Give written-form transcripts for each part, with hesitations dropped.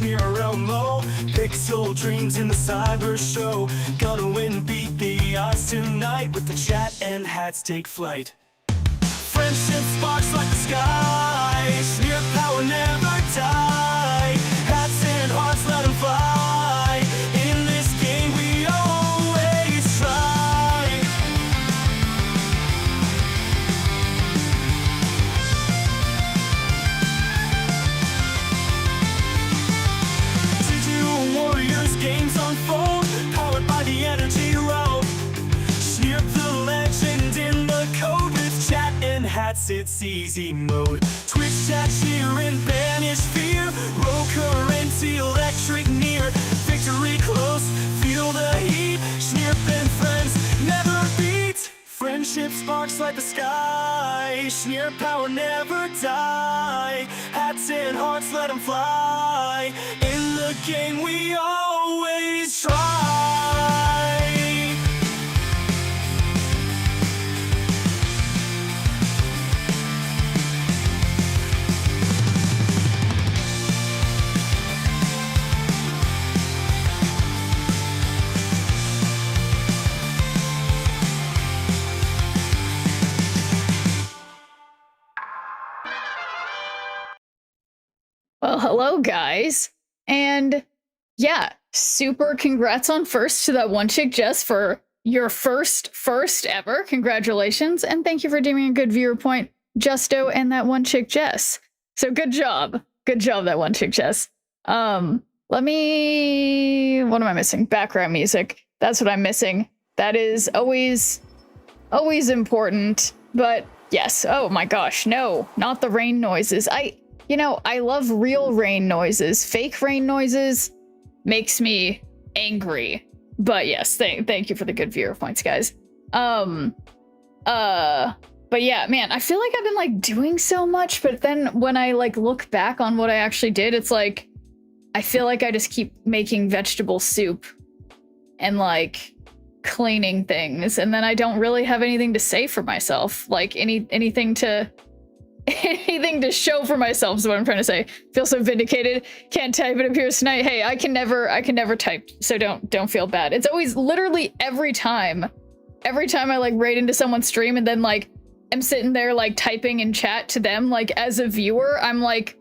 near realm low. Pixel dreams in the cyber show. Gonna win, beat the odds tonight. With the chat and hats take flight. Friendship sparks like the sky. Sneer power never die. Hats and hearts let them fly. In this game we always try. Digital warriors games unfold, powered by the energy road. Sneer the legend in the code. With chat and hats it's easy mode. Twitch chat cheer and banish fear. Roll current, electric near. Victory close, feel the heat. Sneer and friends never beat. Friendship sparks like the sky. Sneer power never die. Hats and hearts let them fly. In the game we always try. Well, hello guys, and yeah, super congrats on first to that one chick Jess for your first ever. Congratulations, and thank you for deeming a good viewer point, Justo and that one chick Jess. So good job, that one chick Jess. What am I missing? Background music. That's what I'm missing. That is always important. But yes, oh my gosh, no, not the rain noises. You know, I love real rain noises. Fake rain noises makes me angry. But yes, thank you for the good viewer points, guys. But yeah, man, I feel like I've been like doing so much, but then when I like look back on what I actually did, it's like I feel like I just keep making vegetable soup and like cleaning things, and then I don't really have anything to say for myself, like anything to show for myself is what I'm trying to say. Feel so vindicated. Can't type, it appears tonight. Hey, I can never type, so don't feel bad. It's always literally every time I like raid into someone's stream and then like I'm sitting there like typing in chat to them, like as a viewer, I'm like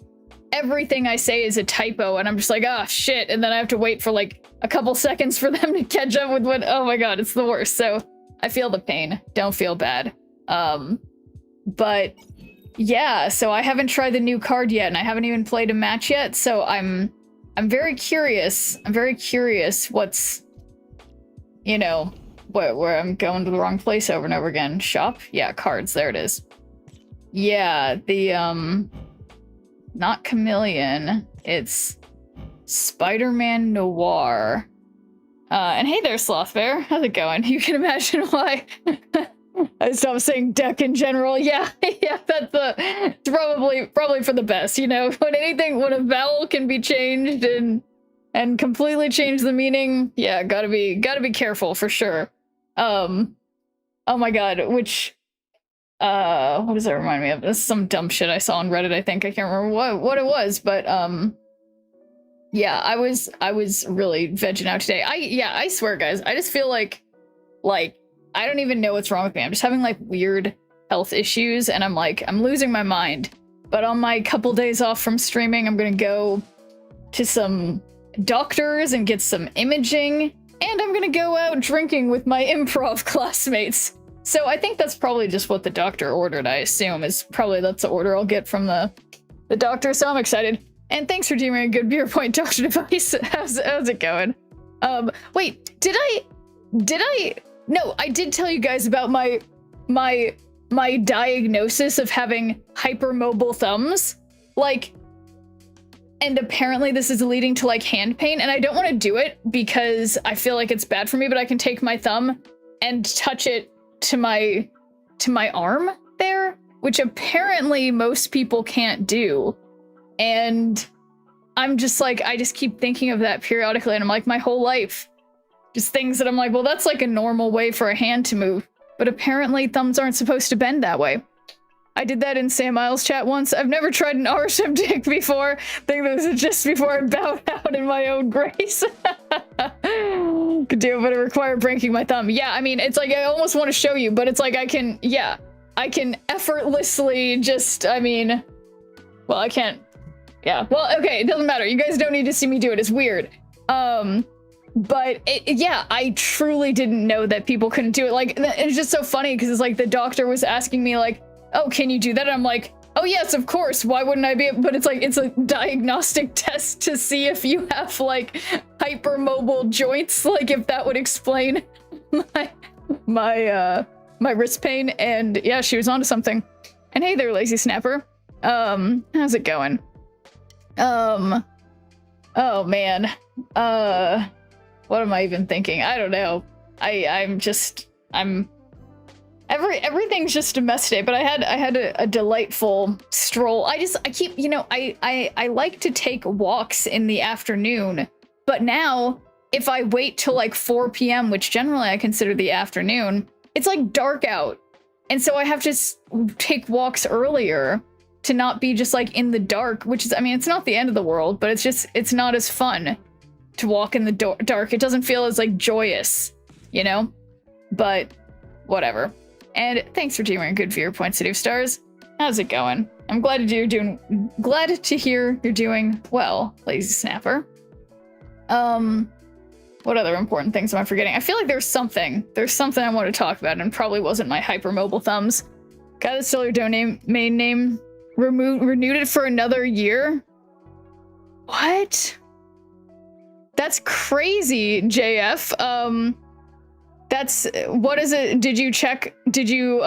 everything I say is a typo and I'm just like, oh shit, and then I have to wait for like a couple seconds for them to catch up with what, oh my god, it's the worst. So I feel the pain. Don't feel bad. But yeah, so I haven't tried the new card yet, and I haven't even played a match yet, so I'm very curious. I'm very curious what's, you know, where I'm going to the wrong place over and over again. Shop? Yeah, cards, there it is. Yeah, the, not Chameleon, it's Spider-Man Noir. And hey there, Sloth Bear, how's it going? You can imagine why I stopped saying deck in general. Yeah, yeah, that's probably for the best, you know? When a vowel can be changed and completely change the meaning, yeah, gotta be careful for sure. Oh my god, which what does that remind me of? This is some dumb shit I saw on Reddit, I think. I can't remember what it was, but yeah, I was really vegging out today. I swear guys, I just feel like I don't even know what's wrong with me. I'm just having like weird health issues and I'm losing my mind. But on my couple days off from streaming, I'm gonna go to some doctors and get some imaging, and I'm gonna go out drinking with my improv classmates. So I think that's probably just what the doctor ordered, I assume. That's the order I'll get from the doctor, so I'm excited. And thanks for deeming a good beer point, Dr. Device. How's it going? Wait, did I? No, I did tell you guys about my diagnosis of having hypermobile thumbs. Like, and apparently this is leading to like hand pain, and I don't want to do it because I feel like it's bad for me, but I can take my thumb and touch it to my arm there, which apparently most people can't do. And I'm just like, I just keep thinking of that periodically, and I'm like, my whole life, just things that I'm like, well, that's like a normal way for a hand to move, but apparently thumbs aren't supposed to bend that way. I did that in Sam Miles chat once. I've never tried an RSM dick before. Think this is just before I bowed out in my own grace. Could do it, but it required breaking my thumb. Yeah, I mean, it's like I almost want to show you, but it's like I can effortlessly just, I mean, well, I can't. Yeah, well, okay, it doesn't matter. You guys don't need to see me do it. It's weird. But yeah, I truly didn't know that people couldn't do it. Like, it's just so funny because it's like the doctor was asking me like, oh, can you do that? And I'm like, oh yes, of course. Why wouldn't I be? But it's like, it's a diagnostic test to see if you have like hypermobile joints. Like if that would explain my wrist pain. And yeah, she was onto something. And hey there, Lazy Snapper. How's it going? Oh man. What am I even thinking? I don't know. Everything's just a mess today, but I had a delightful stroll. I keep, you know, I like to take walks in the afternoon, but now if I wait till like 4 p.m., which generally I consider the afternoon, it's like dark out. And so I have to take walks earlier to not be just like in the dark, which is, I mean, it's not the end of the world, but it's not as fun to walk in the dark. It doesn't feel as like joyous, you know, but whatever. And thanks for doing a good viewer points, City of Stars. How's it going? I'm glad to hear you're doing well, Lazy Snapper. What other important things am I forgetting? I feel like there's something I want to talk about, and probably wasn't my hypermobile thumbs. Gotta still your domain name renewed it for another year. What? That's crazy, JF. That's, what is it? Did you check? Did you,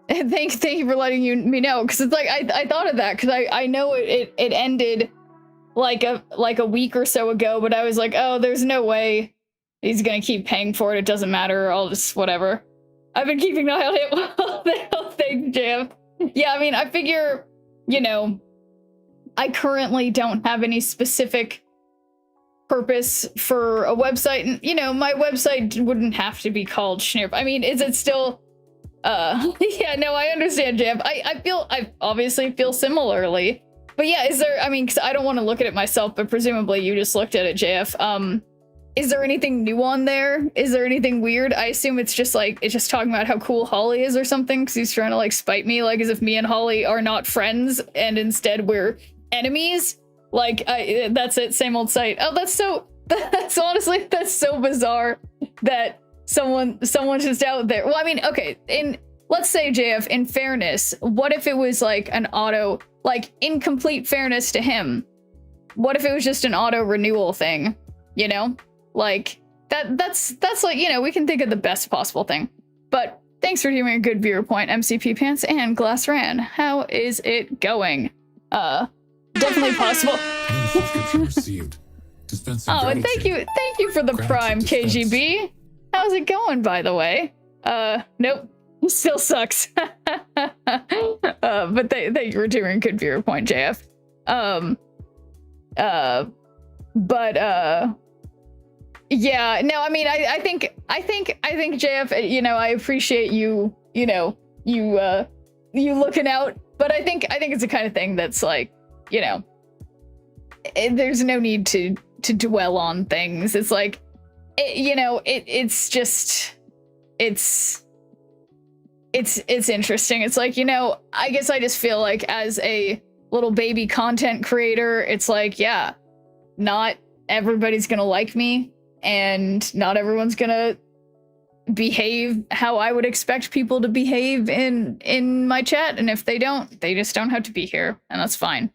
thank you for letting me know. Cause it's like, I thought of that. Cause I know it ended like a week or so ago, but I was like, oh, there's no way he's gonna keep paying for it. It doesn't matter. I'll just, whatever. I've been keeping an eye on it. What the hell, thank you, JF. Yeah, I mean, I figure, you know, I currently don't have any specific purpose for a website, and you know, my website wouldn't have to be called Schnirp. I mean, is it still yeah, no, I understand, Jam. I obviously feel similarly, but yeah, is there, I mean, because I don't want to look at it myself, but presumably you just looked at it, JF. Is there anything new on there? Is there anything weird? I assume it's just like, it's just talking about how cool Holly is or something, because he's trying to like spite me, like as if me and Holly are not friends and instead we're enemies. Like, that's it, same old site. Oh, that's honestly, that's so bizarre that someone's just out there. Well, I mean, okay, let's say, JF, in fairness, what if it was like an auto, like in complete fairness to him, what if it was just an auto renewal thing, you know? Like, that's like, you know, we can think of the best possible thing. But thanks for giving a good viewer point, MCP Pants and Glass Ran. How is it going? Definitely possible. Oh, and thank you for the Prime, KGB. How's it going, by the way? Nope, still sucks. But thank you for doing a good viewer point, JF. Yeah, no, I mean, I think JF, you know, I appreciate you, you know, you looking out, but I think it's the kind of thing that's like, you know, there's no need to dwell on things. It's like, you know, it's just, it's interesting. It's like, you know, I guess I just feel like as a little baby content creator, it's like, yeah, not everybody's gonna like me, and not everyone's gonna behave how I would expect people to behave in my chat, and if they don't, they just don't have to be here, and that's fine.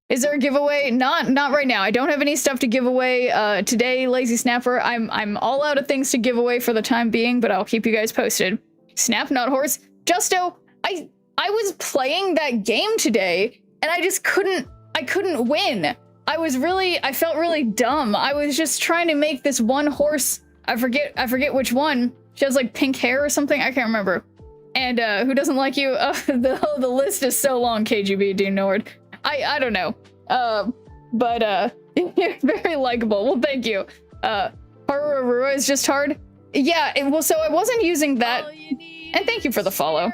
Is there a giveaway? Not right now. I don't have any stuff to give away today, Lazy Snapper. I'm all out of things to give away for the time being, but I'll keep you guys posted. Snap, not horse. Justo, I was playing that game today, and I just couldn't win. I felt really dumb. I was just trying to make this one horse. I forget which one. She has like pink hair or something. I can't remember. And who doesn't like you? The list is so long, KGB, Dean Nord. I don't know. But you're very likable. Well, thank you. Harurua is just hard. Yeah, well, so I wasn't using that. And thank you for the follow.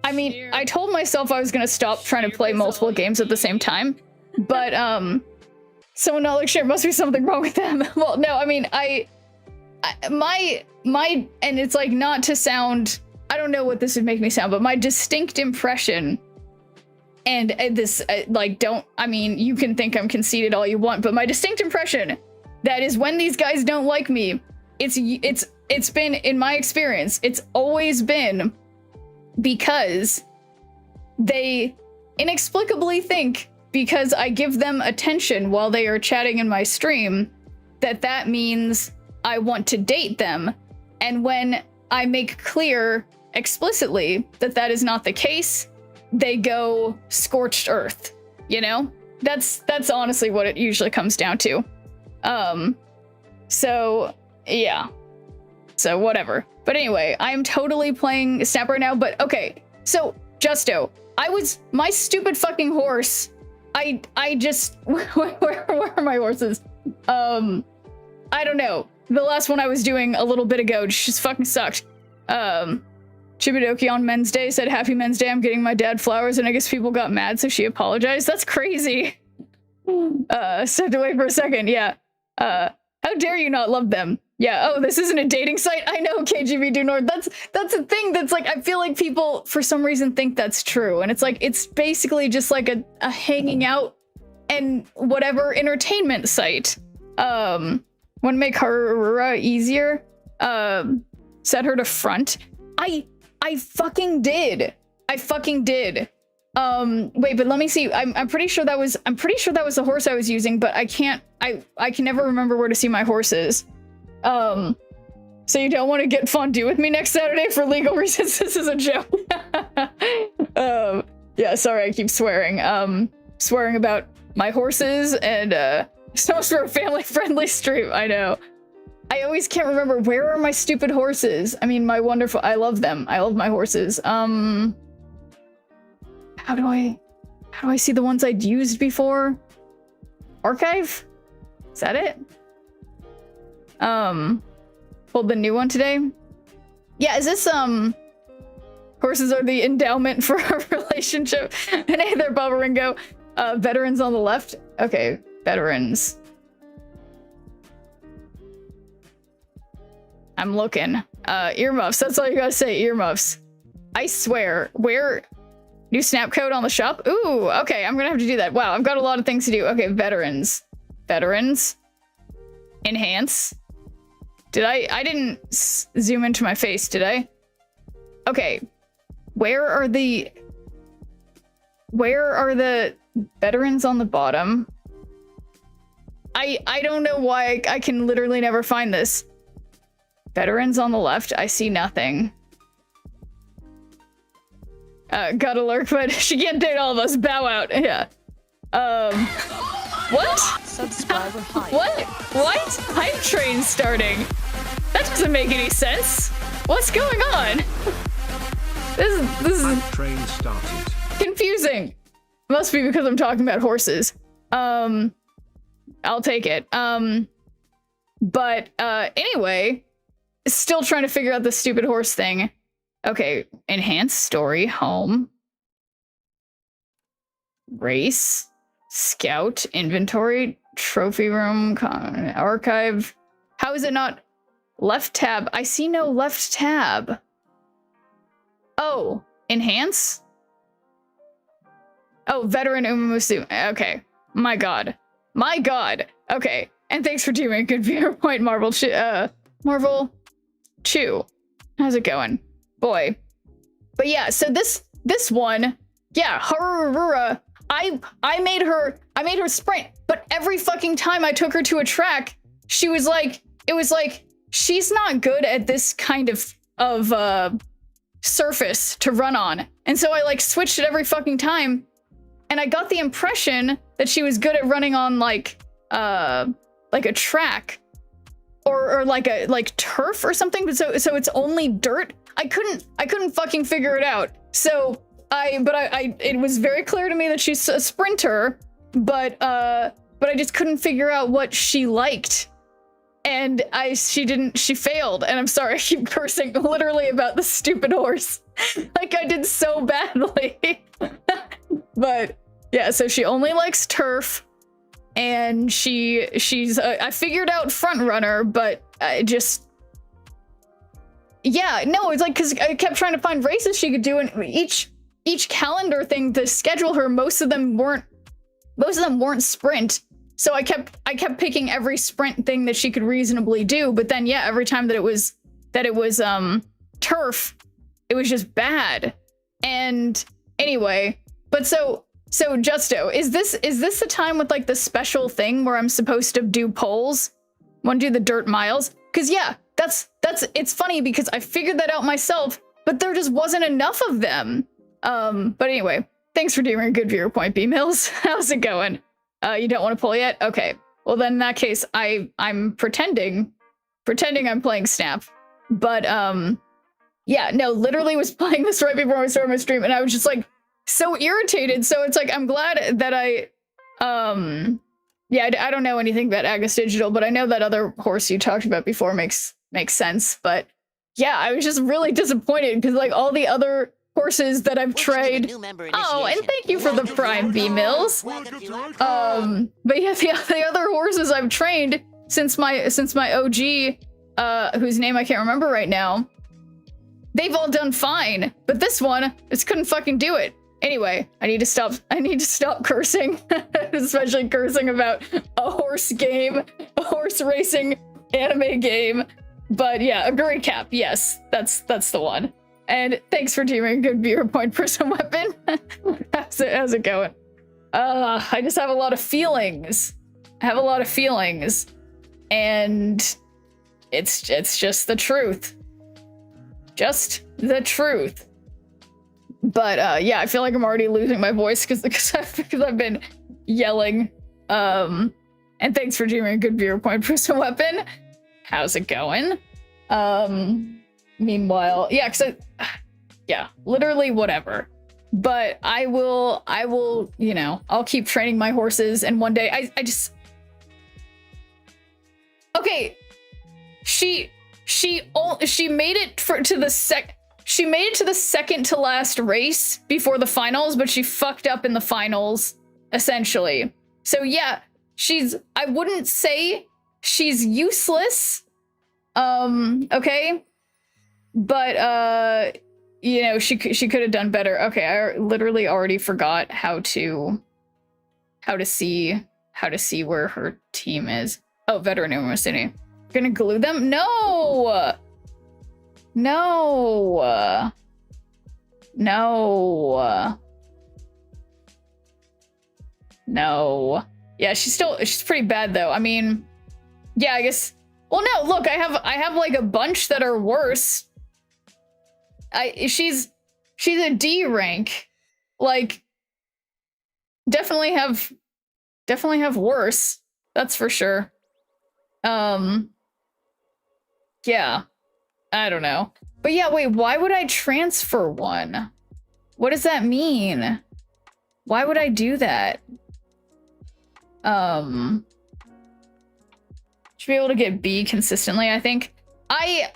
I mean, I told myself I was gonna stop trying to play multiple games at the same time, but someone not like, sure, must be something wrong with them. Well, no, I mean, my, and it's like not to sound, I don't know what this would make me sound, but my distinct impression, and this, like, I mean, you can think I'm conceited all you want, but my distinct impression, that is when these guys don't like me, it's been, in my experience, it's always been because they inexplicably think because I give them attention while they are chatting in my stream, that means I want to date them. And when I make clear explicitly that is not the case, they go scorched earth, you know? That's honestly what it usually comes down to. So yeah. So whatever. But anyway, I'm totally playing Snap right now, but okay. So, Justo, my stupid fucking horse, I just, where are my horses? I don't know. The last one I was doing a little bit ago just fucking sucked. Chibidoki on Men's Day said, Happy Men's Day, I'm getting my dad flowers, and I guess people got mad, so she apologized. That's crazy. Stepped away for a second, yeah. How dare you not love them? Yeah, oh, this isn't a dating site? I know, KGB Due North. That's a thing that's like, I feel like people, for some reason, think that's true. And it's like, it's basically just like a hanging out and whatever entertainment site. Want to make her easier? Set her to front? I fucking did. I fucking did. Wait, but let me see. I'm pretty sure that was the horse I was using, but I can never remember where to see my horses. So you don't want to get fondue with me next Saturday for legal reasons? This is a joke. Yeah, sorry, I keep swearing. Swearing about my horses and, so for a family-friendly stream, I know. I always can't remember, where are my stupid horses? I mean, I love them. I love my horses. How do I see the ones I'd used before? Archive? Is that it? Pulled the new one today. Yeah, is this, horses are the endowment for our relationship. And hey there, Bubba Ringo. Veterans on the left. Okay, veterans. I'm looking. Earmuffs, that's all you gotta say, earmuffs. I swear, new snap code on the shop? Ooh, okay, I'm gonna have to do that. Wow, I've got a lot of things to do. Okay, veterans. Veterans. Enhance. I didn't zoom into my face, did I? Okay. Where are the veterans on the bottom? I don't know why I can literally never find this. Veterans on the left, I see nothing. Gotta lurk, but she can't date all of us. Bow out, yeah. What? Subscriber hype. What? Hype train starting. That doesn't make any sense. What's going on? This is Hype train started. confusing. Must be because I'm talking about horses. I'll take it. But anyway, still trying to figure out the stupid horse thing. Okay, enhance story, home, race, scout, inventory, trophy room, archive. How is it not left tab? I see no left tab. Oh, enhance? Oh, veteran Umamusu. Okay, my god. My god. Okay, and thanks for doing a good viewer point, Marvel Chew. How's it going? Boy. But yeah, so this one, yeah, Harurura, I made her sprint, but every fucking time I took her to a track, it was like, she's not good at this kind of surface to run on. And so I like switched it every fucking time, and I got the impression that she was good at running on like a track or like turf or something, but so it's only dirt. I couldn't fucking figure it out. So it was very clear to me that she's a sprinter, but I just couldn't figure out what she liked. And she failed, and I'm sorry, I keep cursing literally about the stupid horse. Like I did so badly. But yeah, so she only likes turf, and she's I figured out front runner, but I just yeah, no, it's like because I kept trying to find races she could do, and each calendar thing to schedule her, most of them weren't sprint. So I kept picking every sprint thing that she could reasonably do, but then yeah, every time that it was turf, it was just bad. And anyway, but so Justo, is this the time with like the special thing where I'm supposed to do polls? Want to do the dirt miles? Because yeah, that's it's funny because I figured that out myself, but there just wasn't enough of them. But anyway, thanks for doing a good viewer point, B-Mills. How's it going? You don't want to pull yet? Okay. Well, then in that case, I'm pretending I'm playing Snap. But yeah, no, literally was playing this right before I started my stream, and I was just like so irritated. So it's like I'm glad that yeah, I don't know anything about Agus Digital, but I know that other horse you talked about before makes sense. But yeah, I was just really disappointed because like all the other horses that I've tried. Oh, and thank you for the Prime B-Mills. But yeah, the other horses I've trained since my OG, whose name I can't remember right now, they've all done fine. But this one just couldn't fucking do it. Anyway, I need to stop cursing, especially cursing about a horse game, a horse racing anime game. But yeah, a Guri Cap, yes, that's the one. And thanks for doing a good viewer point, Prism Weapon. How's it going? I just have a lot of feelings. And it's just the truth. Just the truth. But yeah, I feel like I'm already losing my voice because I've been yelling. And thanks for doing a good viewer point, Prism Weapon. How's it going? Meanwhile, yeah, yeah, literally whatever. But I will, you know, I'll keep training my horses, and one day I just okay. She made it to the second to last race before the finals, but she fucked up in the finals essentially. So yeah, I wouldn't say she's useless. Okay. But you know, she could have done better. Okay, I literally already forgot how to see where her team is. Oh, veteran City. Gonna glue them? No. Yeah, she's pretty bad though. I mean, yeah, I guess. Well, no, look, I have like a bunch that are worse. She's a D rank. Like, definitely have worse. That's for sure. Yeah. I don't know. But yeah, wait, why would I transfer one? What does that mean? Why would I do that? Should be able to get B consistently, I think. I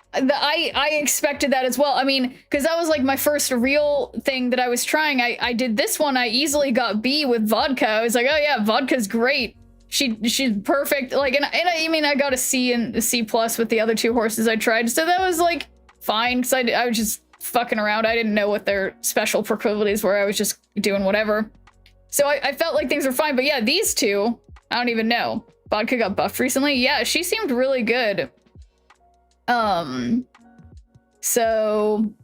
expected that as well. I mean, because that was like my first real thing that I was trying. I did this one. I easily got B with vodka. I was like, oh yeah, vodka's great. She's perfect. Like, and I mean, I got a C and a C plus with the other two horses I tried. So that was like fine. Because I was just fucking around. I didn't know what their special proclivities were. I was just doing whatever. So I felt like things were fine. But yeah, these two, I don't even know. Vodka got buffed recently. Yeah, she seemed really good. So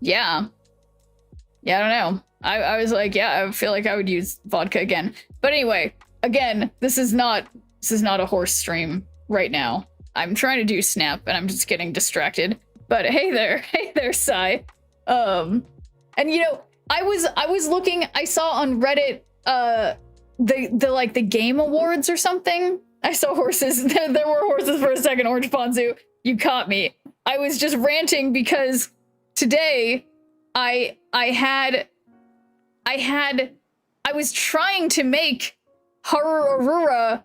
yeah, I don't know. I was like, yeah, I feel like I would use vodka again. But anyway, again, this is not a horse stream right now. I'm trying to do Snap and I'm just getting distracted. But hey there, Sai. And you know, I was looking, I saw on Reddit the game awards or something. I saw horses. There were horses for a second. Orange Ponzu, you caught me. I was just ranting because today I was trying to make Haru Arura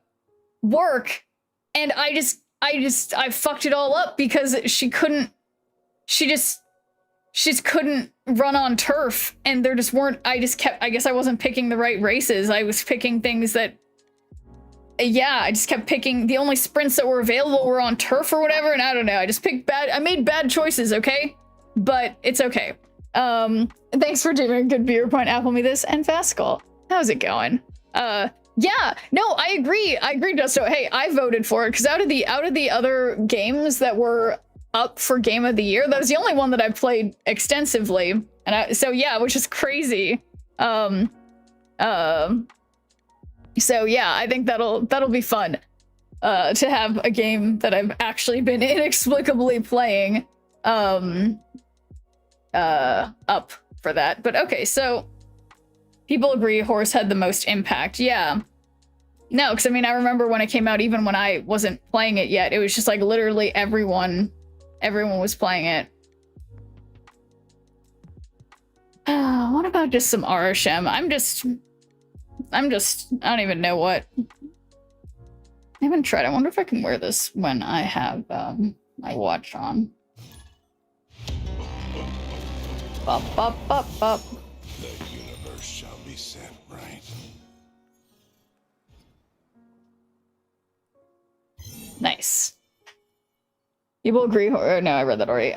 work, and I fucked it all up because she she just couldn't run on turf, and there just weren't, I guess I wasn't picking the right races. I was picking things that, yeah, I just kept picking, the only sprints that were available were on turf or whatever, and I don't know, I made bad choices, okay? But it's okay. Thanks for doing a good viewer point, Apple Me This, and Fastcall. How's it going? Yeah, no, I agree, Justo. Hey, I voted for it, because out of the other games that were up for Game of the Year, that was the only one that I played extensively, and so yeah, which is crazy. So yeah, I think that'll be fun, to have a game that I've actually been inexplicably playing, up for that. But okay, so people agree Horse had the most impact. Yeah. No, because I mean, I remember when it came out, even when I wasn't playing it yet, it was just like literally everyone was playing it. What about just some RSM? I don't even know what. I haven't tried. I wonder if I can wear this when I have my watch on. Bop, bop, bop, bop. The universe shall be set right. Nice. People agree, or no, I read that already.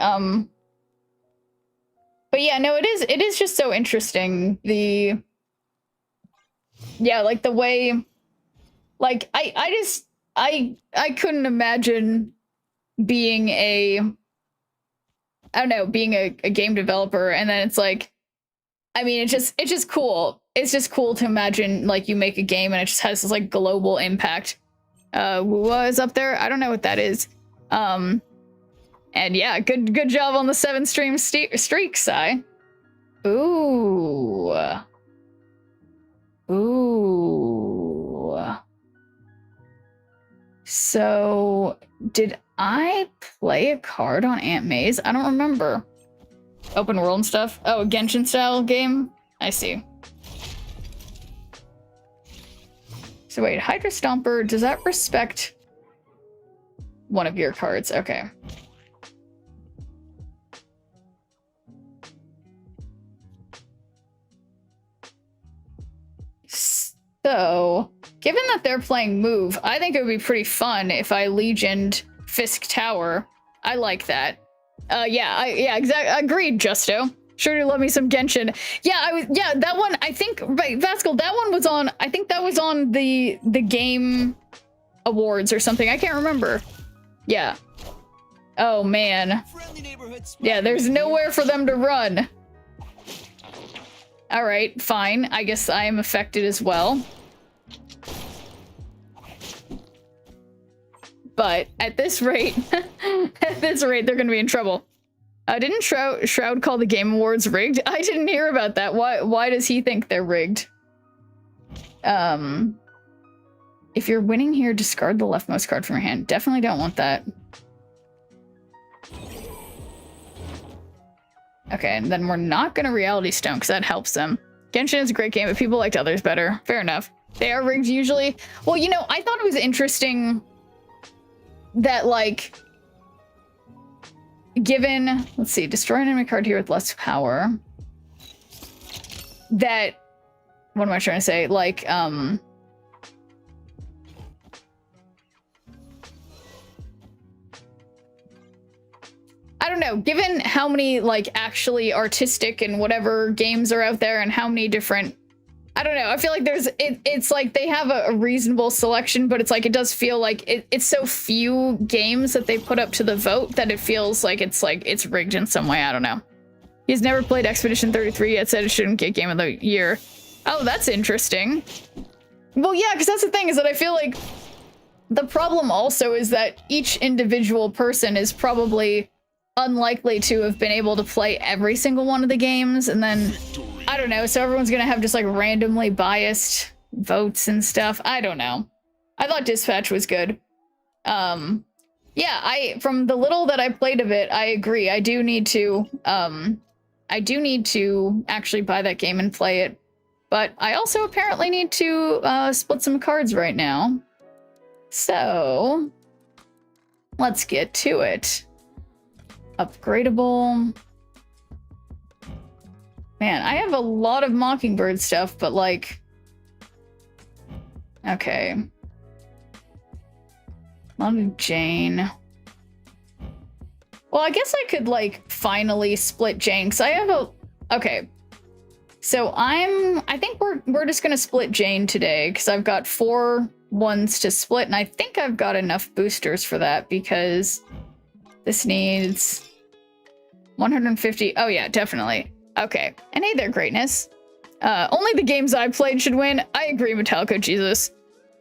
But yeah, no, it is just so interesting. Yeah, like the way, like I couldn't imagine being being a game developer, and then it's like, I mean, it's just cool. It's just cool to imagine like you make a game and it just has this like global impact. Wuwa is up there. I don't know what that is. And yeah, good job on the 7 stream streak, Sai. Ooh. So, did I play a card on Aunt May's? I don't remember. Open world and stuff? Oh, a Genshin style game? I see. So wait, Hydra Stomper, does that respect one of your cards? Okay. So, given that they're playing Move, I think it would be pretty fun if I legioned Fisk Tower. I like that. Yeah, exactly. Agreed, Justo. Sure to love me some Genshin. Yeah, that one, I think, right, Vascal, that one was on, I think that was on the Game Awards or something. I can't remember. Yeah. Oh, man. Yeah, there's nowhere for them to run. All right, fine. I guess I am affected as well. But at this rate, they're gonna be in trouble. Didn't Shroud call the Game Awards rigged? I didn't hear about that. Why does he think they're rigged? If you're winning here, discard the leftmost card from your hand. Definitely don't want that. Okay, and then we're not gonna Reality Stone because that helps them. Genshin is a great game, but people liked others better. Fair enough. They are rigged usually. Well, you know, I thought it was interesting that, like, given, let's see, destroy an enemy card here with less power. That, what am I trying to say? Like, I don't know, given how many, like, actually artistic and whatever games are out there and how many different, I don't know, I feel like it's like they have a reasonable selection, but it's like, it does feel like it's so few games that they put up to the vote that it feels like it's rigged in some way. I don't know. He's never played Expedition 33 yet, said it shouldn't get Game of the Year. Oh, that's interesting. Well, yeah, because that's the thing, is that I feel like the problem also is that each individual person is probably unlikely to have been able to play every single one of the games, and then I don't know, so everyone's gonna have just like randomly biased votes and stuff. I don't know. I thought Dispatch was good. Yeah, from the little that I played of it, I agree. I do need to actually buy that game and play it, but I also apparently need to split some cards right now. So let's get to it. Upgradable. Man, I have a lot of Mockingbird stuff, but like... Okay. A lot of Jane. Well, I guess I could, like, finally split Jane, because I have a... Okay. So I think we're just gonna split Jane today, because I've got 4 ones to split, and I think I've got enough boosters for that, because this needs 150. Oh yeah, definitely. Okay. And hey there, greatness. Only the games I played should win. I agree, Metallica, Jesus.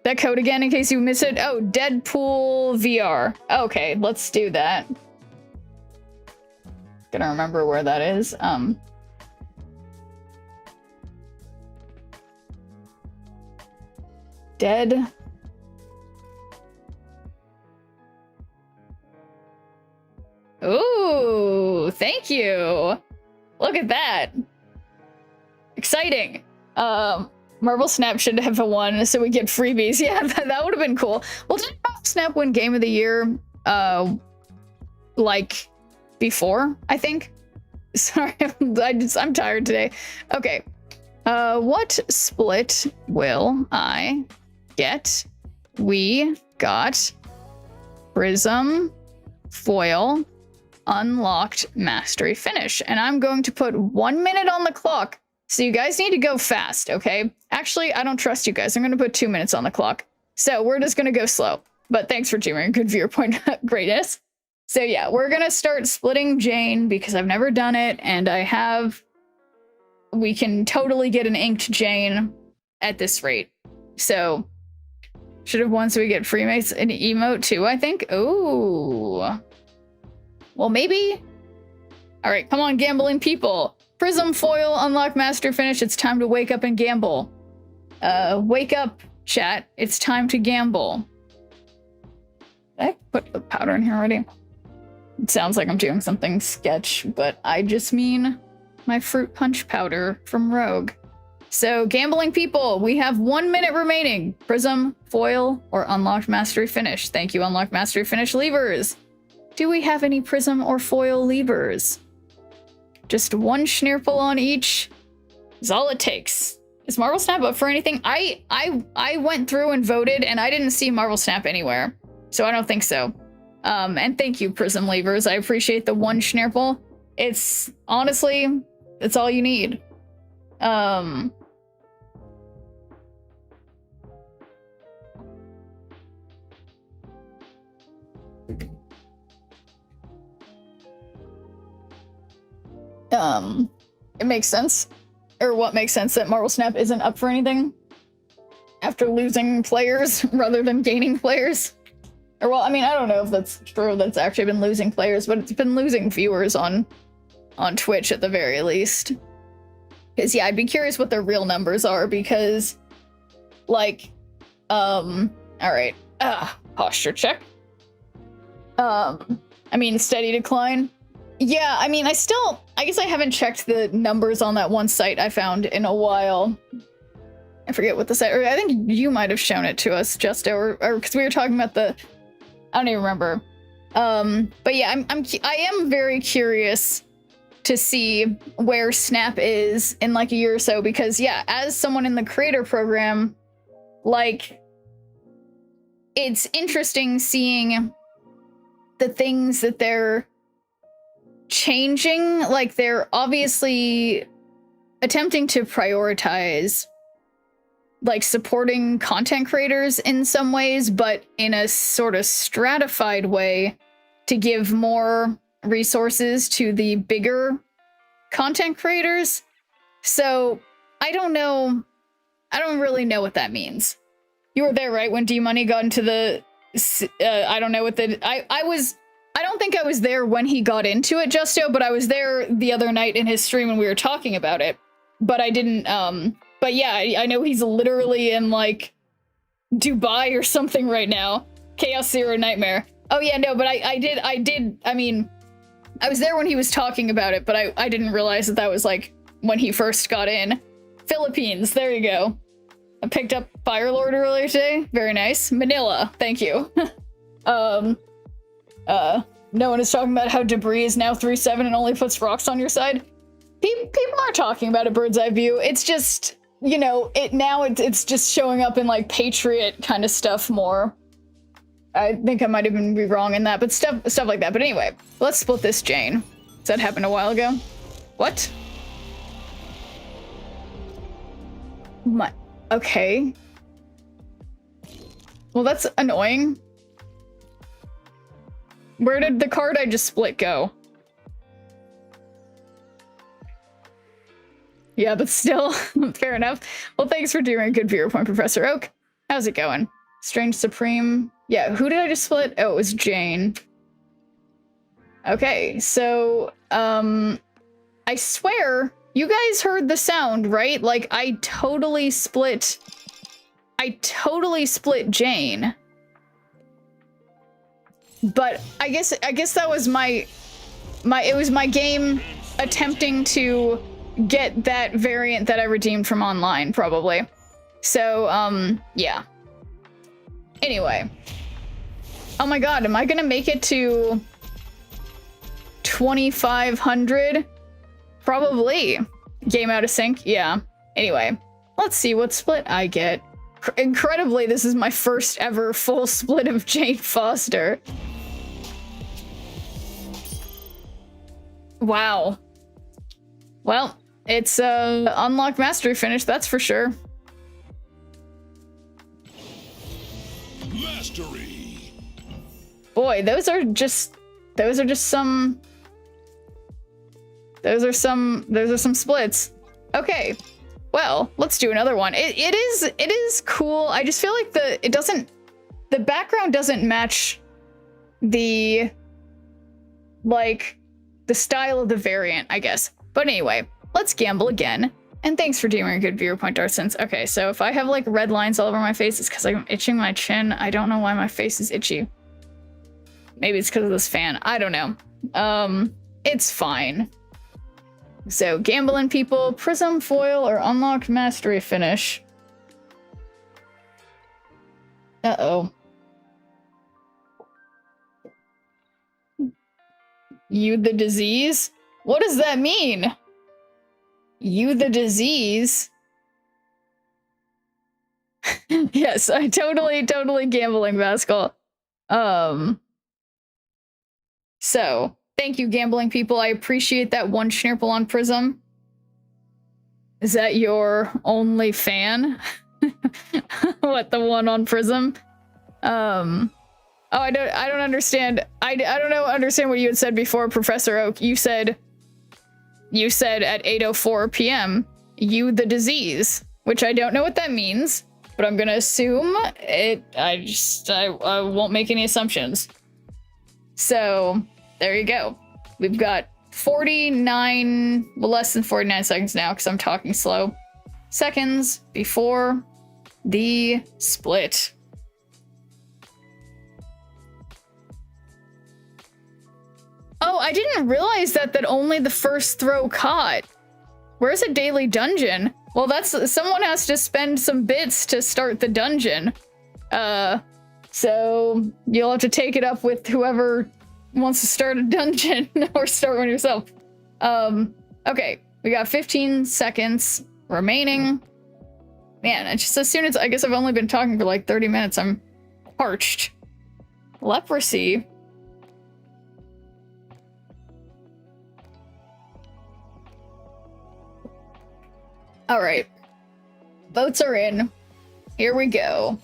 That code again, in case you miss it. Oh, Deadpool VR. Okay, let's do that. Gonna remember where that is. Dead. Ooh, thank you. Look at that. Exciting. Marble Snap should have a 1 so we get freebies. Yeah, that would have been cool. Well, didn't Marble Snap win Game of the Year, like, before, I think? Sorry, I'm tired today. Okay. What split will I get? We got Prism, Foil, Unlocked, Mastery, Finish. And I'm going to put 1 minute on the clock. So you guys need to go fast, okay? Actually, I don't trust you guys. I'm going to put 2 minutes on the clock. So we're just going to go slow. But thanks for tuning. Good viewer point. Greatness. So yeah, we're going to start splitting Jane because I've never done it. And we can totally get an inked Jane at this rate. So should have won so we get freemates and emote too, I think. Oh. Well, maybe. All right, come on, gambling people. Prism, Foil, Unlock, Master, Finish. It's time to wake up and gamble. Wake up, chat. It's time to gamble. Did I put the powder in here already? It sounds like I'm doing something sketch, but I just mean my fruit punch powder from Rogue. So, gambling people, we have 1 minute remaining. Prism, Foil, or Unlocked, Mastery, Finish. Thank you, Unlocked, Mastery, Finish levers. Do we have any Prism or Foil levers? Just 1 Schnirple on each is all it takes. Is Marble Snap up for anything? I went through and voted, and I didn't see Marble Snap anywhere. So I don't think so. And thank you, Prism levers. I appreciate the 1 Schnirple. It's, honestly, it's all you need. It makes sense. Or what makes sense that Marble Snap isn't up for anything after losing players rather than gaining players. Or well, I mean, I don't know if that's true, that's actually been losing players, but it's been losing viewers on Twitch at the very least. Because yeah, I'd be curious what their real numbers are because like, all right, posture check. I mean, steady decline. Yeah, I mean, I guess I haven't checked the numbers on that one site I found in a while. I forget what the site, or I think you might have shown it to us, Justo, or because we were talking about I don't even remember. But yeah, I am very curious to see where Snap is in like a year or so, because yeah, as someone in the creator program, like, it's interesting seeing the things that they're changing. Like, they're obviously attempting to prioritize like supporting content creators in some ways, but in a sort of stratified way to give more resources to the bigger content creators. So I don't know. I don't really know what that means. You were there, right? When D-Money got into the, I don't know what the, I don't think I was there when he got into it, Justo, but I was there the other night in his stream when we were talking about it. But I didn't, but yeah, I know he's literally in like Dubai or something right now. Chaos Zero Nightmare. Oh yeah, no, but I mean, I was there when he was talking about it, but I didn't realize that was like when he first got in. Philippines, there you go. I picked up Firelord earlier today. Very nice. Manila, thank you. No one is talking about how debris is now 3-7 and only puts rocks on your side. People are talking about a bird's eye view. It's just, you know, it's just showing up in like Patriot kind of stuff more. I think I might even be wrong in that, but stuff like that. But anyway, let's split this Jane. Does that happen a while ago? What? Okay. Well, that's annoying. Where did the card I just split go? Yeah, but still, fair enough. Well, thanks for doing a good viewer point, Professor Oak. How's it going? Strange Supreme. Yeah, who did I just split? Oh, it was Jane. Okay, so, I swear, you guys heard the sound, right? Like, I totally split Jane. But I guess that was it was my game attempting to get that variant that I redeemed from online, probably. So, yeah. Anyway. Oh my god, am I gonna make it to 2,500? Probably. Game out of sync? Yeah. Anyway, let's see what split I get. Incredibly, this is my first ever full split of Jane Foster. Wow. Well, it's unlocked mastery finish, that's for sure. Mastery. Boy, those are some splits. Okay. Well, let's do another one. It is cool. I just feel like the background doesn't match the style of the variant, I guess. But anyway, let's gamble again. And thanks for doing a good viewer point, Darsens. Okay, so if I have like red lines all over my face, it's because I'm itching my chin. I don't know why my face is itchy. Maybe it's because of this fan. I don't know. It's fine. So, gambling people, prism, foil, or unlocked mastery finish. Uh-oh. You the disease? What does that mean? You the disease? Yes, I totally gambling, Vascal. So, thank you, gambling people. I appreciate that one Schnirple on Prism. Is that your only fan? What, the one on Prism? Oh, I don't understand. I don't understand what you had said before, Professor Oak. You said at 8:04 p.m. you the disease, which I don't know what that means, but I'm gonna assume it. I won't make any assumptions. So there you go. We've got 49, well, less than 49 seconds now because I'm talking slow. Seconds before the split. Oh, I didn't realize that only the first throw caught. Where's a daily dungeon? Well, someone has to spend some bits to start the dungeon. So you'll have to take it up with whoever wants to start a dungeon or start one yourself. Okay, we got 15 seconds remaining. Man, it's just as soon as, I guess I've only been talking for like 30 minutes, I'm parched. Leprosy. All right, votes are in. Here we go.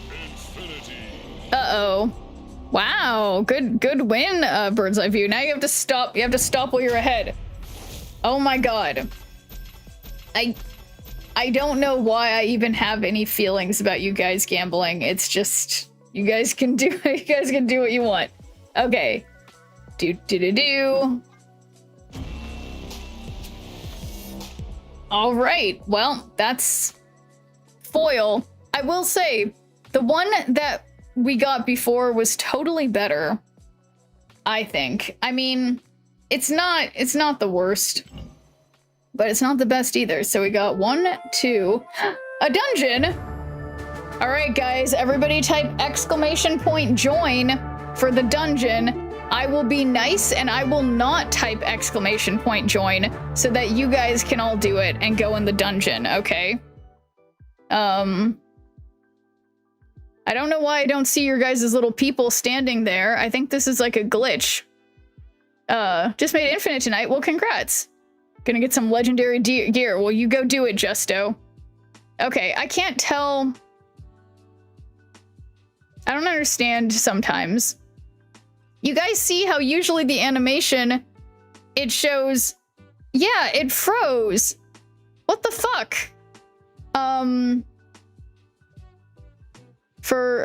Infinity. Uh-oh. Wow, good win, Bird's Eye View. Now you have to stop. You have to stop while you're ahead. Oh my god. I don't know why I even have any feelings about you guys gambling. It's just you guys can do what you want. Okay. Do. All right. Well, that's foil. I will say the one that we got before was totally better, I think. I mean, it's not the worst, but it's not the best either. So we got 1, 2, a dungeon. All right, guys, everybody type !join for the dungeon. I will be nice and I will not type exclamation point join so that you guys can all do it and go in the dungeon, okay? I don't know why I don't see your guys' little people standing there. I think this is like a glitch. Just made infinite tonight. Well, congrats. Gonna get some legendary gear. Well, you go do it, Justo. Okay, I can't tell. I don't understand sometimes. You guys see how usually the animation, it shows, yeah, it froze. What the fuck?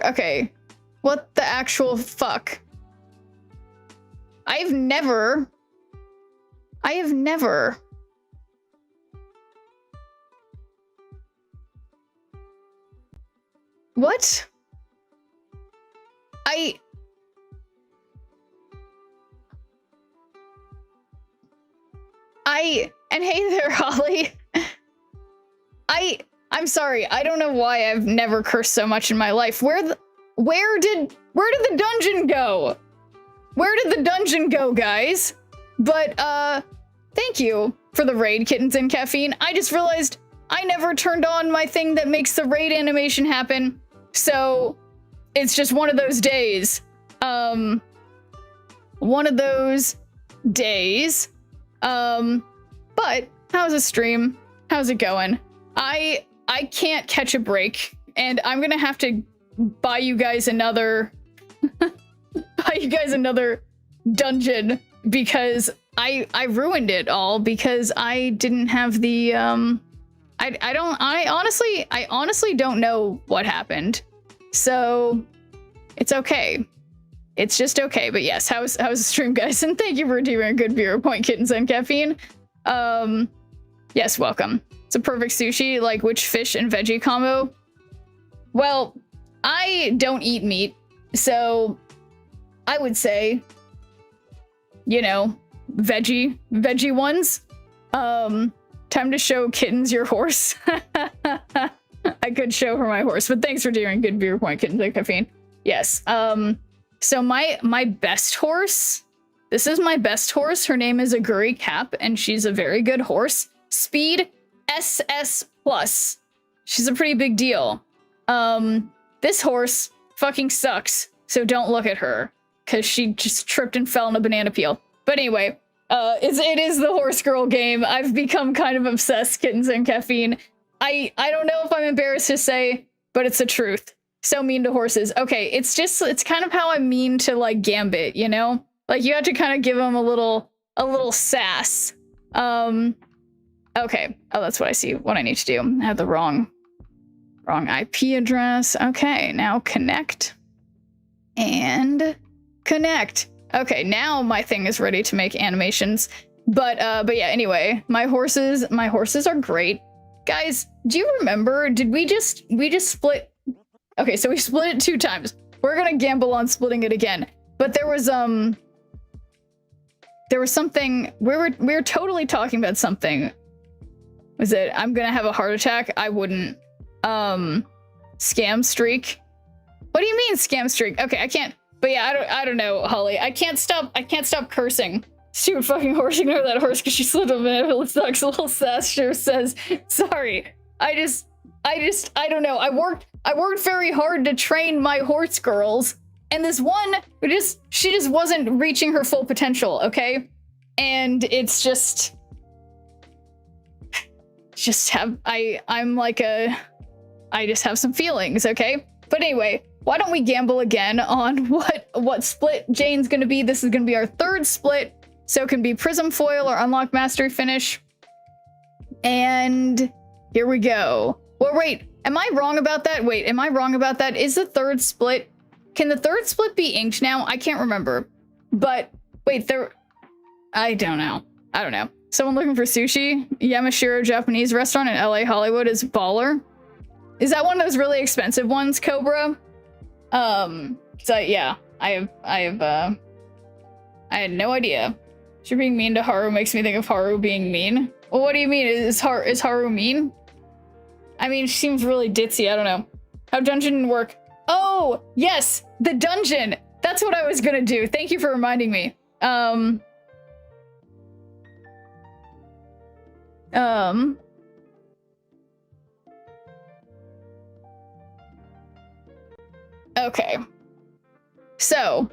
Okay, what the actual fuck? I have never. What? And hey there, Holly. I'm sorry. I don't know why I've never cursed so much in my life. Where did the dungeon go? Where did the dungeon go, guys? But, thank you for the raid, Kittens and Caffeine. I just realized I never turned on my thing that makes the raid animation happen. So, it's just one of those days. One of those days. But, how's the stream? How's it going? I can't catch a break, and I'm gonna have to buy you guys another dungeon because I ruined it all because I didn't have the I honestly don't know what happened. So it's okay. It's just okay. But yes, how's the stream, guys? And thank you for doing a good viewer point, Kittens and Caffeine. Yes, welcome. It's a perfect sushi, like which fish and veggie combo? Well, I don't eat meat, so I would say, you know, veggie ones. Time to show Kittens your horse. I could show her my horse, but thanks for doing good viewer point, Kittens and Caffeine. Yes. So my best horse, this is my best horse. Her name is Aguri Cap, and she's a very good horse. Speed SS+. She's a pretty big deal. This horse fucking sucks, so don't look at her, because she just tripped and fell in a banana peel. But anyway, it is the horse girl game. I've become kind of obsessed, Kittens and Caffeine. I don't know if I'm embarrassed to say, but it's the truth. So mean to horses. Okay, it's kind of how I'm mean to, like, Gambit, you know? Like, you have to kind of give them a little sass. Okay. Oh, that's what I see. What I need to do. I have the wrong IP address. Okay, now connect. And connect. Okay, now my thing is ready to make animations. But yeah, anyway, my horses are great. Guys, do you remember, did we just split? Okay, so we split it 2 times. We're gonna gamble on splitting it again. But there was something, we were totally talking about something. Was it, I'm gonna have a heart attack? I wouldn't. Scam streak? What do you mean scam streak? Okay, I can't, but yeah, I don't know, Holly. I can't stop cursing. Stupid fucking horse, ignore that horse because she slipped on it. It sucks. A little sass sure says, sorry. I don't know. I worked very hard to train my horse girls, and this one, she just wasn't reaching her full potential, okay? And it's just I just have some feelings, okay? But anyway, why don't we gamble again on what split Jane's gonna be? This is gonna be our 3rd split, so it can be Prism Foil or Unlock Mastery Finish. And here we go. Well, wait, am I wrong about that? Wait, am I wrong about that? Is the 3rd split, can the 3rd split be inked now? I can't remember. But wait, I don't know. Someone looking for sushi? Yamashiro Japanese restaurant in LA Hollywood is baller. Is that one of those really expensive ones, Cobra? So yeah, I had no idea. You're being mean to Haru makes me think of Haru being mean. Well, what do you mean? Is Haru mean? I mean, she seems really ditzy. I don't know. How dungeon work? Oh, yes, the dungeon. That's that's what I was gonna do. Thank you for reminding me. Okay. So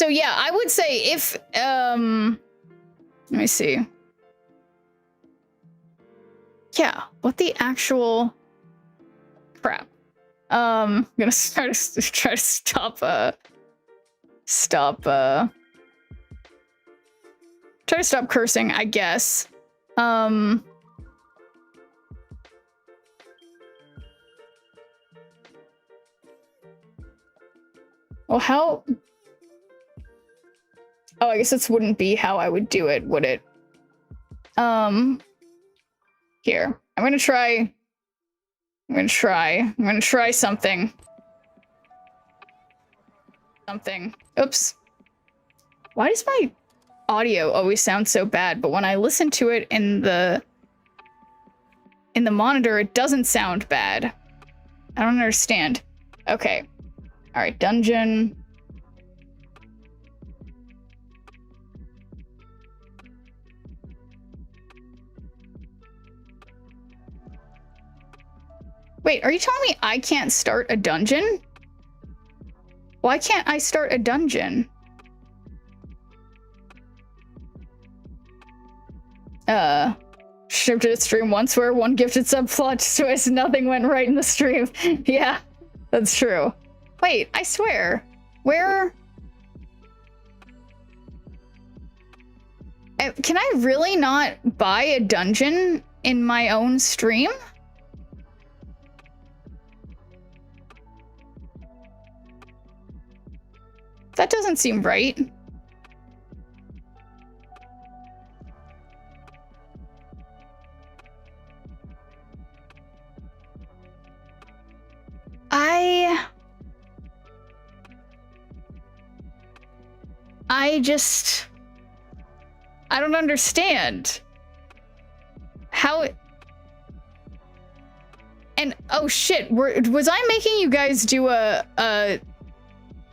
yeah, I would say if, let me see. Yeah, what the actual crap? I'm gonna try to stop, try to stop cursing, I guess. Well, how? Oh, I guess this wouldn't be how I would do it, would it? Here. I'm gonna try something. Oops. Why does my audio always sound so bad, but when I listen to it in the monitor, it doesn't sound bad? I don't understand. Okay. All right, dungeon. Wait, are you telling me I can't start a dungeon? Why can't I start a dungeon? Shipped a stream once where one gifted sub plot twist, nothing went right in the stream. Yeah, that's true. Wait, I swear. Where? Can I really not buy a dungeon in my own stream? That doesn't seem right. I don't understand how it, and oh shit, was I making you guys do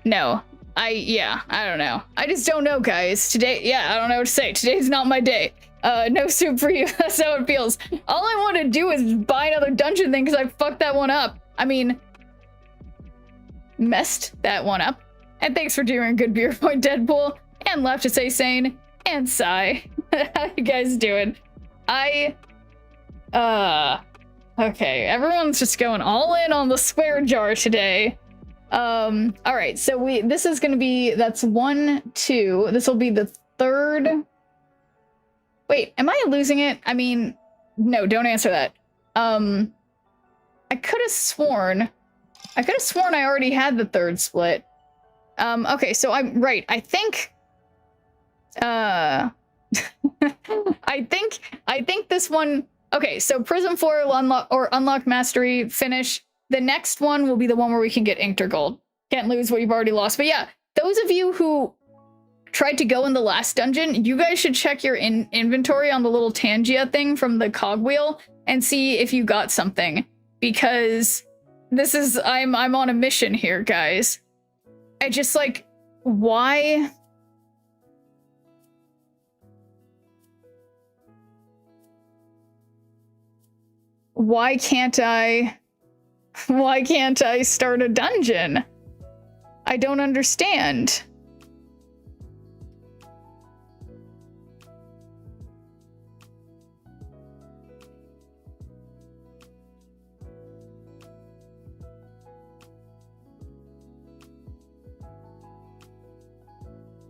no. I don't know. I just don't know, guys. Today, yeah, I don't know what to say. Today's not my day. No soup for you. That's how it feels. All I want to do is buy another dungeon thing because I fucked that one up. I mean, messed that one up. And thanks for doing a good beer point, Deadpool. And left to say sane. And sigh. How you guys doing? Okay, everyone's just going all in on the swear jar today. All right, so this is gonna be, that's 1, 2. This will be the third. Wait, am I losing it? I mean, no, don't answer that. I could have sworn I already had the third split. Okay, so I'm right. I think, I think this one, okay, so Prism 4 will unlock mastery finish. The next one will be the one where we can get Inked or Gold. Can't lose what you've already lost. But yeah, those of you who tried to go in the last dungeon, you guys should check your inventory on the little Tangia thing from the cogwheel and see if you got something. Because this is, I'm on a mission here, guys. I just like, why? Why can't I start a dungeon? I don't understand.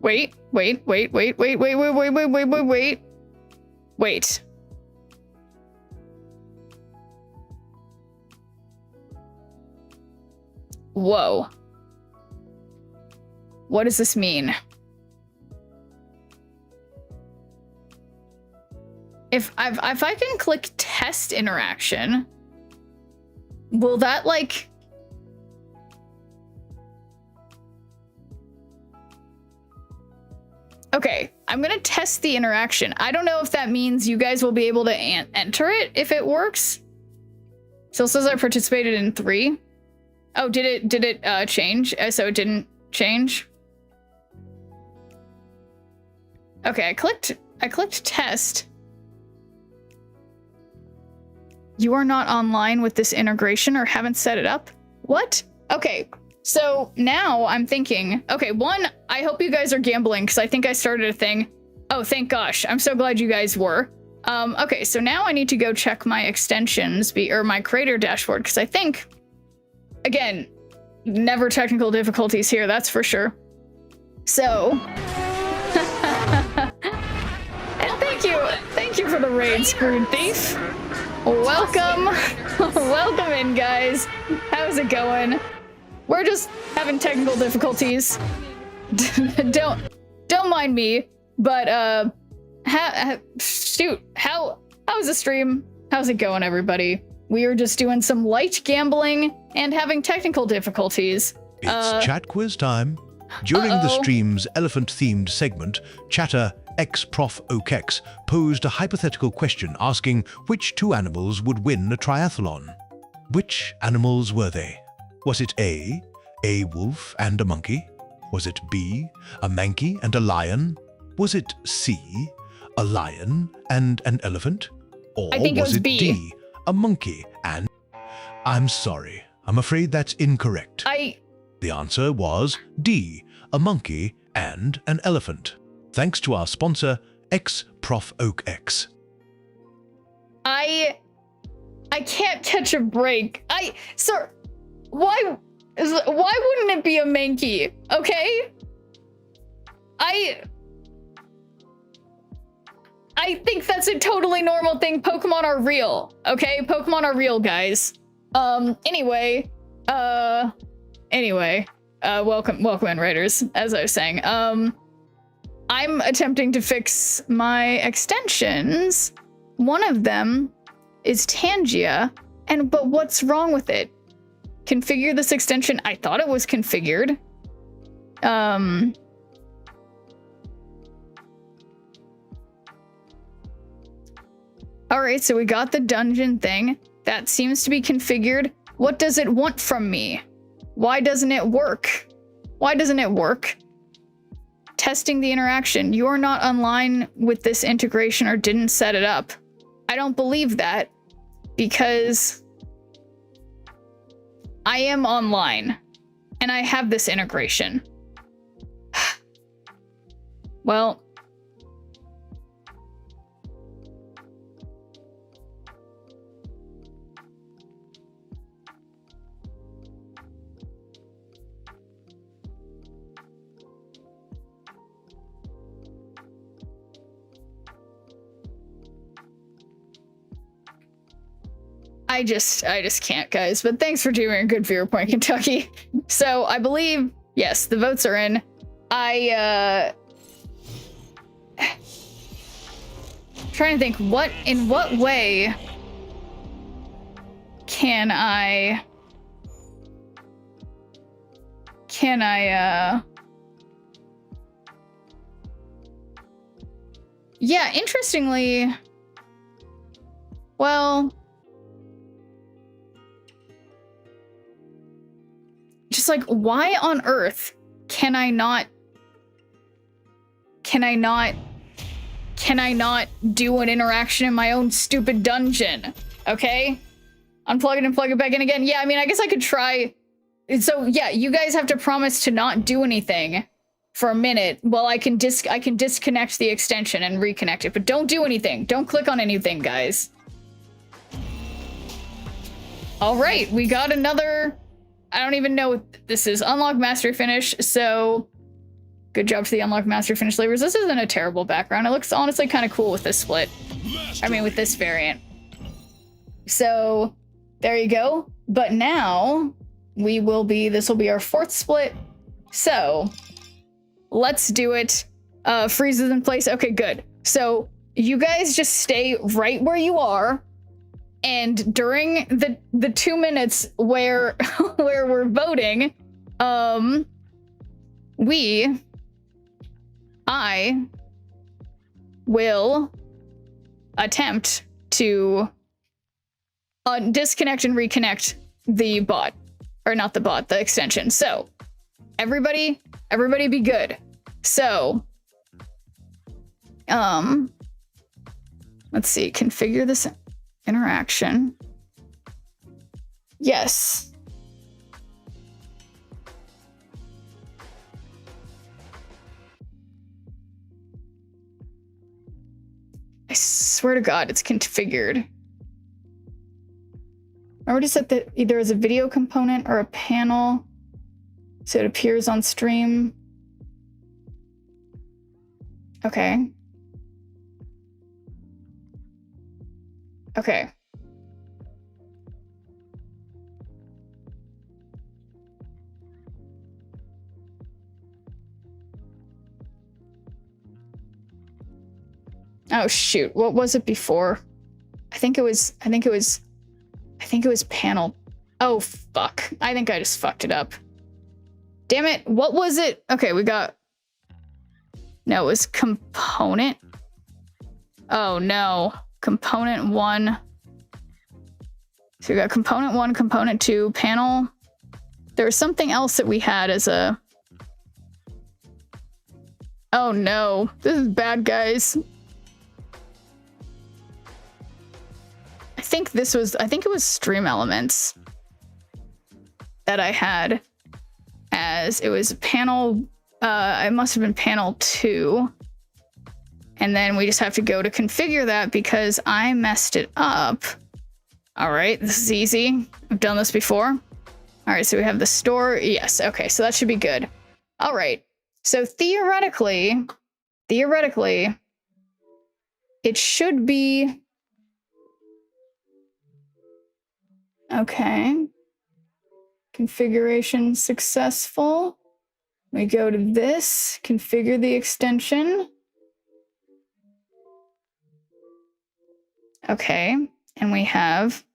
Wait. Whoa. What does this mean? If I can click test interaction, will that like... Okay, I'm gonna test the interaction. I don't know if that means you guys will be able to enter it if it works. Still says I participated in 3. Oh, did it change? So it didn't change? Okay, I clicked test. You are not online with this integration or haven't set it up? What? Okay, so now I'm thinking, okay, one, I hope you guys are gambling because I think I started a thing. Oh, thank gosh. I'm so glad you guys were. Okay, so now I need to go check my extensions or my creator dashboard because I think, again, never technical difficulties here, that's for sure. So, and thank you for the raid, Screwed Thief. Welcome, welcome in, guys. How's it going? We're just having technical difficulties. don't mind me, but shoot, how's the stream? How's it going, everybody? We are just doing some light gambling and having technical difficulties. It's chat quiz time. During the stream's elephant-themed segment, chatter xprofokex posed a hypothetical question asking which two animals would win a triathlon. Which animals were they? Was it A wolf and a monkey? Was it B, a monkey and a lion? Was it C, a lion and an elephant? Or I think was it B. D, a monkey and... I'm sorry, I'm afraid that's incorrect. The answer was D, a monkey and an elephant. Thanks to our sponsor, xprofokex. I can't catch a break. Sir, why wouldn't it be a Mankey? Okay? I think that's a totally normal thing. Pokemon are real. Okay? Pokemon are real, guys. Anyway, welcome in, Raiders, as I was saying. I'm attempting to fix my extensions. One of them is Tangia, but what's wrong with it? Configure this extension. I thought it was configured. All right, so we got the dungeon thing. That seems to be configured. What does it want from me? Why doesn't it work? Why doesn't it work? Testing the interaction. You're not online with this integration or didn't set it up. I don't believe that because I am online and I have this integration. Well, I just can't, guys. But thanks for doing a good viewer point, Kentucky. So I believe, yes, the votes are in. Trying to think, in what way can I yeah, interestingly, well, just like, why on earth can I not do an interaction in my own stupid dungeon? Okay? Unplug it and plug it back in again. Yeah, I mean, I guess I could try. So yeah, you guys have to promise to not do anything for a minute while I can disconnect the extension and reconnect it, but don't do anything. Don't click on anything, guys. All right, we got another, I don't even know what this is. Unlock Mastery Finish. So good job to the Unlock Mastery Finish labors. This isn't a terrible background. It looks honestly kind of cool with this split. I mean, with this variant. So there you go. But now this will be our fourth split. So let's do it. Freezes in place. Okay, good. So you guys just stay right where you are. And during the 2 minutes where we're voting, I will attempt to disconnect and reconnect the bot, or not the bot, the extension. So everybody be good. So Let's see, configure this interaction. Yes. I swear to God, it's configured. I already set that either as a video component or a panel, so it appears on stream. Okay. Okay. Oh shoot, what was it before? I think it was panel. Oh fuck. I think I just fucked it up. Damn it, what was it? Okay, we got... No, it was component. Oh no. Component 1. So we got component 1, component 2, panel. There was something else that we had as a... Oh no, this is bad, guys. I think it was stream elements that I had as it was panel, it must have been panel 2. And then we just have to go to configure that because I messed it up. All right, this is easy. I've done this before. All right, so we have the store. Yes, okay, so that should be good. All right, so theoretically, it should be... Okay. Configuration successful. We go to this, configure the extension. Okay, and we have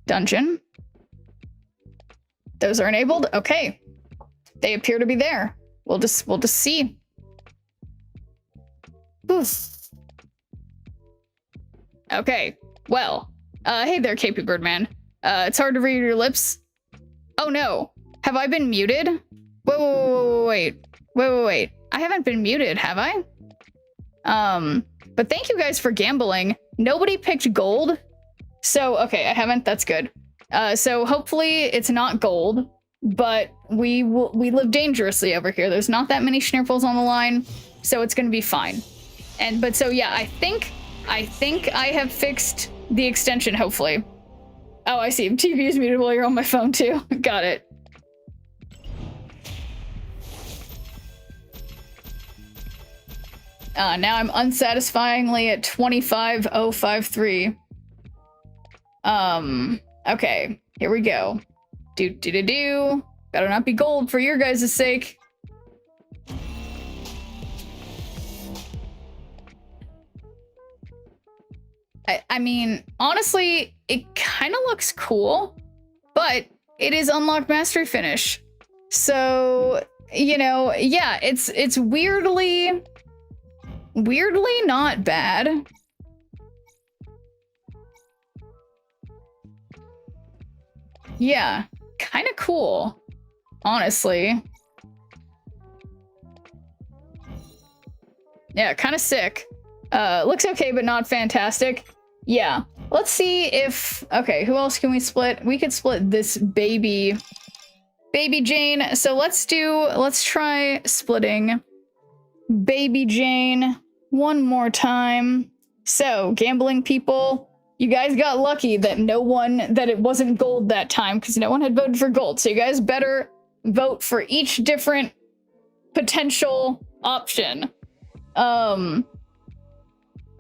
dungeon. Those are enabled. Okay. They appear to be there. We'll just see. Oof. Okay. Well, hey there, KP Birdman. It's hard to read your lips. Oh no. Have I been muted? Wait. I haven't been muted, have I? But thank you guys for gambling. Nobody picked gold. So, okay, I haven't. That's good. So hopefully it's not gold, but we live dangerously over here. There's not that many Schnurples on the line, so it's gonna be fine. But so yeah, I think I have fixed the extension, hopefully. Oh, I see. TV is muted while you're on my phone too. Got it. Now I'm unsatisfyingly at 25,053. Okay, here we go. Do. Better not be gold for your guys' sake. I mean, honestly, it kind of looks cool, but it is unlocked mastery finish. So, you know, yeah, it's weirdly not bad. Yeah, kind of cool, honestly. Yeah, kind of sick. Looks okay, but not fantastic. Yeah, let's see if... Okay, who else can we split? We could split this baby Jane. So let's try splitting baby Jane one more time. So, gambling people, you guys got lucky that it wasn't gold that time because no one had voted for gold. So you guys better vote for each different potential option.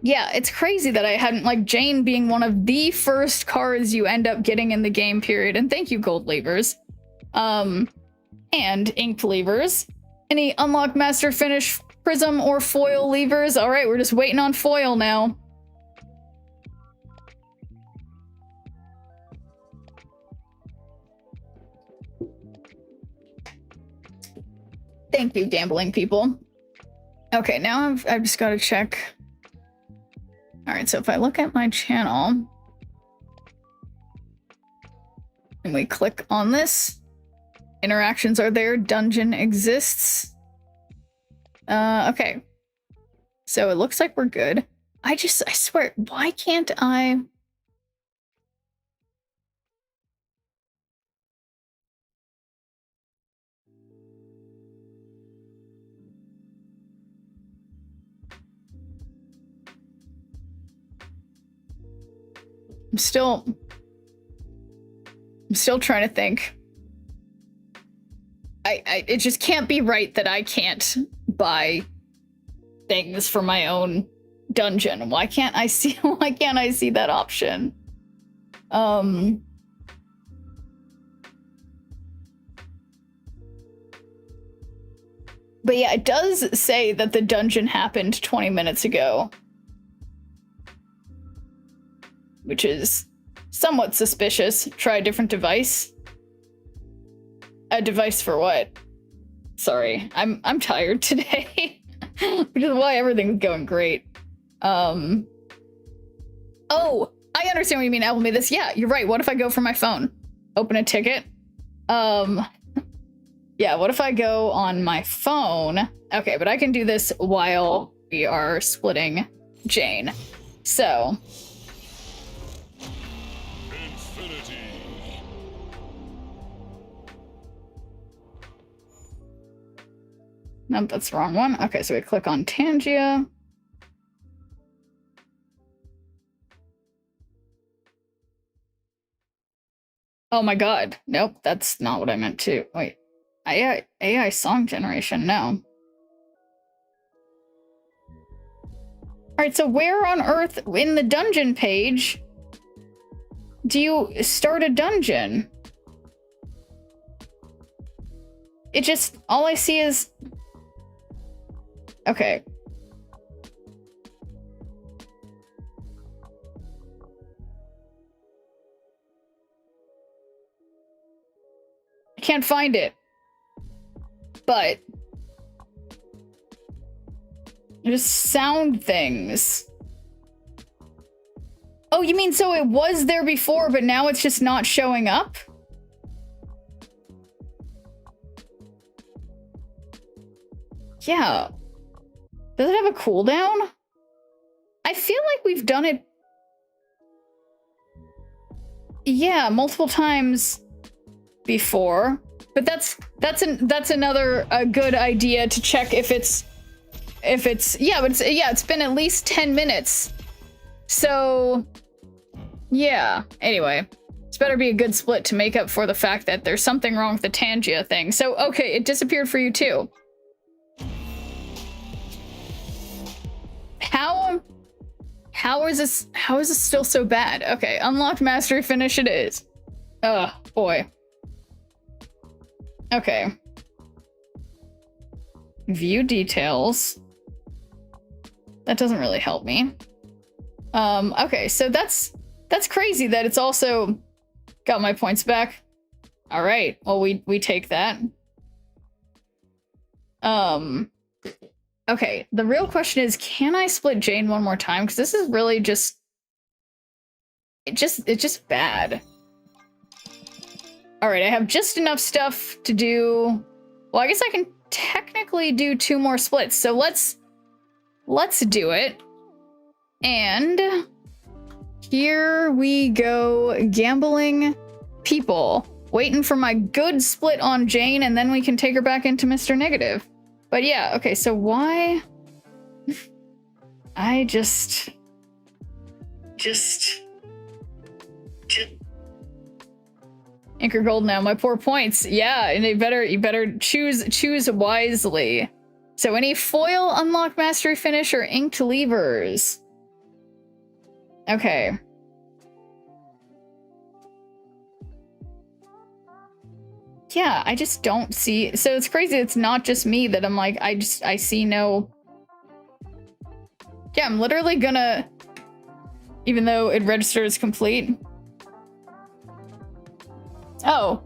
Yeah, it's crazy that I hadn't, like, Jane being one of the first cards you end up getting in the game period. And thank you, gold levers. And inked levers. Any unlock master finish prism or foil levers? All right, we're just waiting on foil now. Thank you, gambling people. Okay, now I've just got to check. All right, so if I look at my channel and we click on this, interactions are there, dungeon exists. Okay, So it looks like we're good. I swear, why can't I? I'm still trying to think. It just can't be right that I can't buy things for my own dungeon. Why can't I see that option? But yeah, it does say that the dungeon happened 20 minutes ago, which is somewhat suspicious. Try a different device. A device for what? Sorry, I'm tired today, which is why everything's going great. Oh, I understand what you mean. Apple made this. Yeah, you're right. What if I go for my phone? Open a ticket. Yeah, what if I go on my phone? Okay, but I can do this while we are splitting Jane. So. Infinity. Nope, that's the wrong one. Okay, so we click on Tangia. Oh my god. Nope, that's not what I meant to. Wait. AI song generation, no. Alright, so where on earth in the dungeon page do you start a dungeon? It just, all I see is... Okay. I can't find it. But just sound things. Oh, you mean so it was there before, but now it's just not showing up? Yeah. Does it have a cooldown? I feel like we've done it. Yeah, multiple times before. But that's another good idea to check if it's it's been at least 10 minutes. So yeah, anyway, it's better be a good split to make up for the fact that there's something wrong with the Tangia thing. So okay, it disappeared for you too. How is this still so bad? Okay, unlocked mastery finish it is. Oh boy. Okay. View details. That doesn't really help me. Okay, so that's crazy that it's also got my points back. All right, well we take that. Okay, the real question is, can I split Jane one more time? Because this is really just it's just bad. All right, I have just enough stuff to do. Well, I guess I can technically do 2 more splits. So let's do it. And here we go, gambling people. Waiting for my good split on Jane, and then we can take her back into Mr. Negative. But yeah, okay, so why? I just... Anchor gold now, my poor points. Yeah, and you better choose wisely. So any foil, unlock mastery finish, or inked levers? Okay. Yeah, I just don't see. So it's crazy. It's not just me that I'm like, I see no. Yeah, I'm literally gonna, even though it registers complete. Oh.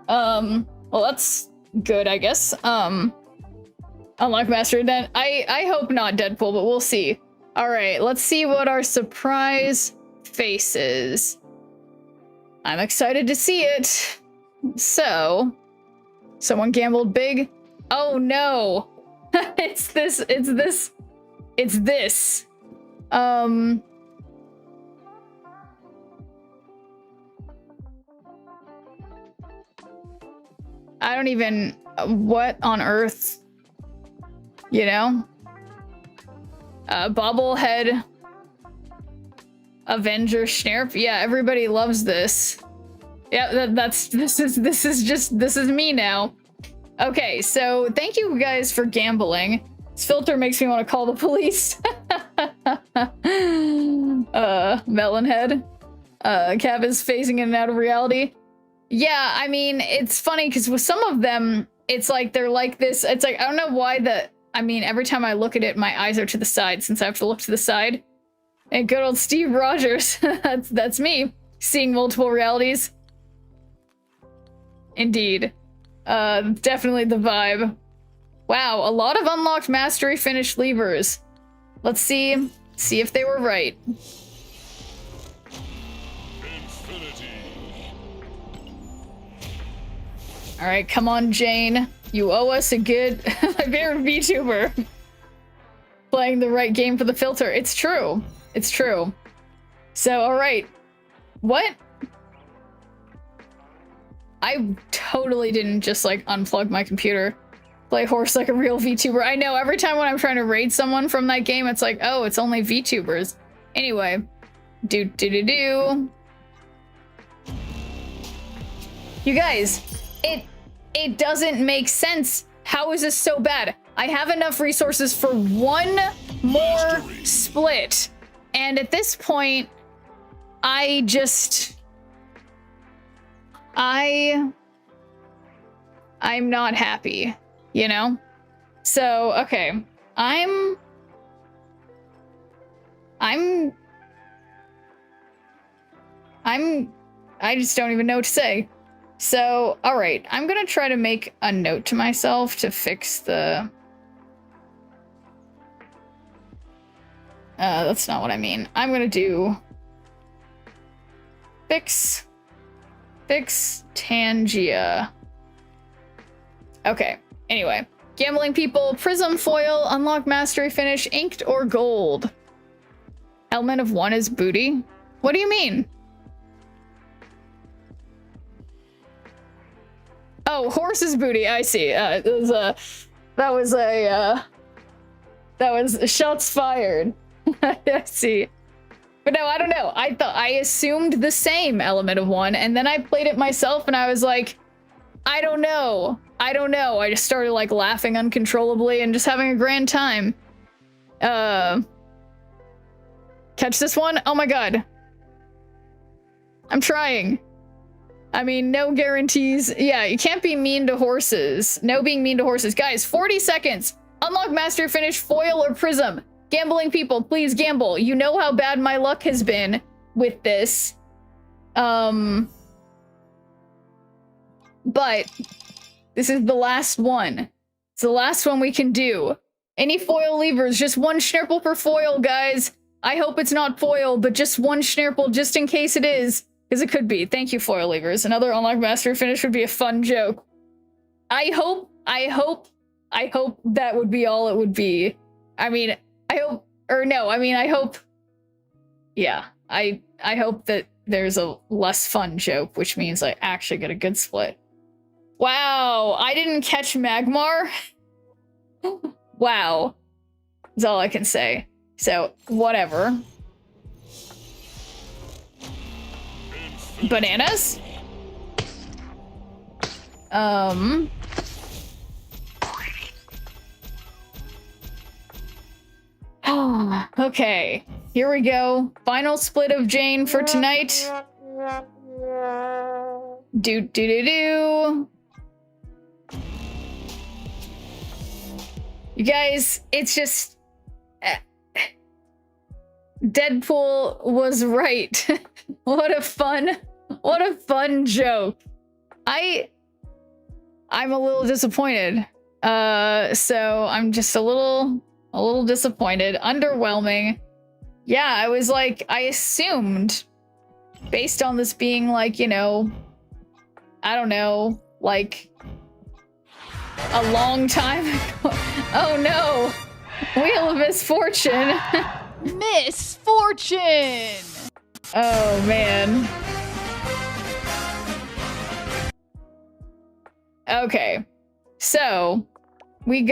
Well, that's good, I guess. Unlock mastery then. I hope not Deadpool, but we'll see. All right, let's see what our surprise face is. I'm excited to see it. So, someone gambled big. Oh no. It's this It's this. I don't even, what on earth, you know? Bobblehead Avenger Schnerp. Yeah, everybody loves this. Yeah, this is me now. Okay, so thank you guys for gambling. This filter makes me want to call the police. Melonhead. Cav is phasing in and out of reality. Yeah, I mean, it's funny because with some of them, it's like they're like this. It's like, I don't know why I mean, every time I look at it, my eyes are to the side since I have to look to the side. And good old Steve Rogers. that's me, seeing multiple realities. Indeed. Definitely the vibe. Wow, a lot of unlocked mastery finish levers. Let's see if they were right. Infinity. All right, come on, Jane. You owe us a good, my favorite VTuber. Playing the right game for the filter. It's true. It's true. So, all right. What? I totally didn't just like unplug my computer. Play horse like a real VTuber. I know, every time when I'm trying to raid someone from that game, it's like, oh, it's only VTubers. Anyway. Do. You guys, it doesn't make sense. How is this so bad? I have enough resources for one more split. And at this point, I'm not happy, you know? So, okay. I just don't even know what to say. So, all right, I'm gonna try to make a note to myself to fix the... that's not what I mean. I'm gonna do... Fix Tangia. Okay, anyway. Gambling people, prism foil, unlock mastery finish, inked or gold. Element of 1 is booty. What do you mean? Oh, horse's booty. I see. That was shots fired. I see. But no, I don't know. I assumed the same element of 1, and then I played it myself, and I was like, I don't know. I just started like laughing uncontrollably and just having a grand time. Catch this one? Oh my god. I'm trying. I mean, no guarantees. Yeah, you can't be mean to horses. No being mean to horses. Guys, 40 seconds. Unlock master finish, foil or prism. Gambling people, please gamble. You know how bad my luck has been with this. But this is the last one. It's the last one we can do. Any foil levers, just one Schnurple per foil, guys. I hope it's not foil, but just one Schnurple just in case it is. Because it could be. Thank you, foil levers. Another unlock master finish would be a fun joke. I hope that would be all it would be. I mean, I hope yeah, I hope that there's a less fun joke, which means I actually get a good split. Wow, I didn't catch Magmar? Wow. That's all I can say. So, whatever. Bananas? Okay, here we go. Final split of Jane for tonight. Do. You guys, it's just... Deadpool was right. What a fun joke. I'm a little disappointed. So I'm just a little disappointed. Underwhelming. Yeah, I was like, I assumed, based on this being like, you know, I don't know, like a long time ago. Oh no! Wheel of Misfortune. Misfortune! Oh, man. Okay. So, we're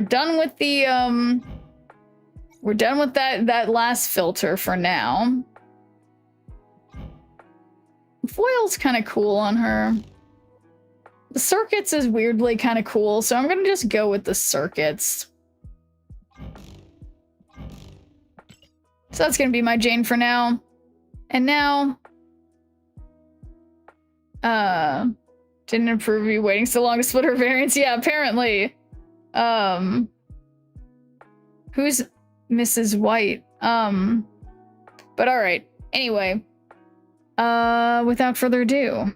done with the, we're done with that last filter for now. Foil's kind of cool on her. The circuits is weirdly kind of cool, so I'm gonna just go with the circuits. So that's gonna be my Jane for now. And now, didn't approve you waiting so long to split her variants. Yeah, apparently. Who's Mrs. White? But all right. Anyway, without further ado.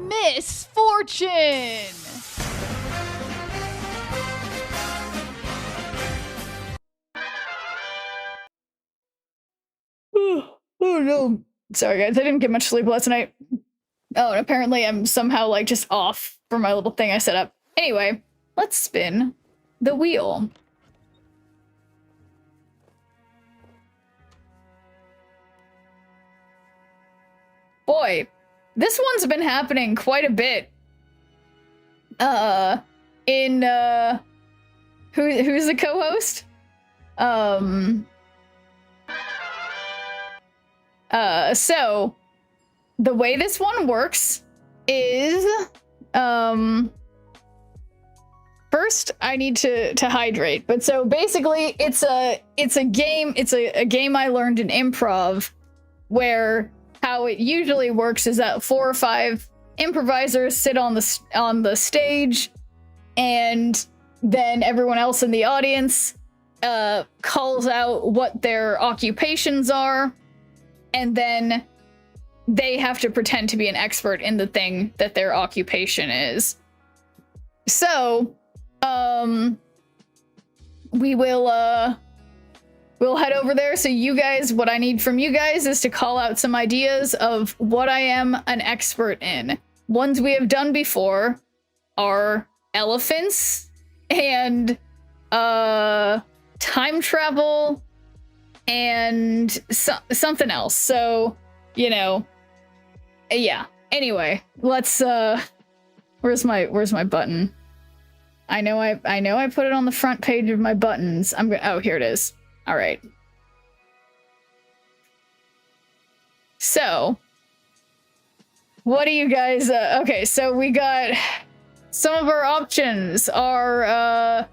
Misfortune! Oh no. Sorry guys, I didn't get much sleep last night. Oh, and apparently I'm somehow like just off for my little thing I set up. Anyway, let's spin the wheel. Boy, this one's been happening quite a bit. Who's the co-host? So the way this one works is, first I need to hydrate. But so basically it's a game I learned in improv where how it usually works is that 4 or 5 improvisers sit on the stage, and then everyone else in the audience calls out what their occupations are, and then they have to pretend to be an expert in the thing that their occupation is. So, we'll head over there. So you guys, what I need from you guys is to call out some ideas of what I am an expert in. Ones we have done before are elephants and time travel and something else. So, you know, yeah. Anyway, let's where's my button? I know I put it on the front page of my buttons. Oh, here it is. All right. So, what do you guys, okay, so we got some of our options are,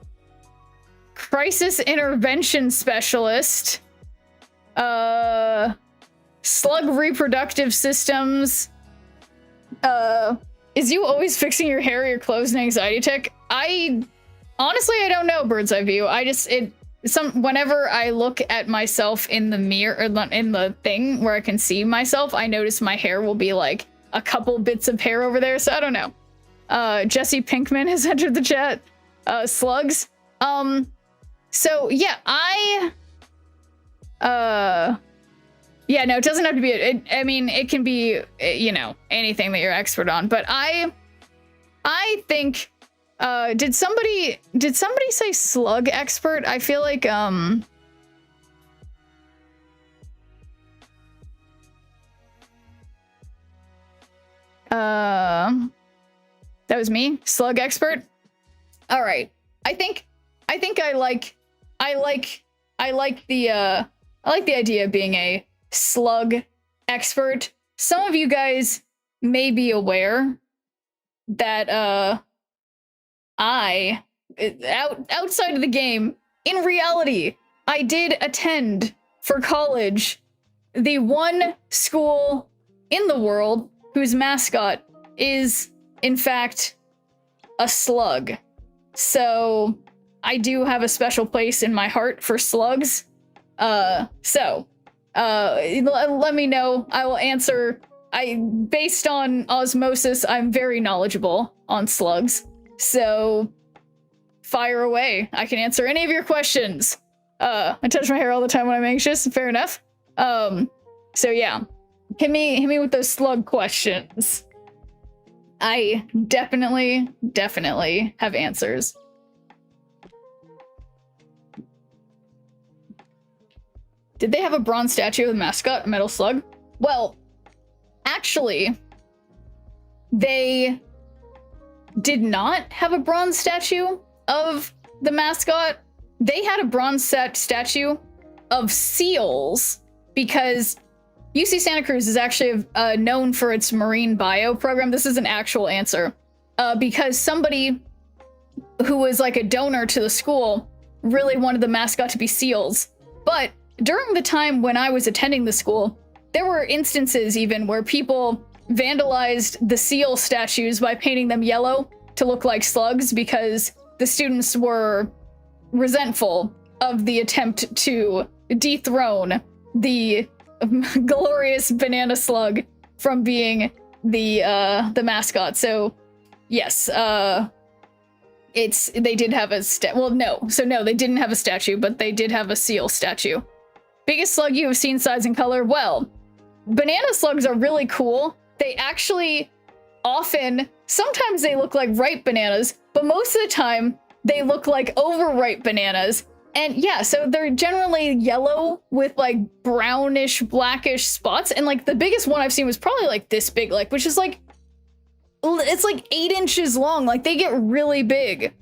crisis intervention specialist, slug reproductive systems, is you always fixing your hair or your clothes an anxiety tick? Honestly, I don't know, Bird's Eye View. Whenever I look at myself in the mirror, or in the thing where I can see myself, I notice my hair will be like a couple bits of hair over there, so I don't know. Jesse Pinkman has entered the chat. Slugs. So yeah, yeah, no, it doesn't have to be, I mean, it can be, you know, anything that you're expert on, but I think, did somebody say slug expert? I feel like, that was me, slug expert. All right. I think I like the idea of being a slug expert. Some of you guys may be aware that outside of the game, in reality, I did attend for college the one school in the world whose mascot is, in fact, a slug. So I do have a special place in my heart for slugs. Let me know. I will answer. Based on osmosis, I'm very knowledgeable on slugs. So fire away. I can answer any of your questions. I touch my hair all the time when I'm anxious. Fair enough. So yeah, Hit me with those slug questions. I definitely have answers. Did they have a bronze statue of the mascot, a metal slug? Well, actually, they did not have a bronze statue of the mascot. They had a bronze statue of seals because UC Santa Cruz is actually known for its marine bio program. This is an actual answer. Because somebody who was like a donor to the school really wanted the mascot to be seals. But during the time when I was attending the school, there were instances even where people vandalized the seal statues by painting them yellow to look like slugs because the students were resentful of the attempt to dethrone the glorious banana slug from being the mascot. So yes, they did have a no, they didn't have a statue, but they did have a seal statue. Biggest slug you have seen, size and color? Well, banana slugs are really cool. They actually sometimes they look like ripe bananas, but most of the time they look like overripe bananas. And yeah, so they're generally yellow with like brownish, blackish spots. And like the biggest one I've seen was probably like this big, like, which is like, it's like 8 inches long. Like they get really big.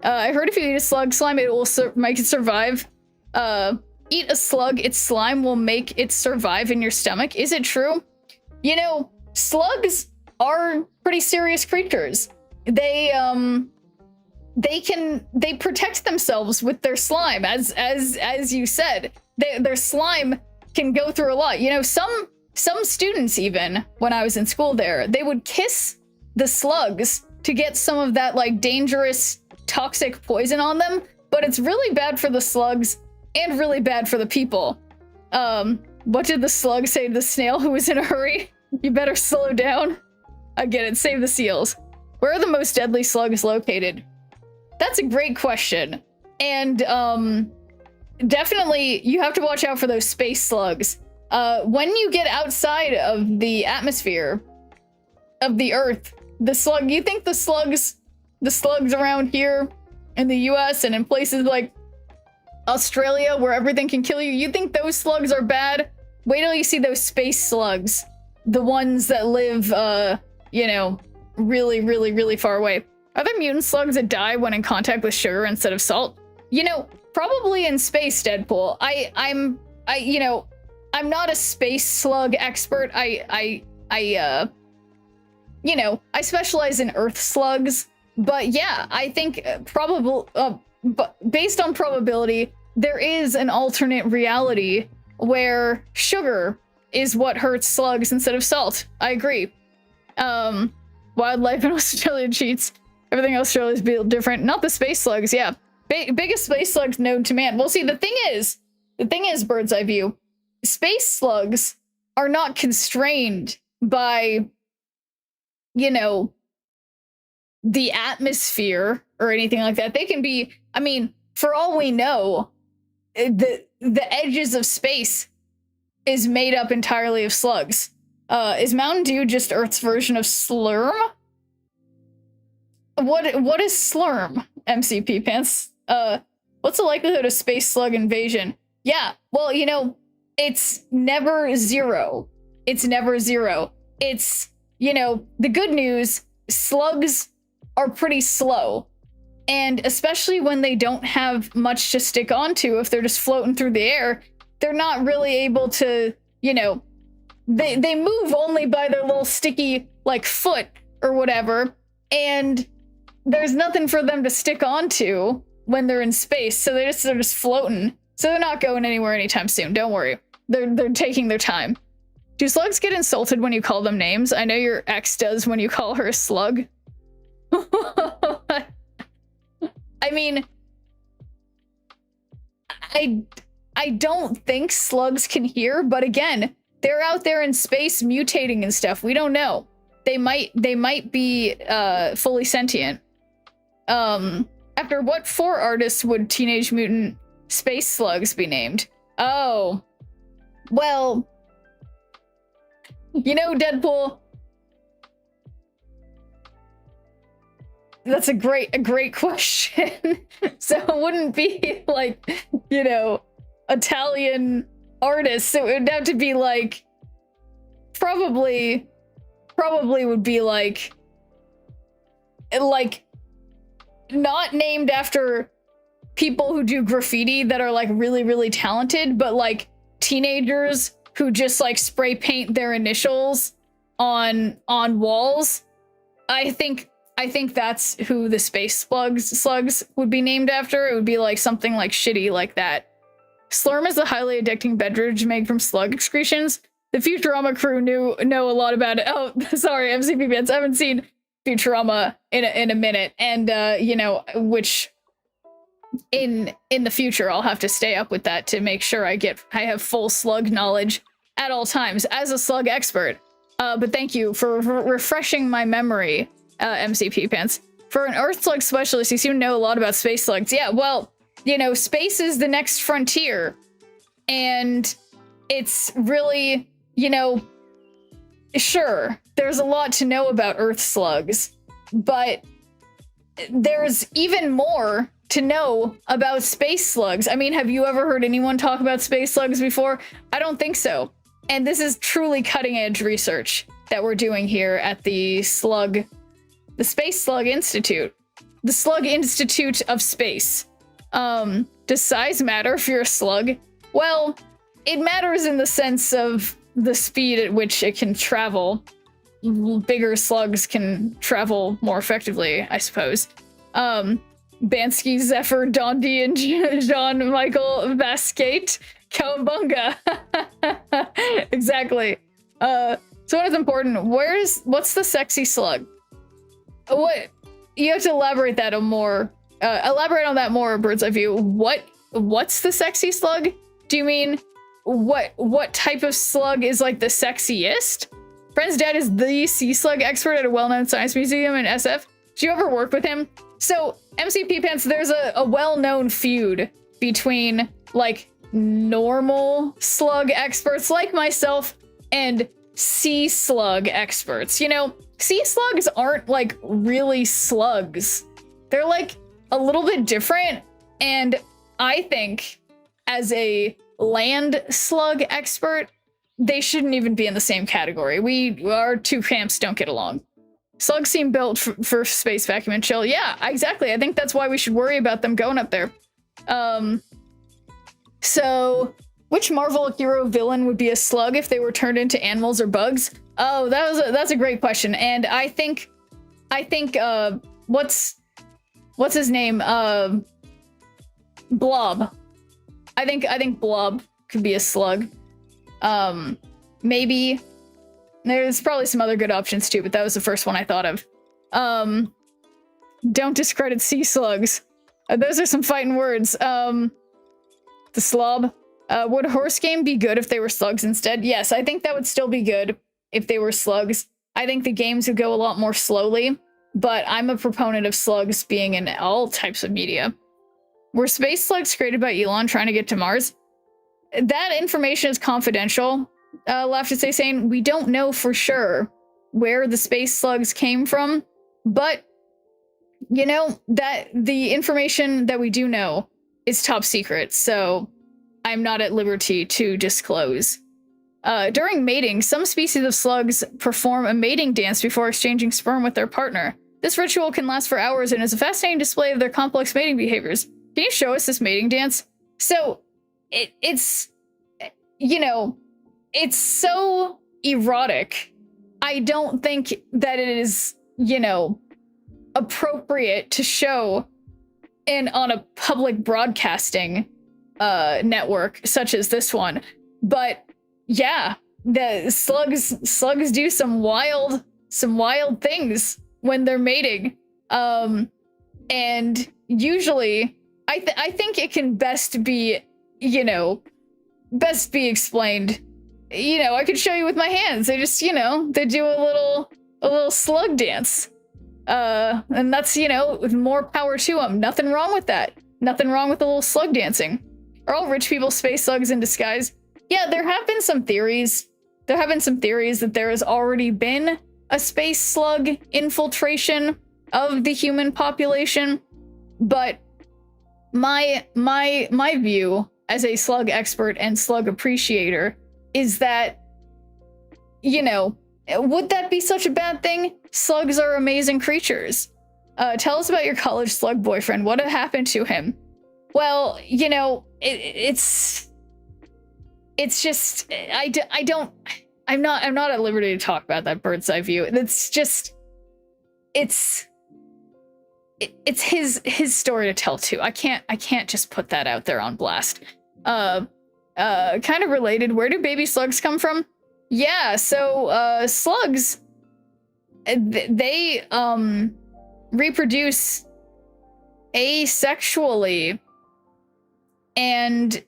I heard if you eat a slug slime, it will make it survive. Eat a slug, its slime will make it survive in your stomach. Is it true? You know, slugs are pretty serious creatures. They protect themselves with their slime, as you said. Their slime can go through a lot. You know, some students, even when I was in school there, they would kiss the slugs to get some of that like dangerous toxic poison on them, but it's really bad for the slugs and really bad for the people. What did the slug say to the snail who was in a hurry? You better slow down. I get it, save the seals. Where are the most deadly slugs located? That's a great question. And definitely you have to watch out for those space slugs. When you get outside of the atmosphere of the Earth, you think the slugs around here in the US and in places like Australia where everything can kill you, you think those slugs are bad? Wait till you see those space slugs. The ones that live, you know, really, really, really far away. Are there mutant slugs that die when in contact with sugar instead of salt? You know, probably in space, Deadpool. I'm not a space slug expert. You know, I specialize in Earth slugs, but yeah, I think but based on probability, there is an alternate reality where sugar is what hurts slugs instead of salt. I agree. Wildlife in Australia cheats. Everything else Australia's built different. Not the space slugs, yeah. Biggest space slugs known to man. Well, see, the thing is, bird's eye view. Space slugs are not constrained by, you know, the atmosphere or anything like that. They can be, I mean, for all we know, the edges of space is made up entirely of slugs. Is Mountain Dew just Earth's version of Slurm? What is Slurm, MCP Pants? What's the likelihood of space slug invasion? Yeah, well, you know, it's never zero. It's never zero. It's, you know, the good news, slugs are pretty slow. And especially when they don't have much to stick onto, if they're just floating through the air, they're not really able to, you know, they move only by their little sticky, like, foot or whatever, and there's nothing for them to stick onto when they're in space, so they're just floating. So they're not going anywhere anytime soon, don't worry. They're taking their time. Do slugs get insulted when you call them names? I know your ex does when you call her a slug. I mean, I don't think slugs can hear, but again, they're out there in space mutating and stuff. We don't know. They might be fully sentient. After what 4 artists would Teenage Mutant Space Slugs be named? Oh, well, You know, Deadpool. That's a great question. So it wouldn't be like, you know, Italian artists. It would have to be like, probably would be like not named after people who do graffiti that are like really talented, but like teenagers who just like spray paint their initials on walls. I think that's who the space slugs would be named after. It would be like something like shitty like that. Slurm is a highly addicting beverage made from slug excretions. The Futurama crew know a lot about it. Oh, sorry, MCP fans, I haven't seen Futurama in a minute, and you know, which in the future I'll have to stay up with that to make sure I have full slug knowledge at all times as a slug expert. But thank you for refreshing my memory, MCP pants. For an Earth slug specialist, you seem to know a lot about space slugs. Yeah, well, you know, space is the next frontier, and it's really, you know, sure, there's a lot to know about Earth slugs, but there's even more to know about space slugs. I mean, have you ever heard anyone talk about space slugs before? I don't think so. And this is truly cutting edge research that we're doing here at the Space Slug Institute. The Slug Institute of Space. Does size matter if you're a slug? Well, it matters in the sense of the speed at which it can travel. Bigger slugs can travel more effectively, I suppose. Bansky, Zephyr, Dondi, and John Michael Vascate. Cowabunga. Exactly. So what is important? What's the sexy slug? What? You have to elaborate that on more. Elaborate on that more, Bird's Eye View. What's the sexy slug? Do you mean what type of slug is like the sexiest? Friend's dad is the sea slug expert at a well-known science museum in SF. Did you ever work with him? So MCP Pants, there's a well-known feud between like normal slug experts like myself and sea slug experts. You know, sea slugs aren't like really slugs. They're like a little bit different, and I think as a land slug expert, they shouldn't even be in the same category. Our two camps don't get along. Slugs seem built for space vacuum and chill. Yeah, exactly. I think that's why we should worry about them going up there. So which Marvel hero villain would be a slug if they were turned into animals or bugs? Oh, that's a great question. And I think what's his name? Blob. I think Blob could be a slug. Maybe there's probably some other good options too, but that was the first one I thought of. Don't discredit sea slugs. Those are some fighting words. The slob. Would a horse game be good if they were slugs instead? Yes, I think that would still be good if they were slugs. I think the games would go a lot more slowly, but I'm a proponent of slugs being in all types of media. Were space slugs created by Elon trying to get to Mars? That information is confidential. Laugh to say saying we don't know for sure where the space slugs came from, but you know that the information that we do know is top secret, so I'm not at liberty to disclose. During mating, some species of slugs perform a mating dance before exchanging sperm with their partner. This ritual can last for hours and is a fascinating display of their complex mating behaviors. Can you show us this mating dance? So, it's, you know, it's so erotic. I don't think that it is, you know, appropriate to show on a public broadcasting network such as this one. But yeah, the slugs do some wild things when they're mating. And usually I think it can best be explained. You know, I could show you with my hands. They just, you know, they do a little slug dance. And that's, you know, more power to them. Nothing wrong with that. Nothing wrong with a little slug dancing. Are all rich people space slugs in disguise? Yeah, there have been some theories there have been some theories that there has already been a space slug infiltration of the human population, but my view as a slug expert and slug appreciator is that, you know, would that be such a bad thing? Slugs are amazing creatures. Tell us about your college slug boyfriend. What happened to him? Well, you know, it's just, I'm not at liberty to talk about that bird's eye view. It's just, it's his story to tell too. I can't just put that out there on blast. Kind of related, where do baby slugs come from? Yeah, so slugs, they reproduce asexually, and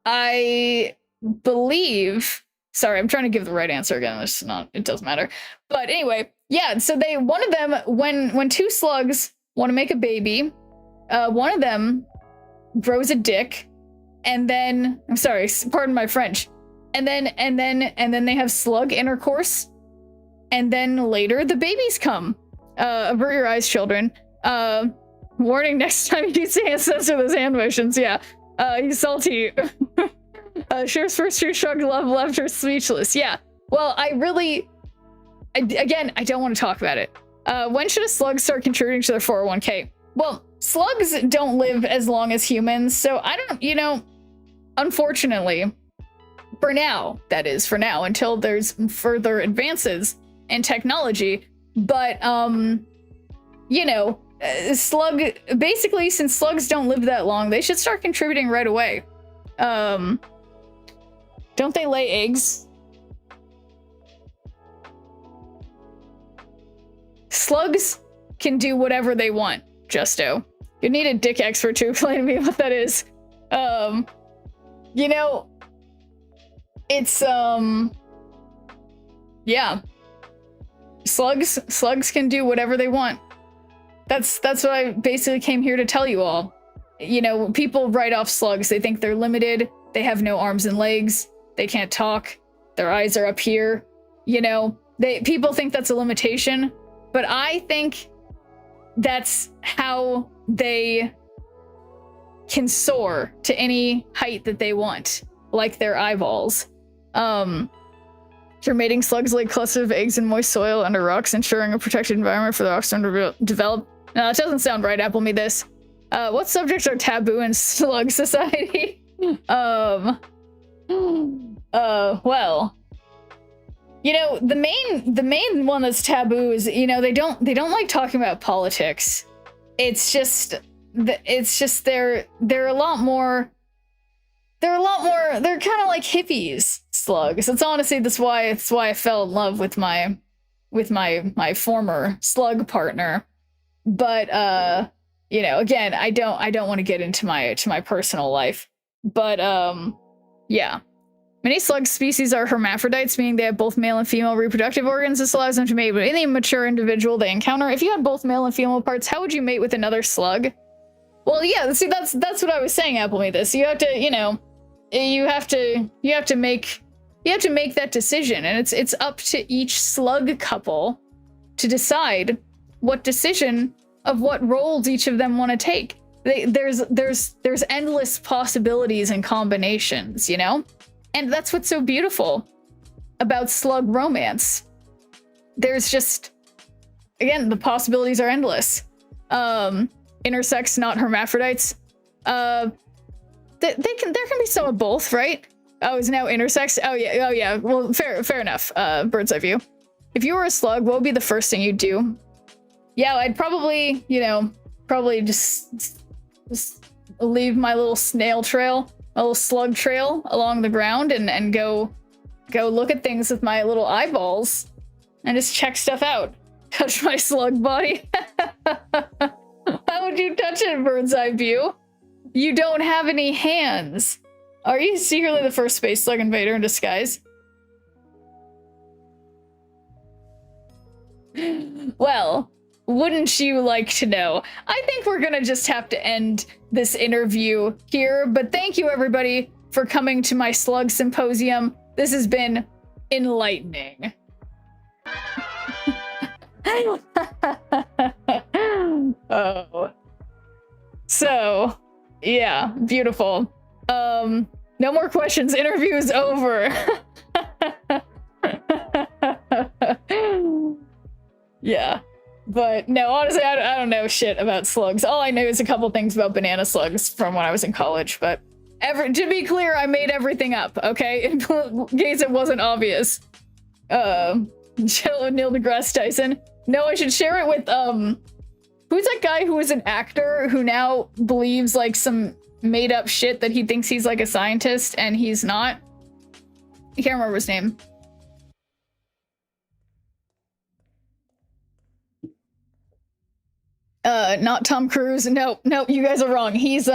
I believe, sorry, I'm trying to give the right answer again. It's not, it doesn't matter. But anyway, yeah, so one of them, when two slugs want to make a baby, one of them grows a dick, and then, I'm sorry, pardon my French, and then they have slug intercourse, and then later the babies come. Avert your eyes, children. Warning, next time you see a censor those hand motions. Yeah, he's salty. Sher's first true shrug, love left her speechless. Yeah, well, again, I don't want to talk about it. When should a slug start contributing to their 401k? Well, slugs don't live as long as humans, so I don't, you know, unfortunately, for now, that is, for now, until there's further advances in technology. But, you know, basically, since slugs don't live that long, they should start contributing right away. Don't they lay eggs? Slugs can do whatever they want, Justo. You need a dick expert to explain to me what that is. You know, it's, yeah. Slugs can do whatever they want. That's what I basically came here to tell you all. You know, people write off slugs. They think they're limited. They have no arms and legs. They can't talk. Their eyes are up here. You know, people think that's a limitation, but I think that's how they can soar to any height that they want, like their eyeballs. Your mating slugs lay clusters of eggs in moist soil under rocks, ensuring a protected environment for the offspring to develop. No, it doesn't sound right, Apple me this. What subjects are taboo in slug society? Well, you know, the main one that's taboo is, you know, they don't like talking about politics. It's just they're a lot more, they're kind of like hippies, slugs. It's honestly, that's why I fell in love with my former slug partner. But you know, again, I don't want to get into my personal life. But yeah. Many slug species are hermaphrodites, meaning they have both male and female reproductive organs. This allows them to mate with any mature individual they encounter. If you had both male and female parts, how would you mate with another slug? Well, yeah, see, that's what I was saying, Apple me this. You have to, you know, you have to make that decision, and it's up to each slug couple to decide what decision of what roles each of them want to take. There's endless possibilities and combinations, you know? And that's what's so beautiful about slug romance. There's just, again, the possibilities are endless. Intersex, not hermaphrodites. There can be some of both, right? Oh, is now intersex? Oh yeah. Well, fair enough. Bird's eye view. If you were a slug, what would be the first thing you'd do? Yeah, I'd probably, you know, just leave my little snail trail, a little slug trail along the ground, and go look at things with my little eyeballs and just check stuff out. Touch my slug body. How would you touch it, bird's eye view? You don't have any hands. Are you secretly the first space slug invader in disguise? Well, wouldn't you like to know? I think we're gonna just have to end this interview here, but thank you everybody for coming to my slug symposium. This has been enlightening. Oh. So, yeah, beautiful. No more questions. Interview's over. Yeah. But no, honestly, I don't know shit about slugs. All I know is a couple things about banana slugs from when I was in college, but to be clear, I made everything up, okay? In case it wasn't obvious. Neil deGrasse Tyson. No, I should share it with, who's that guy who is an actor who now believes, like, some made-up shit that he thinks he's, like, a scientist, and he's not? I can't remember his name. Not Tom Cruise. No, you guys are wrong. He's,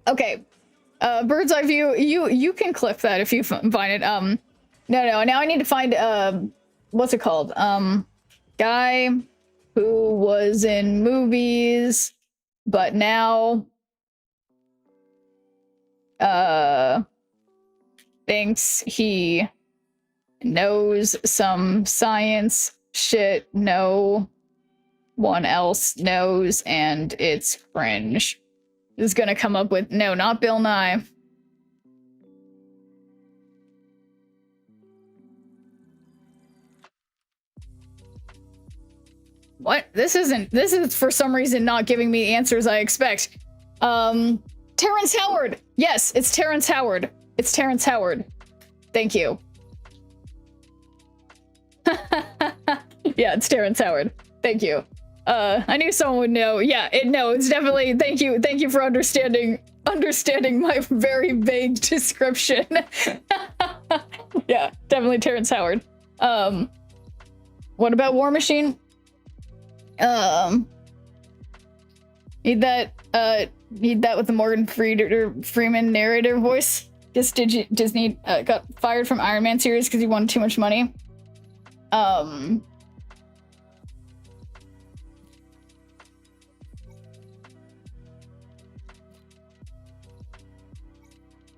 okay. Bird's eye view. You can clip that if you find it. No. Now I need to find, what's it called? Guy who was in movies, but now, thinks he knows some science shit no one else knows, and it's cringe. Is gonna come up with, no, not Bill Nye. What? This is for some reason not giving me answers I expect. Terrence Howard. Yes, it's Terrence Howard. It's Terrence Howard. Thank you. Yeah, it's Terrence Howard. Thank you. I knew someone would know. Yeah, it's definitely, thank you for understanding my very vague description. Yeah, definitely Terrence Howard. What about War Machine? Need that with the Morgan Freeman narrator voice. Disney got fired from Iron Man series because he wanted too much money.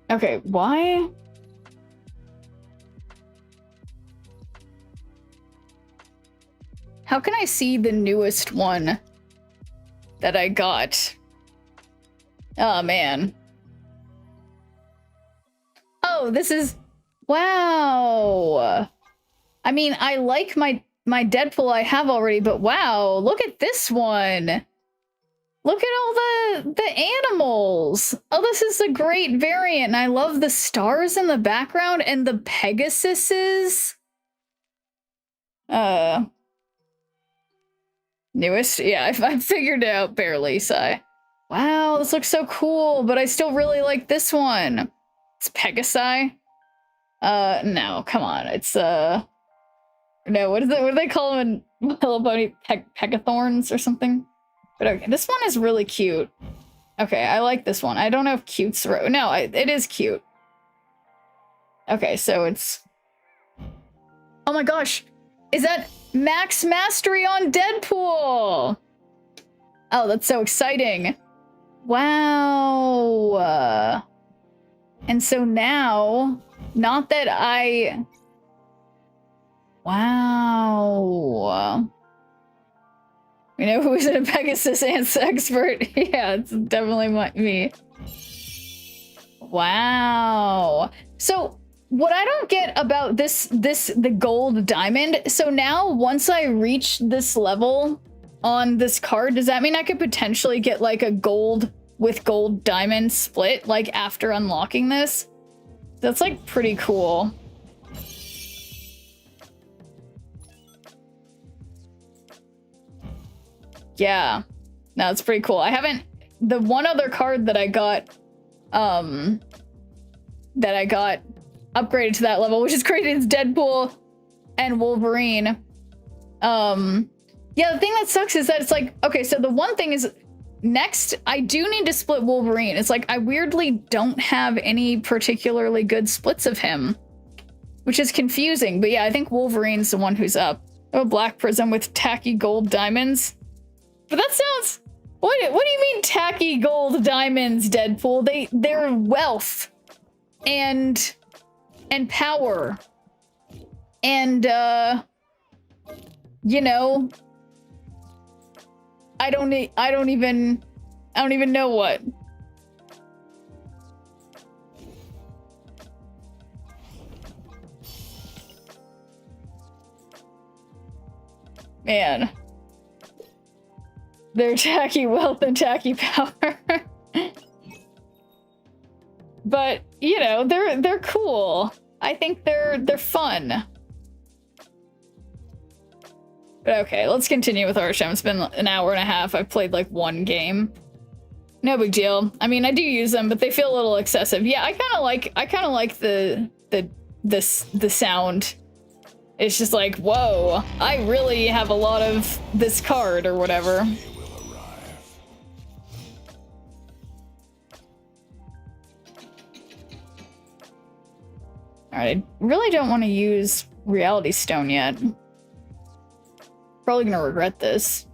Okay, why? How can I see the newest one that I got? Oh, man. Oh, this is... Wow. I mean, I like my Deadpool I have already, but wow, look at this one. Look at all the animals. Oh, this is a great variant. And I love the stars in the background and the Pegasuses. Newest? Yeah, I figured it out barely, Sigh. Wow, this looks so cool, but I still really like this one. It's Pegasi. No, come on. It's, no, what do they call them in Hello Pony? Pegathorns or something? But okay, this one is really cute. Okay, I like this one. I don't know if cute's right. No, it is cute. Okay, so it's... Oh my gosh! Is that Max Mastery on Deadpool? Oh, that's so exciting. Wow. And so now, not that I... Wow. You know who's a Pegasus expert? Yeah, it's definitely me. Wow. So what I don't get about the gold diamond, so now once I reach this level on this card, does that mean I could potentially get like a gold with gold diamond split like after unlocking this? That's like pretty cool. Yeah, no, it's pretty cool. I haven't, the one other card that I got upgraded to that level, which is crazy, it's Deadpool and Wolverine. Yeah, the thing that sucks is that it's like, okay, so the one thing is, next, I do need to split Wolverine. It's like, I weirdly don't have any particularly good splits of him, which is confusing. But yeah, I think Wolverine's the one who's up. Oh, Black Prism with tacky gold diamonds. But that sounds... What do you mean tacky gold diamonds, Deadpool? They're wealth. and power and you know, I don't even know what. Man. They're tacky wealth and tacky power. But, you know, they're cool. I think they're fun. But okay, let's continue with our show. It's been an hour and a half. I've played like one game. No big deal. I mean, I do use them, but they feel a little excessive. Yeah, I kind of like the sound. It's just like, whoa, I really have a lot of this card or whatever. Alright, I really don't want to use Reality Stone yet. Probably gonna regret this.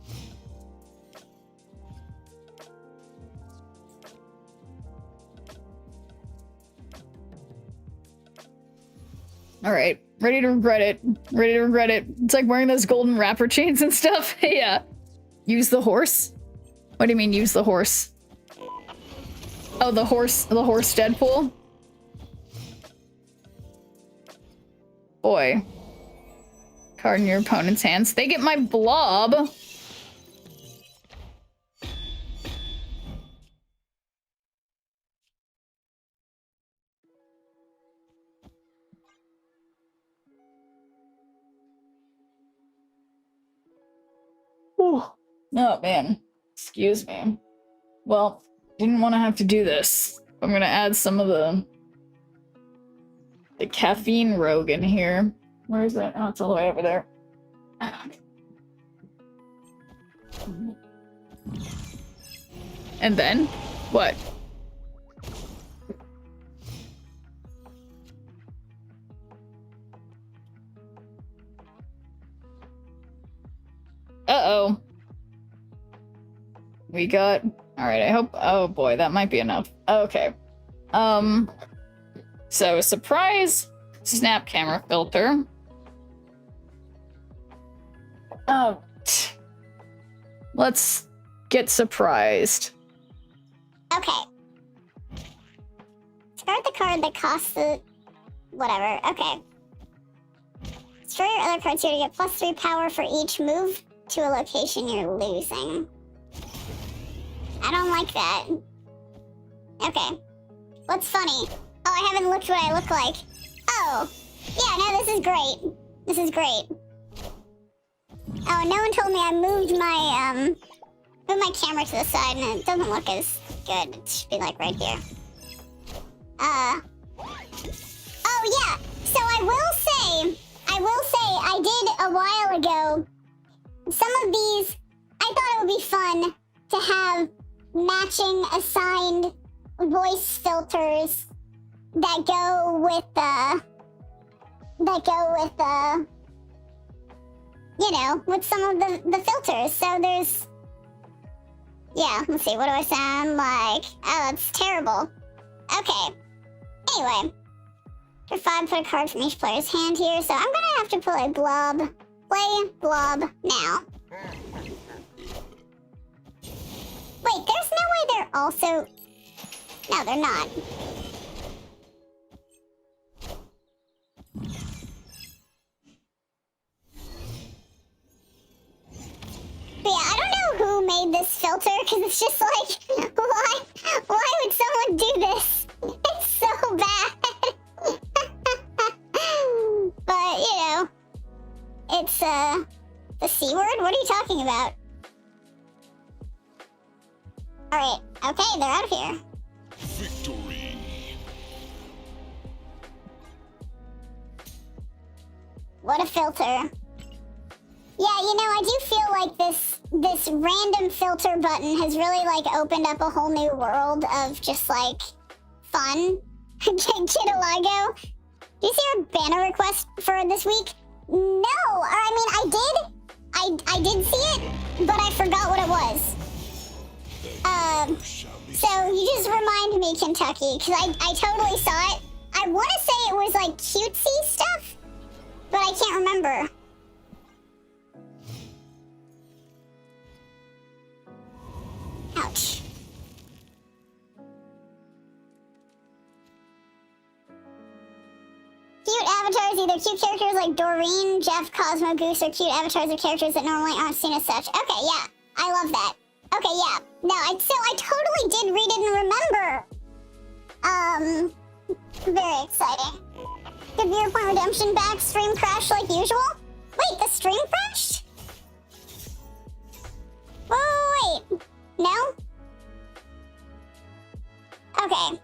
Alright, ready to regret it. Ready to regret it. It's like wearing those golden wrapper chains and stuff. Yeah. Use the horse? What do you mean, use the horse? Oh, the horse Deadpool? Boy. Card in your opponent's hands. They get my blob. Oh man. Excuse me. Well, didn't want to have to do this. I'm gonna add some of the caffeine rogue in here. Where is it? Oh, it's all the way over there. And then? What? Uh-oh. We got... Alright, I hope... Oh boy, that might be enough. Okay. So, surprise snap camera filter. Oh. Let's get surprised. Okay. Discard the card that costs the... whatever. Okay. Destroy your other cards here to get +3 power for each move to a location you're losing. I don't like that. Okay. What's funny? Oh, I haven't looked what I look like. Oh. Yeah, no, this is great. This is great. Oh, no one told me I moved my camera to the side and it doesn't look as good. It should be like right here. Oh yeah, so I will say I did a while ago, some of these, I thought it would be fun to have matching assigned voice filters that go with you know, with some of the filters. So there's, yeah, let's see, what do I sound like? Oh, that's terrible. Okay. Anyway. For 5, put a card from each player's hand here, so I'm gonna have to play Blob. Play Blob now. Wait, there's no way they're also... No, they're not. But yeah, I don't know who made this filter, because it's just like, why would someone do this? It's so bad. But, you know, it's, the C word? What are you talking about? Alright, okay, they're out of here. Victory. What a filter. Yeah, you know, I do feel like this random filter button has really, like, opened up a whole new world of just, like, fun. Kitalago. Do you see our banner request for this week? No, or I mean, I did see it, but I forgot what it was. So you just reminded me, Kentucky, because I totally saw it, I want to say it was like cutesy stuff, but I can't remember. Ouch. Cute avatars, either cute characters like Doreen, Jeff, Cosmo, Goose, or cute avatars of characters that normally aren't seen as such. Okay, yeah, I love that. Okay, yeah. No, I totally did read it and remember. Very exciting. Good viewer point redemption back, stream crashed like usual. Wait, the stream crashed? Wait. No? Okay.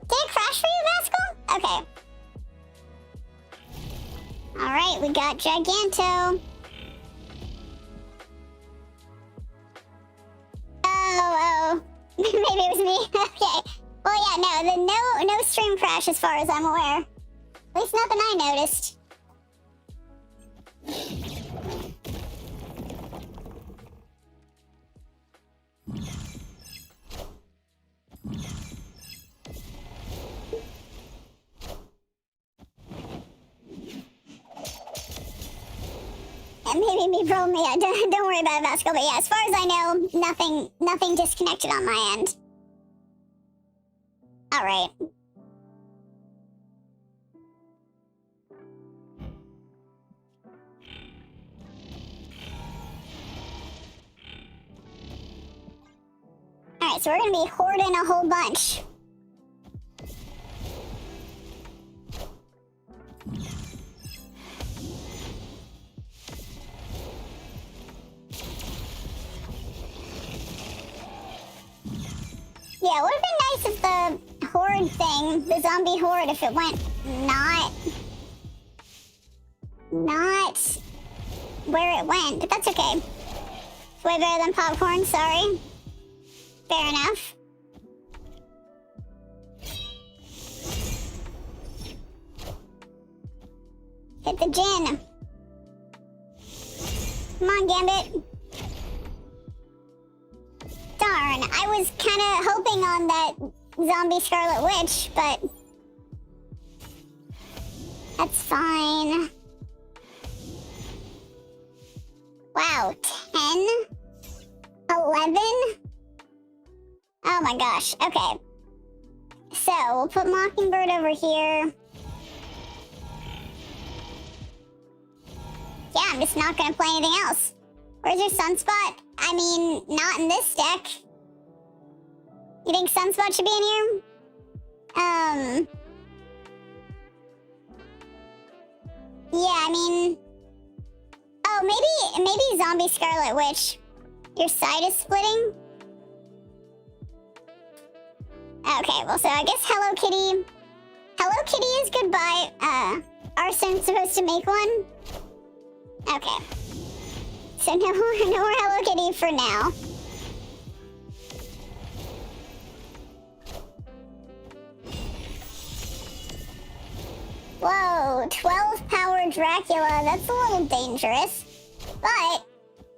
Did it crash for you, Vascal? Okay. Alright, we got Giganto. Oh. Maybe it was me. Okay. Well, yeah, no stream crash as far as I'm aware. At least nothing I noticed. And maybe me problem, yeah, don't worry about it, Vasco, but yeah, as far as I know, nothing disconnected on my end. Alright. Alright, so we're gonna be hoarding a whole bunch. Yeah, it would have been nice if the horde thing, the zombie horde, if it went not where it went, but that's okay. It's way better than popcorn, sorry. Fair enough. Hit the gin. Come on, Gambit. Darn, I was kind of hoping on that zombie Scarlet Witch, but that's fine. Wow, 10? 11? Oh my gosh, okay. So, we'll put Mockingbird over here. Yeah, I'm just not gonna play anything else. Where's your Sunspot? I mean, not in this deck. You think Sunspot should be in here? Yeah, I mean... Oh, maybe Zombie Scarlet Witch. Your side is splitting? Okay, well, so I guess Hello Kitty... Hello Kitty is goodbye. Arson's supposed to make one? Okay. So no more Hello Kitty for now. Whoa, 12 power Dracula, that's a little dangerous. But,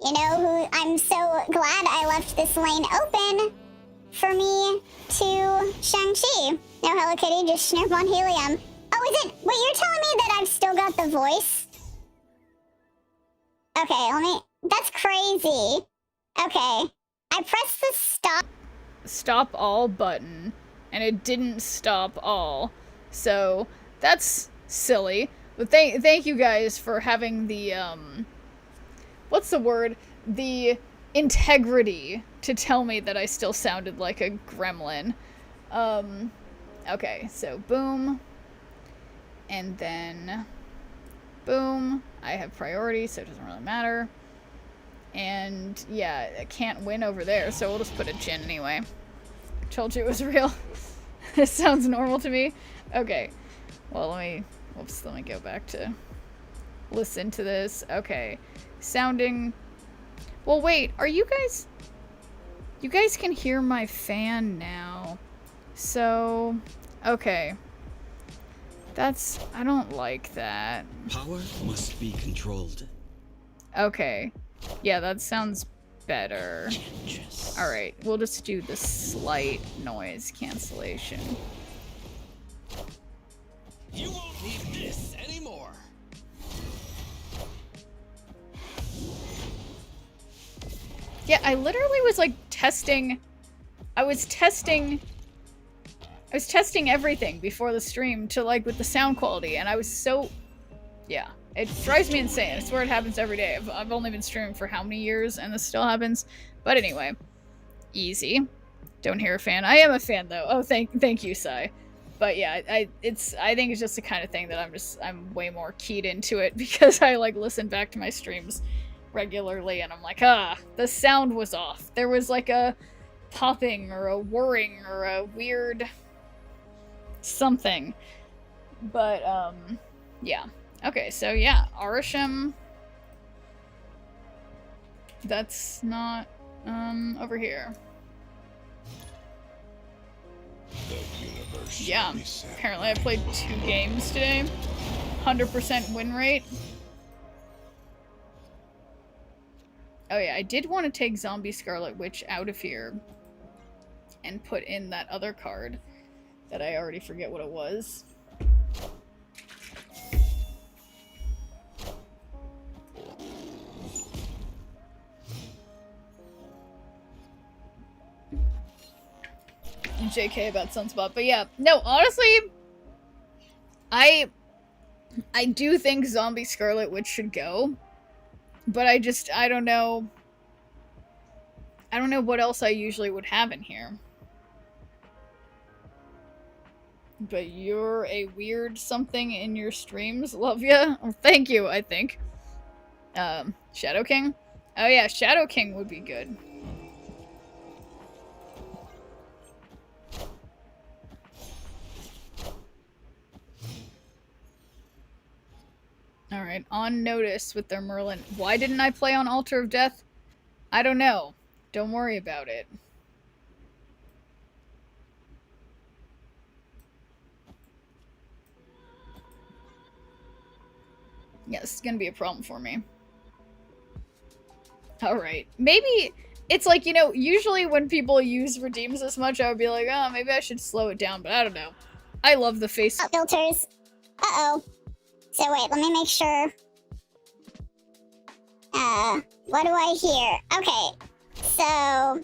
you know who, I'm so glad I left this lane open for me to Shang-Chi. No Hello Kitty, just snurp on helium. Oh, is it, wait, you're telling me that I've still got the voice? Okay, that's crazy. Okay, I pressed the stop all button, and it didn't stop all. So, that's silly. But thank you guys for having the, what's the word? The integrity to tell me that I still sounded like a gremlin. Okay, so boom. And then boom. I have priority, so it doesn't really matter. And yeah, I can't win over there, so we'll just put a Jin anyway. Told you it was real. This sounds normal to me. Okay. Well, let me go back to listen to this. Okay. Sounding... Well, wait, are you guys... You guys can hear my fan now. So... Okay. That's... I don't like that. Power must be controlled. Okay. Yeah, that sounds better. Alright, we'll just do the slight noise cancellation. You won't need this anymore. Yeah, I literally was like testing. I was testing everything before the stream to like with the sound quality, and I was so, yeah, it drives me insane. I swear it happens every day. I've only been streaming for how many years, and this still happens. But anyway, easy. Don't hear a fan. I am a fan though. Oh, thank you, Sai. But yeah, I think it's just the kind of thing that I'm way more keyed into it because I like listen back to my streams regularly, and I'm like, the sound was off. There was like a popping or a whirring or a weird something. But yeah. Okay, so yeah, Arisham. That's not over here. Yeah, apparently I played 2 games today. 100% win rate. Oh yeah, I did want to take Zombie Scarlet Witch out of here and put in that other card that I already forget what it was. JK about Sunspot, but yeah, no, honestly, I do think Zombie Scarlet Witch should go, but I don't know what else I usually would have in here. But you're a weird something in your streams, love ya. Oh, thank you, I think. Shadow King? Oh yeah, Shadow King would be good. Alright, on notice with their Merlin. Why didn't I play on Altar of Death? I don't know. Don't worry about it. Yeah, this is gonna be a problem for me. Alright. Maybe it's like, you know, usually when people use redeems this much, I would be like, oh, maybe I should slow it down, but I don't know. I love the face. Filters. Uh-oh. So wait, let me make sure. What do I hear? Okay. So...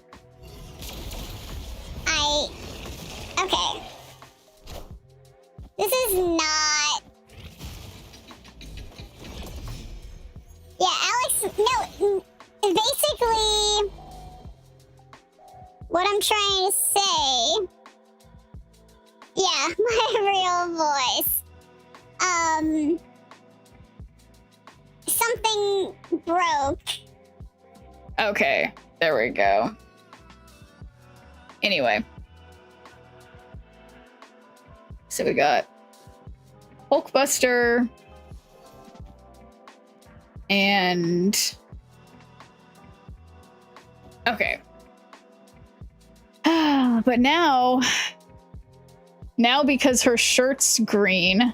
Okay. This is not... Yeah, Alex... No, basically... What I'm trying to say... Yeah, my real voice. Something broke. Okay, there we go. Anyway. So we got Hulkbuster and... Okay. But now because her shirt's green,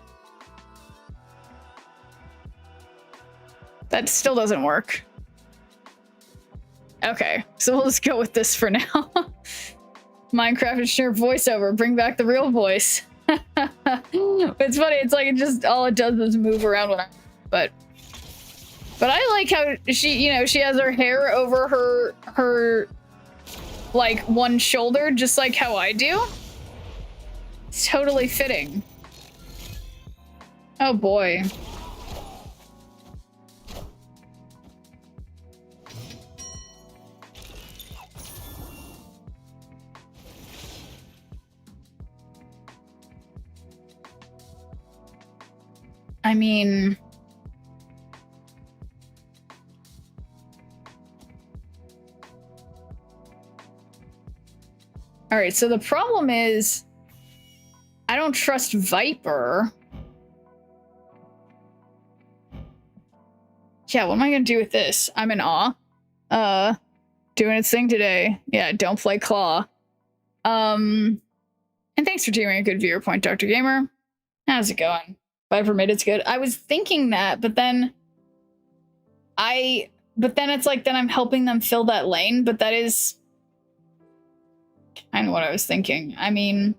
that still doesn't work. Okay, so we'll just go with this for now. Minecraft is sure voiceover, bring back the real voice. It's funny, it's like it just, all it does is move around when but I like how she, you know, she has her hair over her like one shoulder, just like how I do. It's totally fitting. Oh boy. I mean... Alright, so the problem is... I don't trust Viper. Yeah, what am I gonna do with this? I'm in awe. Doing its thing today. Yeah, don't play Claw. And thanks for taking a good viewer point, Dr. Gamer. How's it going? Viper made it's good. I was thinking that, but then it's like, then I'm helping them fill that lane, but that is kind of what I was thinking. I mean,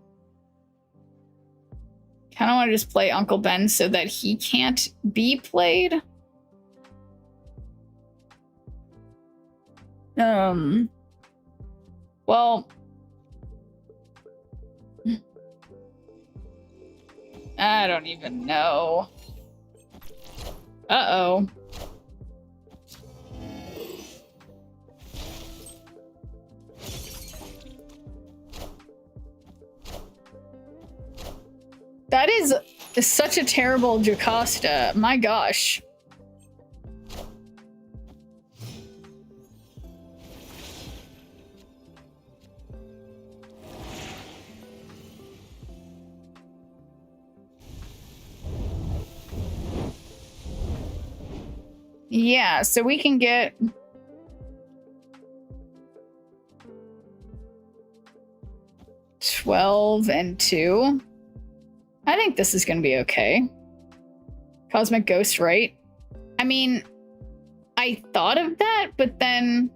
kind of want to just play Uncle Ben so that he can't be played. Well, I don't even know. Uh-oh. That is such a terrible Jocasta. My gosh. Yeah, so we can get... $12 and 2. I think this is gonna be okay. Cosmic Ghost, right? I mean, I thought of that, but then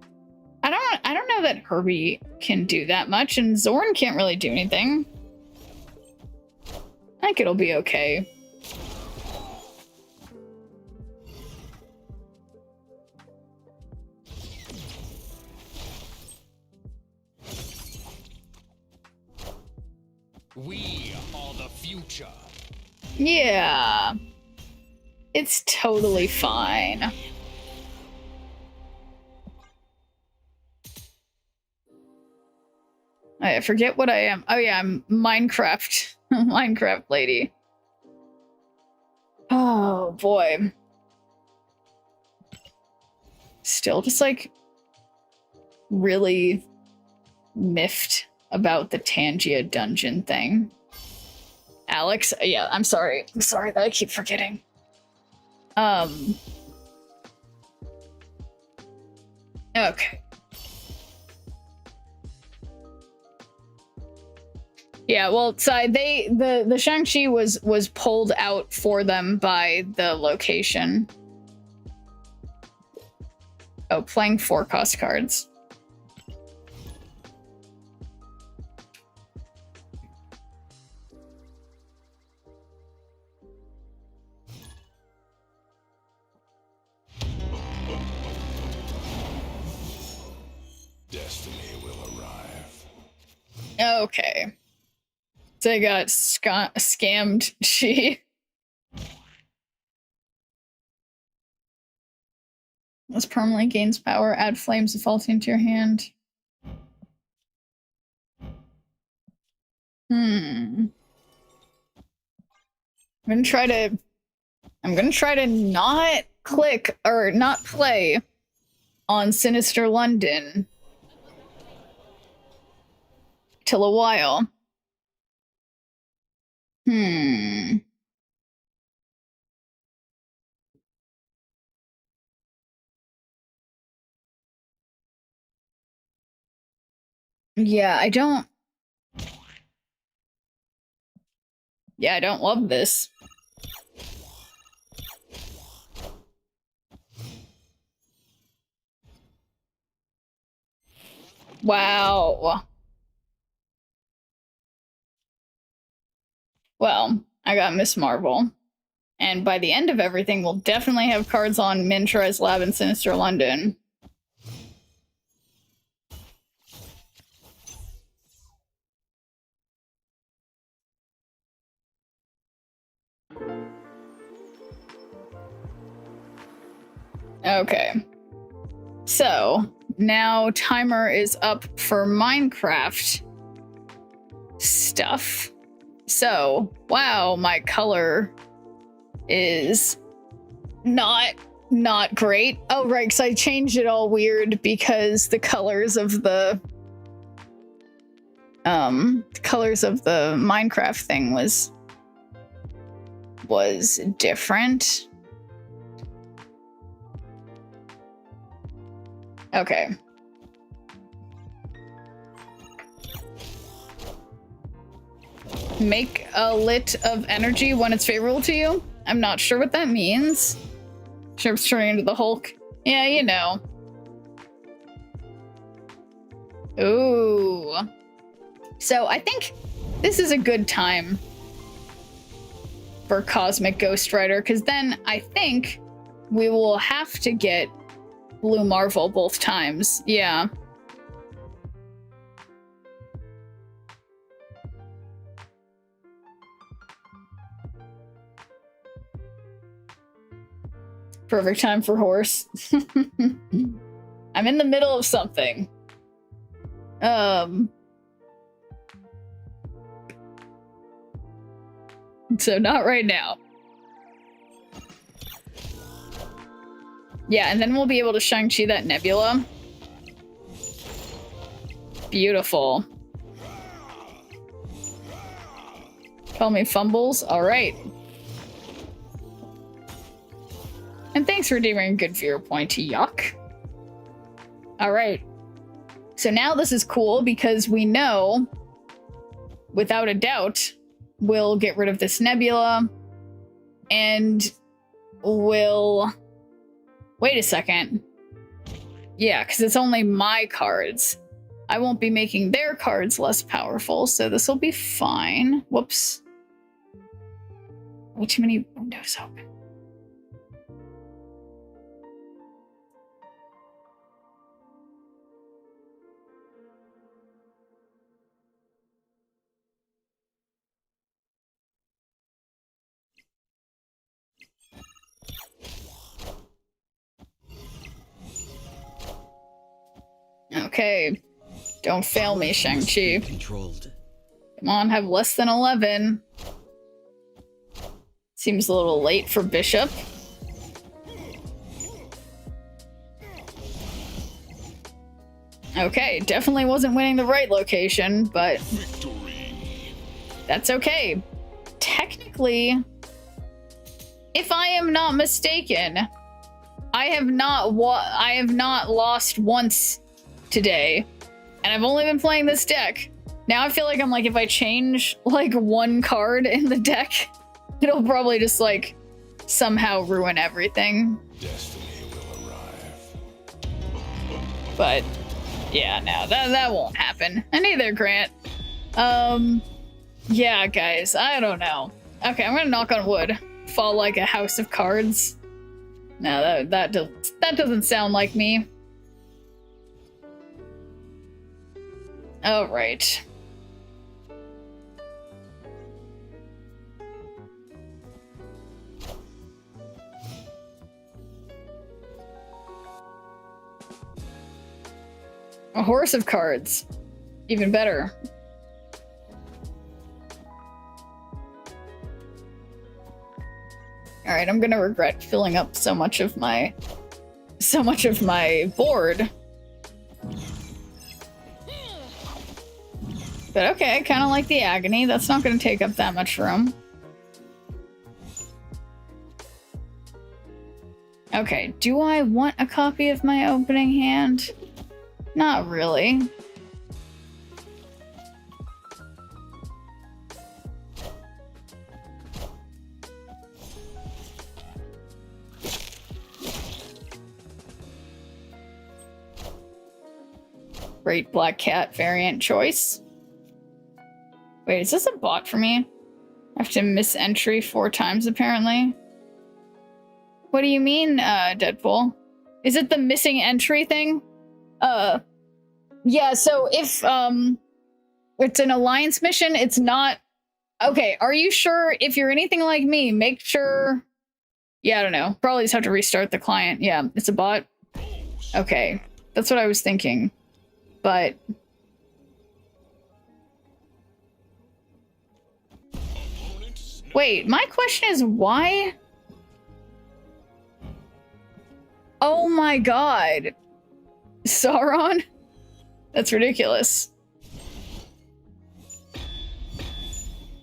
I don't know that Herbie can do that much, and Zorn can't really do anything. I think it'll be okay. We are the future. Yeah. It's totally fine. I forget what I am. Oh yeah, I'm Minecraft. Minecraft lady. Oh boy. Still just like really miffed about the Tangia dungeon thing. Alex, yeah, I'm sorry. I'm sorry that I keep forgetting. Okay. Yeah, well, so the Shang-Chi was pulled out for them by the location. Oh, playing 4 cost cards. Destiny will arrive. Okay. So I got scammed. She this permanently gains power. Add flames defaulting to your hand. I'm gonna try to not click or not play on Sinister London till a while. Yeah, I don't love this. Wow. Well, I got Miss Marvel. And by the end of everything, we'll definitely have cards on Mintra's Lab and Sinister London. Okay. So, now timer is up for Minecraft stuff. So, wow, my color is not great. Oh, right, because I changed it all weird because the colors of the Minecraft thing was different. Okay. Make a lit of energy when it's favorable to you. I'm not sure what that means. Sharp's turning into the Hulk. Yeah, you know. Ooh. So I think this is a good time for Cosmic Ghost Rider, because then I think we will have to get Blue Marvel both times. Yeah. Perfect time for horse. I'm in the middle of something. So not right now. Yeah, and then we'll be able to Shang-Chi that nebula. Beautiful. Call me Fumbles. All right. And thanks for redeeming a good viewer point, Yuck. All right. So now this is cool because we know, without a doubt, we'll get rid of this nebula and we'll... Wait a second. Yeah, because it's only my cards. I won't be making their cards less powerful, so this will be fine. Whoops. Way too many windows open. Okay. Don't fail me, Shang-Chi. Controlled. Come on, have less than 11. Seems a little late for Bishop. Okay, definitely wasn't winning the right location, but that's okay. Technically, if I am not mistaken, I have not lost once today, and I've only been playing this deck. Now I feel like I'm like, if I change like one card in the deck, it'll probably just like somehow ruin everything. Destiny will arrive. But yeah, no, that won't happen. And neither, Grant. Yeah, guys, I don't know. Okay, I'm gonna knock on wood. Fall like a house of cards. No, that doesn't sound like me. All right. A horse of cards. Even better. All right, I'm gonna regret filling up so much of my board. But okay, kind of like the Agony. That's not gonna take up that much room. Okay, do I want a copy of my opening hand? Not really. Great Black Cat variant choice. Wait, is this a bot for me? I have to miss entry 4 times apparently. What do you mean, Deadpool? Is it the missing entry thing? Yeah, so if it's an alliance mission, it's not... Okay, are you sure? If you're anything like me, make sure... Yeah, I don't know. Probably just have to restart the client. Yeah, it's a bot. Okay, that's what I was thinking. But... Wait, my question is why? Oh my god. Sauron? That's ridiculous.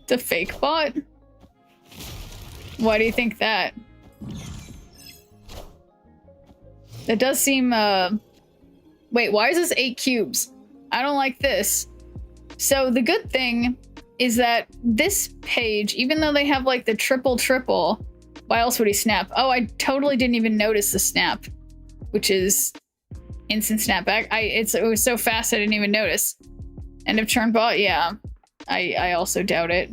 It's a fake bot? Why do you think that? That does seem, Wait, why is this 8 cubes? I don't like this. So the good thing is that this page, even though they have like the triple, why else would he snap? Oh, I totally didn't even notice the snap, which is instant snapback. It was so fast I didn't even notice. End of turn bot, yeah. I also doubt it.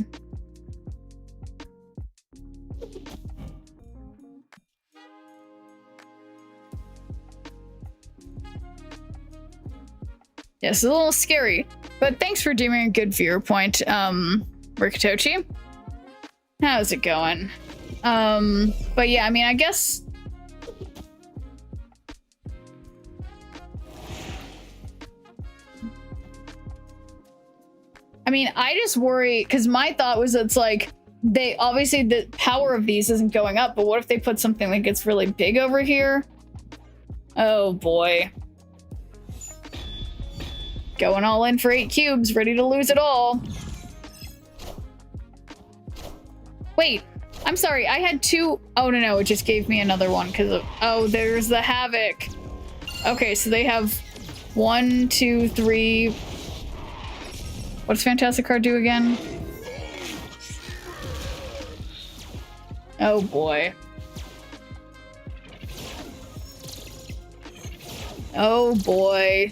Yeah, it's a little scary. But thanks for doing a good viewer point, Rikitochi. How's it going? But yeah, I mean, I guess... I mean, I just worry, because my thought was it's like, they obviously the power of these isn't going up, but what if they put something that gets really big over here? Oh boy. Going all in for 8 cubes, ready to lose it all. Wait, I'm sorry, I had 2. Oh no, it just gave me another one because of, oh, there's the Havoc. Okay, so they have 1, 2, 3. What's Fantastic Card do again? Oh boy. Oh boy.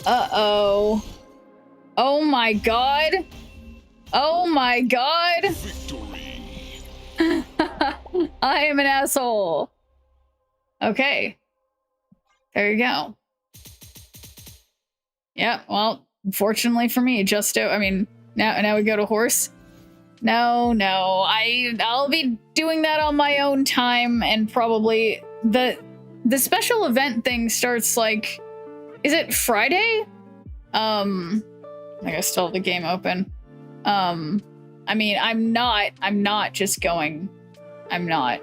Uh-oh. Oh my god. Oh my god. I am an asshole. Okay. There you go. Yeah, well, unfortunately for me, I mean, now we go to horse. No, I'll be doing that on my own time, and probably the special event thing starts like, is it Friday? I guess still have the game open. I mean, I'm not just going, there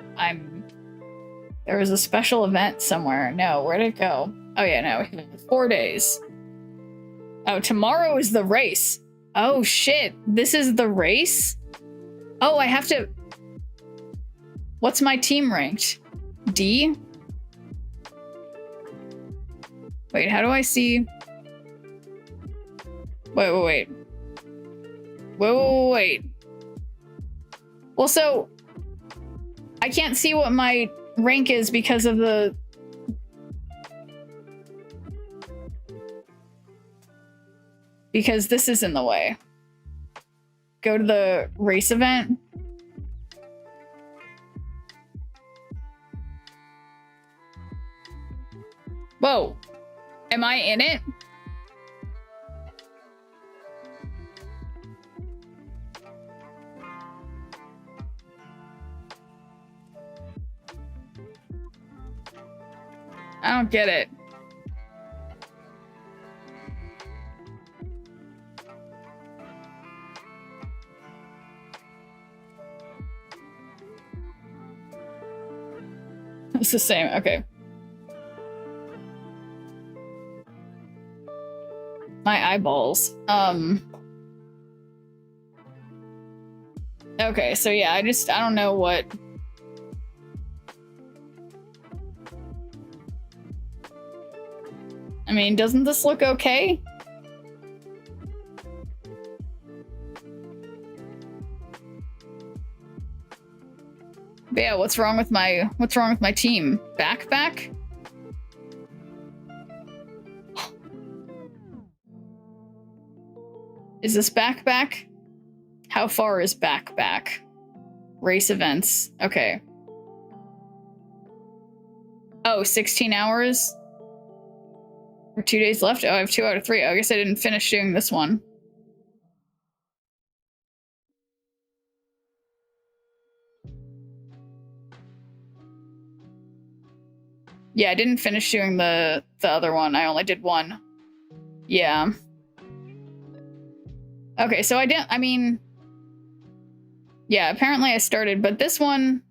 was a special event somewhere. No, where'd it go? Oh yeah, no, 4 days. Oh, tomorrow is the race. Oh shit, this is the race? Oh, I have to... What's my team ranked? D? Wait, how do I see... Wait. Wait. Well, so... I can't see what my rank is because of the... Because this is in the way. Go to the race event. Whoa. Am I in it? I don't get it. It's the same, okay. My eyeballs. Okay, so yeah, I don't know what... I mean, doesn't this look okay? But yeah, what's wrong with my team? Back? Is this back? How far is back? Race events. Okay. Oh, 16 hours? Or 2 days left? Oh, I have 2 out of 3. I guess I didn't finish doing this one. Yeah, I didn't finish doing the other one. I only did 1. Yeah. Okay, so I mean... Yeah, apparently I started, but this one...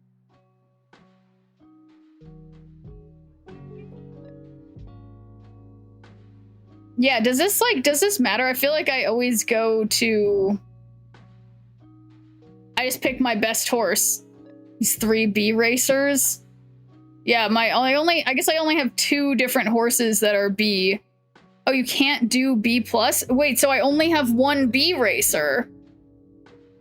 Yeah, does this matter? I feel like I always go to... I just pick my best horse. These 3 B racers. Yeah, I guess I only have 2 different horses that are B. Oh, you can't do B+? Wait, so I only have 1 B racer.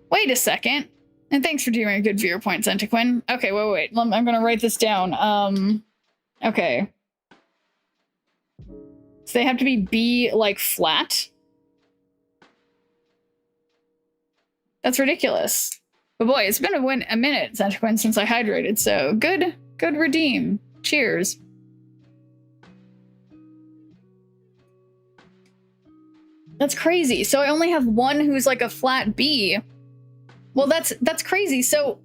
Wait a second. And thanks for doing a good viewer point, Centiquin. Okay, wait. I'm gonna write this down. Okay. So they have to be B, like, flat? That's ridiculous. But boy, it's been a minute, Centiquin, since I hydrated, so good redeem. Cheers. That's crazy. So I only have one who's like a flat B. Well, that's crazy. So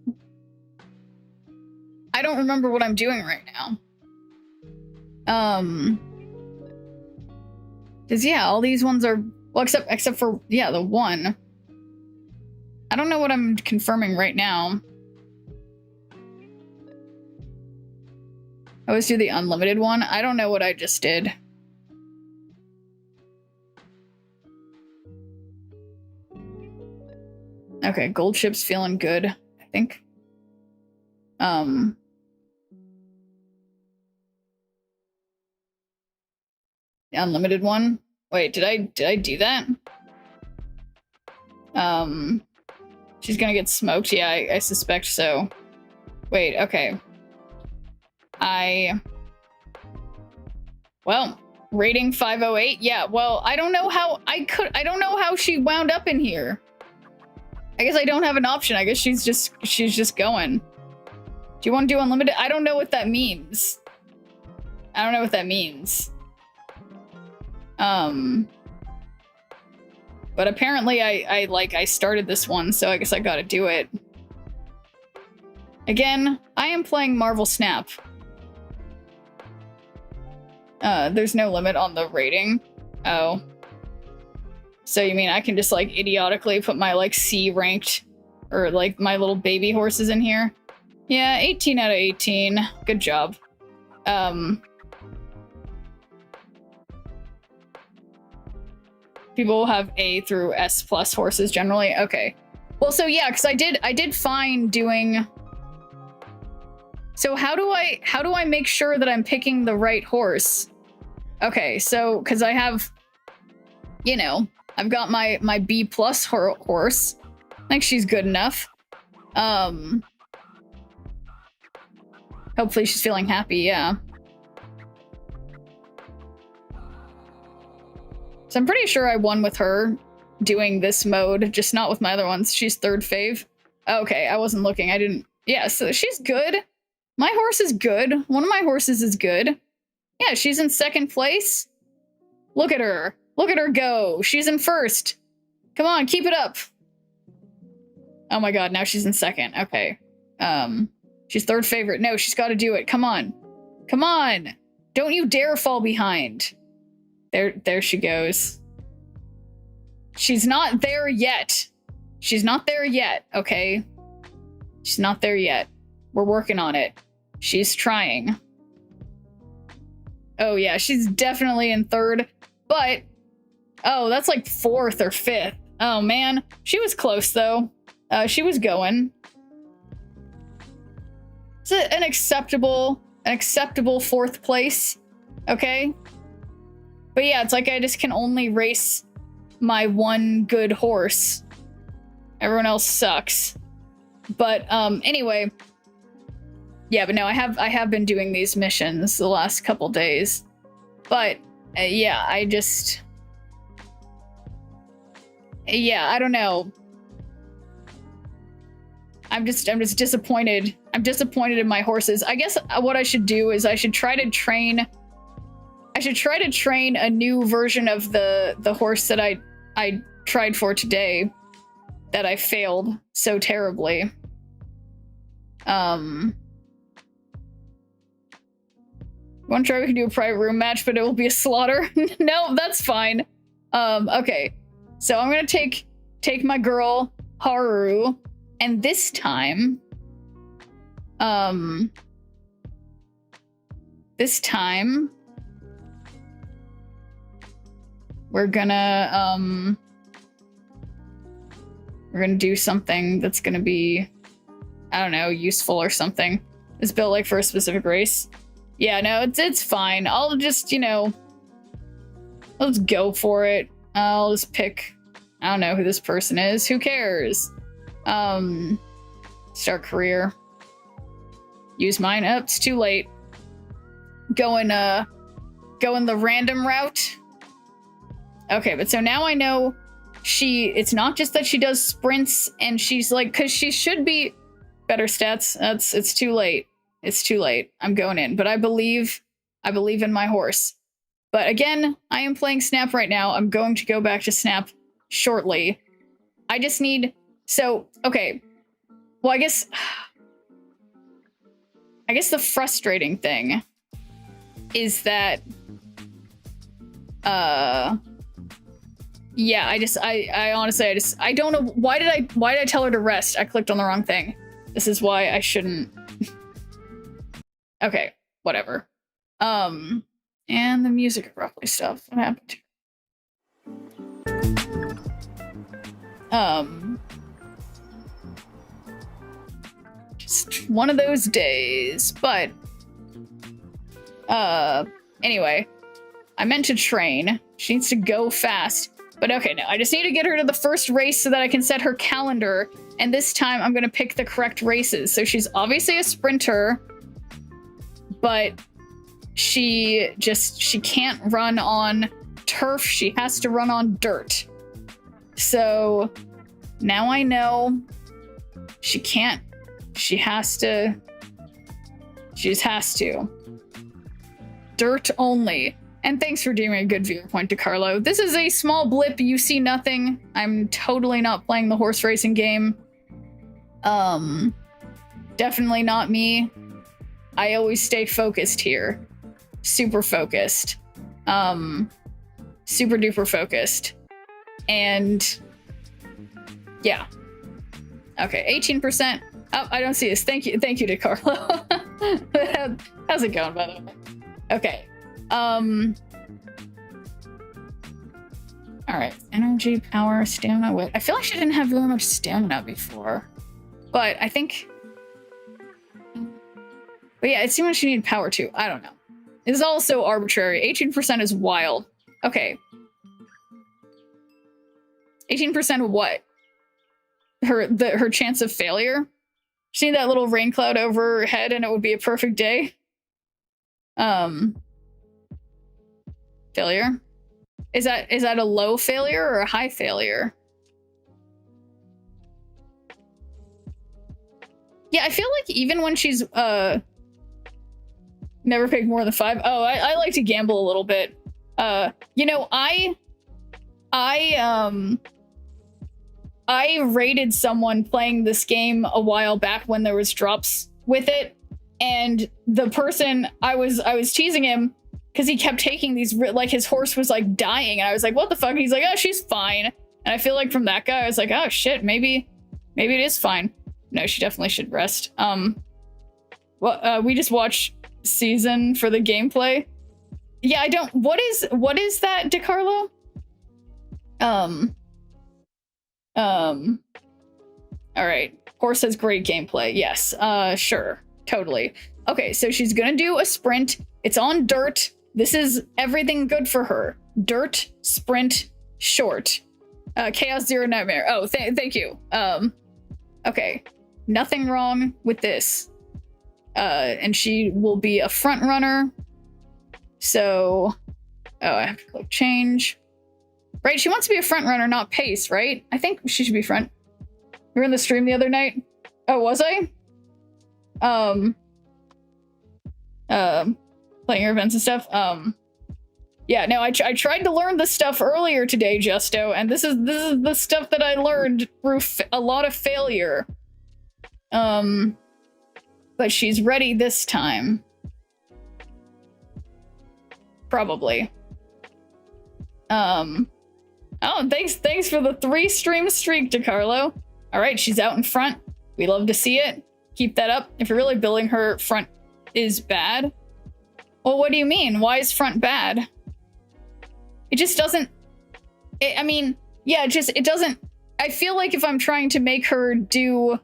I don't remember what I'm doing right now. Cause yeah, all these ones are, well, except for, yeah, the one. I don't know what I'm confirming right now. I always do the unlimited one. I don't know what I just did. Okay, gold ship's feeling good, I think. The unlimited one. Wait, did I do that? She's gonna get smoked. Yeah, I suspect so. Wait, okay. Well, rating 508. Yeah, well, I don't know how I don't know how she wound up in here. I guess I don't have an option. I guess she's just going. Do you want to do unlimited? I don't know what that means. I don't know what that means. But apparently I started this one, so I guess I gotta do it. Again, I am playing Marvel Snap. There's no limit on the rating. Oh. So you mean I can just like idiotically put my like C ranked or like my little baby horses in here? Yeah, 18 out of 18. Good job. People will have A through S plus horses generally. Okay. Well, so yeah, because I did fine doing. So how do I make sure that I'm picking the right horse? Okay, so because I have, you know, I've got my B plus horse. I think she's good enough. Hopefully she's feeling happy, yeah. So I'm pretty sure I won with her doing this mode, just not with my other ones. She's third fave. Okay, I wasn't looking. I didn't. Yeah, so she's good. My horse is good. One of my horses is good. Yeah, she's in second place. Look at her. Look at her go. She's in first. Come on, keep it up. Oh my god, now she's in second. Okay. She's third favorite. No, she's got to do it. Come on. Come on. Don't you dare fall behind. There she goes. She's not there yet. She's not there yet, okay? She's not there yet. We're working on it. She's trying. Oh yeah, she's definitely in third, but oh, that's like fourth or fifth. Oh man, she was close though. She was going. It's an acceptable fourth place, okay? But yeah, it's like I just can only race my one good horse. Everyone else sucks. But anyway, yeah, but no, I have been doing these missions the last couple days. But yeah, I don't know. I'm just disappointed. I'm disappointed in my horses. I guess what I should do is I should try to train a new version of the horse that I tried for today that I failed so terribly. Want to try we can do a private room match, but it will be a slaughter? No, that's fine. Okay. So I'm gonna take my girl, Haru, and this time, we're gonna do something that's gonna be, I don't know, useful or something. It's built like for a specific race. Yeah, no, it's fine. I'll just, you know, I'll just go for it. I'll just pick, I don't know who this person is. Who cares? Start career. Use mine. Oh, it's too late. Going the random route. Okay, but so now I know it's not just that she does sprints and she's like, cause she should be better stats. It's too late. It's too late. I'm going in, but I believe in my horse. But again, I am playing Snap right now. I'm going to go back to Snap shortly. I just need... So, okay. Well, I guess the frustrating thing is that... Yeah, I honestly, I don't know. Why did I tell her to rest? I clicked on the wrong thing. This is why I shouldn't. Okay, whatever. And the music abruptly stopped. What happened to just one of those days, but anyway, I meant to train. She needs to go fast. But okay, no, I just need to get her to the first race so that I can set her calendar. And this time I'm going to pick the correct races. So she's obviously a sprinter, but she can't run on turf. She has to run on dirt. So now I know she can't. She just has to. Dirt only. And thanks for doing a good viewer point, DeCarlo. This is a small blip. You see nothing. I'm totally not playing the horse racing game. Definitely not me. I always stay focused here. Super focused. Super duper focused. And yeah. Okay, 18%. Oh, I don't see this. Thank you, DeCarlo. How's it going, by the way? Okay. All right, energy, power, stamina, wit. I feel like she didn't have very much stamina before, but I think, but yeah, it seemed like she needed power too. I don't know. It's all so arbitrary. 18% is wild. Okay. 18% of what? Her chance of failure? She need that little rain cloud over her head and it would be a perfect day. Failure? Is that a low failure or a high failure? Yeah, I feel like even when she's never picked more than 5. Oh, I like to gamble a little bit. You know, I rated someone playing this game a while back when there was drops with it, and the person I was teasing him because he kept taking these, like his horse was like dying, and I was like, what the fuck? And he's like, oh, she's fine. And I feel like from that guy, I was like, oh shit, maybe it is fine. No, she definitely should rest. Well, we just watched season for the gameplay. Yeah, I don't. What is that, DeCarlo? All right. Horse has great gameplay. Yes. Sure. Totally. Okay, so she's gonna do a sprint. It's on dirt. This is everything good for her. Dirt, sprint, short. Chaos Zero Nightmare. Oh, thank you. Okay. Nothing wrong with this. And she will be a front runner. So, oh, I have to click change. Right, she wants to be a front runner, not pace, right? I think she should be front. You were in the stream the other night? Oh, was I? Playing your events and stuff. Yeah, no, I tried to learn this stuff earlier today, Justo, and this is the stuff that I learned through a lot of failure. But she's ready this time. Probably. Oh, thanks for the 3 stream streak, DeCarlo. All right, she's out in front. We love to see it. Keep that up. If you're really building her front is bad. Well, what do you mean? Why is front bad? It just doesn't... I mean, yeah, it doesn't... I feel like if I'm trying to make her do,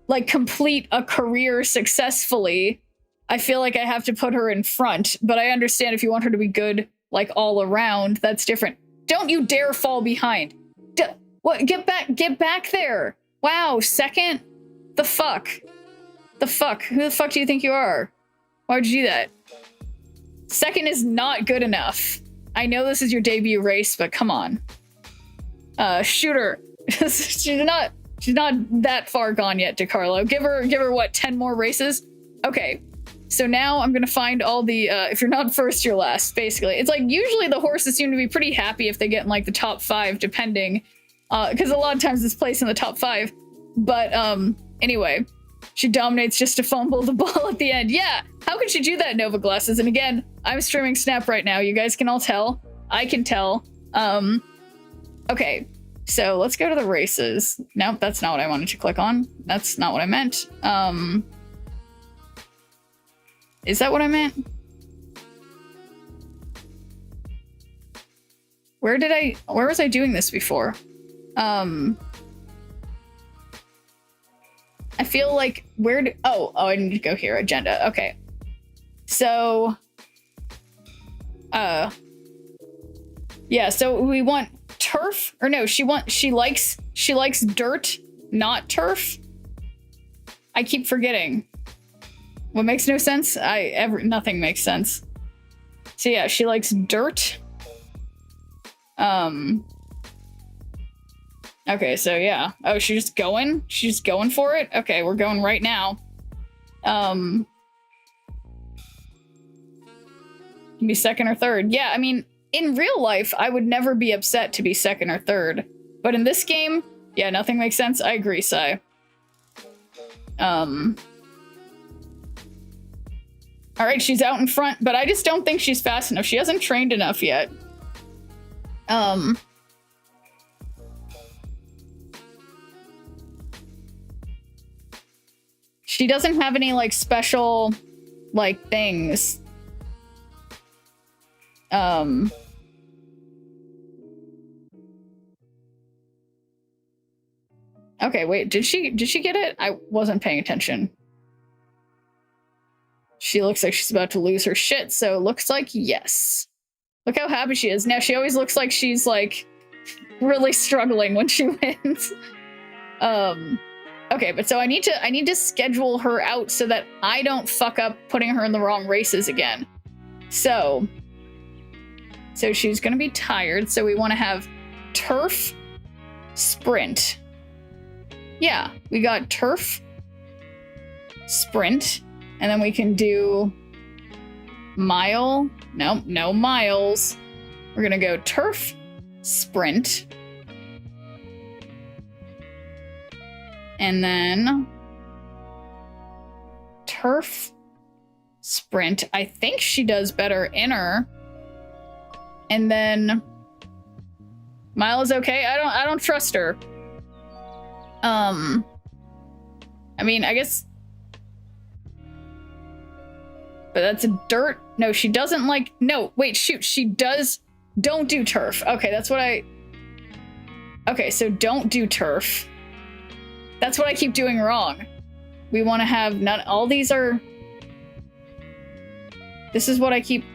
like, complete a career successfully, I feel like I have to put her in front. But I understand if you want her to be good, like, all around, that's different. Don't you dare fall behind. What? Get back there. Wow, second? The fuck? The fuck? Who the fuck do you think you are? Why would you do that? Second is not good enough. I know this is your debut race, but come on. Shooter. she's not that far gone yet, DeCarlo. Give her what, 10 more races? Okay. So now I'm gonna find all the, if you're not first, you're last, basically. It's like, usually the horses seem to be pretty happy if they get in like the top 5, depending, because a lot of times it's placed in the top 5. But, anyway, she dominates just to fumble the ball at the end. Yeah, how could she do that, Nova Glasses? And again, I'm streaming Snap right now. You guys can all tell. I can tell. Okay, so let's go to the races. Nope, that's not what I wanted to click on. That's not what I meant. Is that what I meant? Where was I doing this before? I feel like, oh, I need to go here, agenda, okay. So, yeah, so we want turf, or no, she likes dirt, not turf. I keep forgetting. What makes no sense? Nothing makes sense. So yeah, she likes dirt. Okay, so yeah. Oh, she's just going? She's going for it? Okay, we're going right now. Can be second or third. Yeah, I mean, in real life, I would never be upset to be second or third. But in this game, yeah, nothing makes sense. I agree, Sai. Alright, she's out in front, but I just don't think she's fast enough. She hasn't trained enough yet. She doesn't have any, like, special, like, things. Okay, wait, did she get it? I wasn't paying attention. She looks like she's about to lose her shit, so it looks like yes. Look how happy she is. Now, she always looks like she's, like, really struggling when she wins. Okay, but so I need to schedule her out so that I don't fuck up putting her in the wrong races again. So she's gonna be tired, so we want to have turf, sprint. Yeah, we got turf, sprint, and then we can do mile. Nope, no miles. We're gonna go turf, sprint, and then turf, sprint. I think she does better inner. And then mile is okay. I don't trust her. I mean, I guess, but that's a dirt. No, she doesn't like, no, wait, shoot, she does, don't do turf. Okay, that's what okay, so don't do turf. That's what I keep doing wrong. We want to have all these are, this is what I keep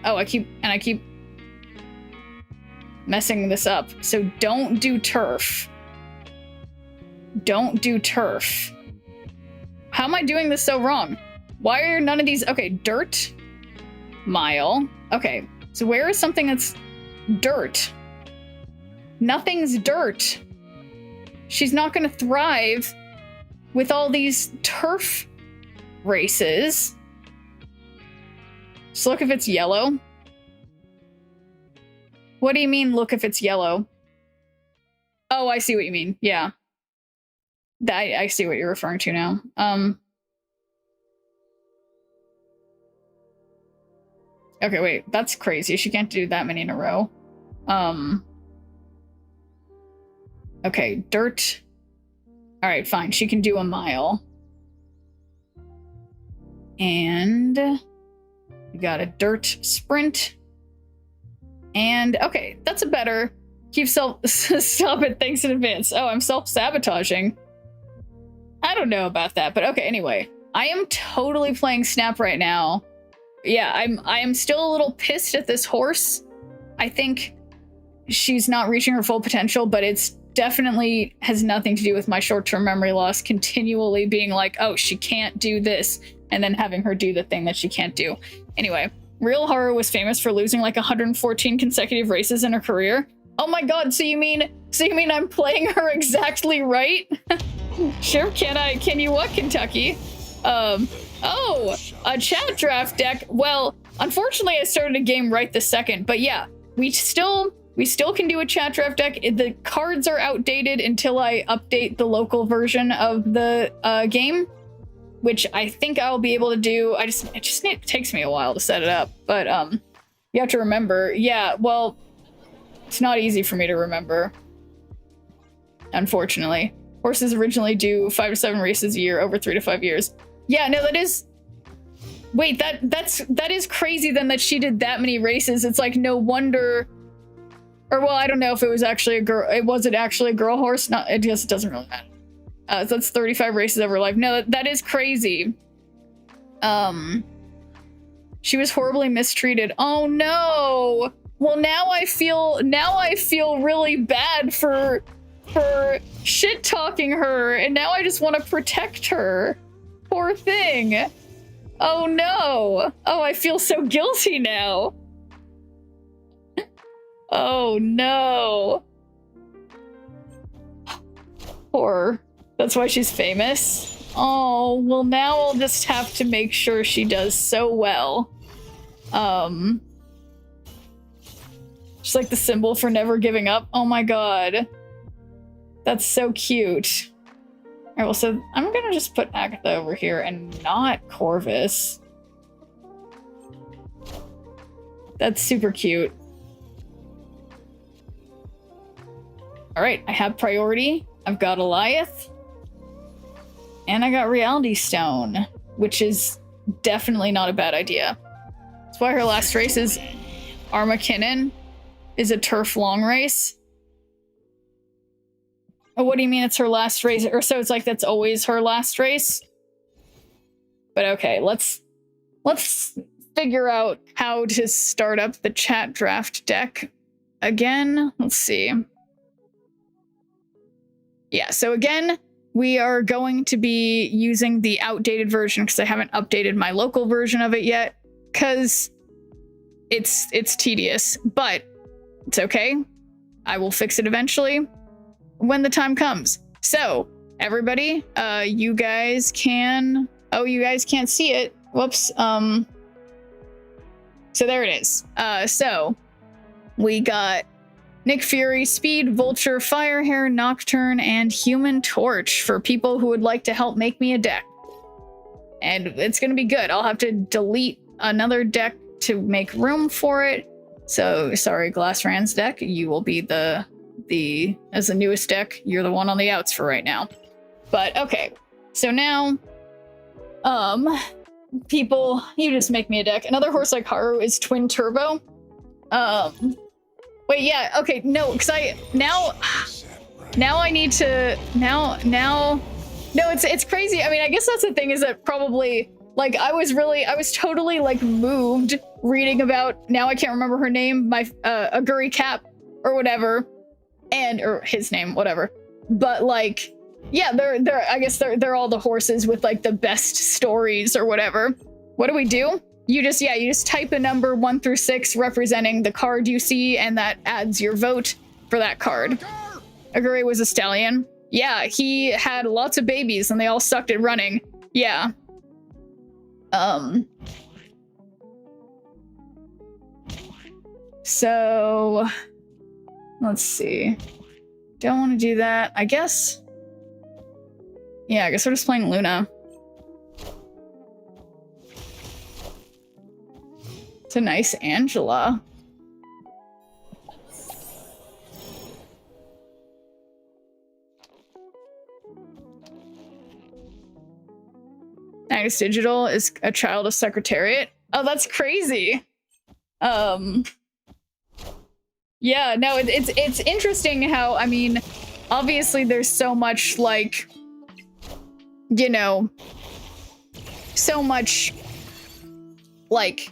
messing this up. So don't do turf. Don't do turf. How am I doing this so wrong? Why are none of these? Okay, dirt, mile. Okay, so where is something that's dirt? Nothing's dirt. She's not going to thrive with all these turf races. Just look if it's yellow. What do you mean, look if it's yellow? Oh, I see what you mean. Yeah. I see what you're referring to now. Okay, wait, that's crazy. She can't do that many in a row. Okay, dirt. All right, fine. She can do a mile. And we got a dirt sprint. And okay, that's a better. Stop it, thanks in advance. Oh, I'm self-sabotaging. I don't know about that, but okay, anyway. I am totally playing Snap right now. Yeah, I am still a little pissed at this horse. I think she's not reaching her full potential, but it's definitely has nothing to do with my short-term memory loss continually being like, oh, she can't do this, and then having her do the thing that she can't do. Anyway, Real Horror was famous for losing like 114 consecutive races in her career. Oh my god, so you mean I'm playing her exactly right? Sure, can you what, Kentucky? Oh, a chat draft deck. Well, unfortunately, I started a game right this second, but yeah, we still can do a chat draft deck. The cards are outdated until I update the local version of the game, which I think I'll be able to do. It takes me a while to set it up, but you have to remember. Yeah, well, it's not easy for me to remember, unfortunately. Horses originally do 5 to 7 races a year over 3 to 5 years. Yeah, no, that is. Wait, that is crazy then that she did that many races. It's like no wonder. Or well, I don't know if it was actually a girl. Was it actually a girl horse? Not. I guess it doesn't really matter. So that's 35 races of her life. No, that is crazy. She was horribly mistreated. Oh no. Well, now I feel really bad for shit talking her, and now I just want to protect her. Poor thing. Oh no. Oh, I feel so guilty now. Oh no. Poor. That's why she's famous. Oh, well now I'll just have to make sure she does so well. Just like the symbol for never giving up. Oh my god. That's so cute. Alright, well, so I'm gonna just put Agatha over here and not Corvus. That's super cute. Alright, I have priority. I've got Eliath. And I got Reality Stone, which is definitely not a bad idea. That's why her last race is Armakinnon, is a turf long race. Oh, what do you mean it's her last race? Or so it's like that's always her last race? But okay, let's figure out how to start up the chat draft deck again. Let's see. Yeah, so again, we are going to be using the outdated version because I haven't updated my local version of it yet, because it's tedious, but it's okay. I will fix it eventually when the time comes. So everybody, you guys can, oh, you guys can't see it. Whoops. So there it is. So we got Nick Fury, Speed, Vulture, Firehair, Nocturne, and Human Torch for people who would like to help make me a deck. And it's gonna be good. I'll have to delete another deck to make room for it. So sorry, Glassrand's deck. You will be as the newest deck, you're the one on the outs for right now. But okay. So now people, you just make me a deck. Another horse like Haru is Twin Turbo. Wait, yeah, okay, no, because now I need to, no, it's crazy. I mean, I guess that's the thing, is that probably, like, I was totally, like, moved reading about, now I can't remember her name, my, Aguri Cap, or whatever, or his name, whatever. But, like, yeah, I guess they're all the horses with, like, the best stories or whatever. What do? You just type a number 1 through 6 representing the card you see, and that adds your vote for that card. Aguri was a stallion. Yeah, he had lots of babies and they all sucked at running. Yeah. So let's see. Don't want to do that. I guess. Yeah, I guess we're just playing Luna. It's a nice Angela. Magus Digital is a child of Secretariat. Oh, that's crazy. Yeah, no, it's interesting how, I mean, obviously there's so much, like, you know, so much, like,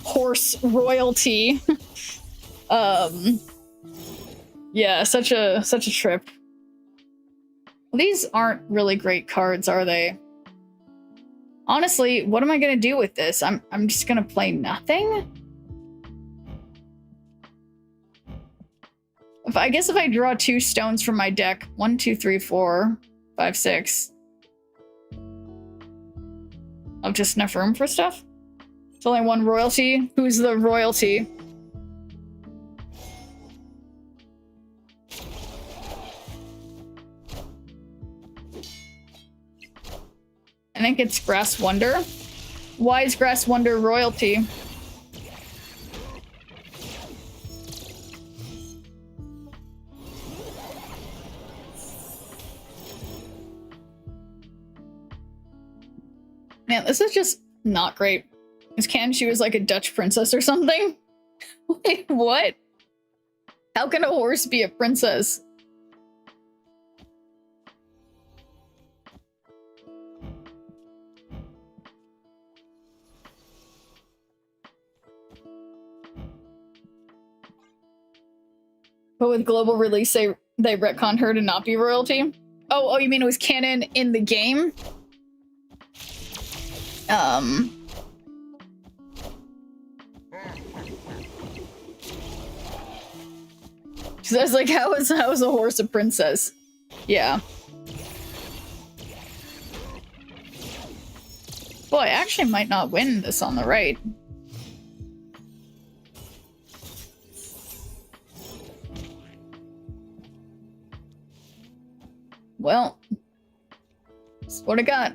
horse royalty. Yeah, such a trip. These aren't really great cards, are they? Honestly, what am I gonna do with this? I'm just gonna play nothing? I guess if I draw 2 stones from my deck, 1, 2, 3, 4, 5, 6. Oh, just enough room for stuff? It's only one royalty. Who's the royalty? I think it's Grass Wonder. Why is Grass Wonder royalty? Man, this is just not great. Is Can she was like a Dutch princess or something? Wait, what? How can a horse be a princess? But with global release, they retconned her to not be royalty? Oh, you mean it was canon in the game? So I was like, how is a horse a princess? Yeah. Boy, I actually might not win this on the right. Well, that's what I got.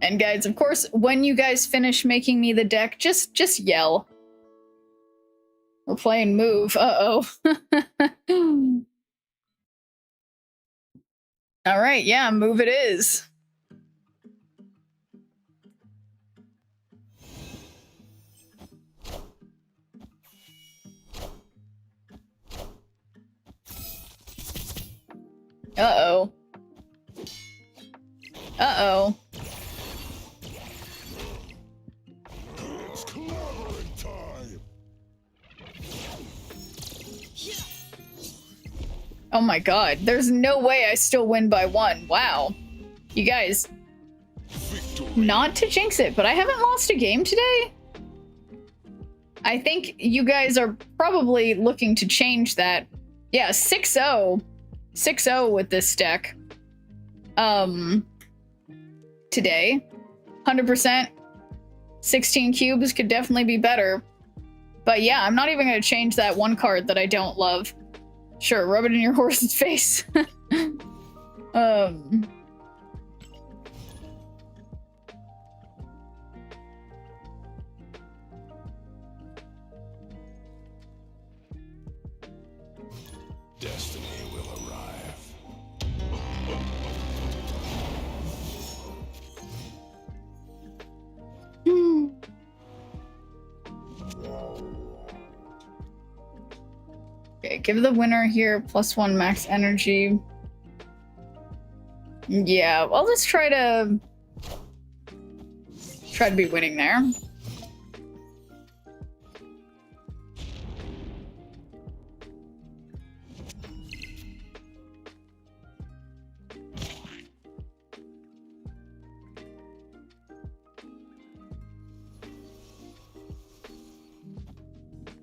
And guys, of course, when you guys finish making me the deck, just yell. We're playing Move. Uh-oh. All right, yeah, Move it is. Uh-oh. Uh-oh. It's clobbering time. Oh my god, there's no way I still win by 1. Wow. You guys, Victory. not to jinx it, but I haven't lost a game today? I think you guys are probably looking to change that. Yeah, 6-0. 6-0 with this deck. Today. 100%. 16 cubes could definitely be better. But yeah, I'm not even going to change that one card that I don't love. Sure, rub it in your horse's face. Destiny will arrive. Okay, give the winner here +1 max energy. Yeah, I'll just try to be winning there.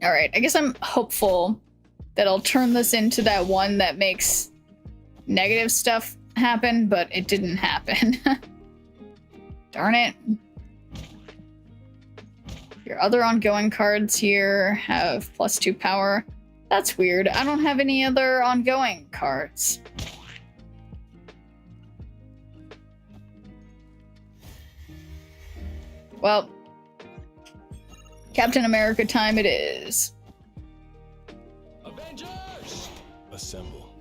All right, I guess I'm hopeful that I'll turn this into that one that makes negative stuff happen, but it didn't happen. Darn it. Your other ongoing cards here have +2 power. That's weird. I don't have any other ongoing cards. Well, Captain America time it is. Avengers! Assemble.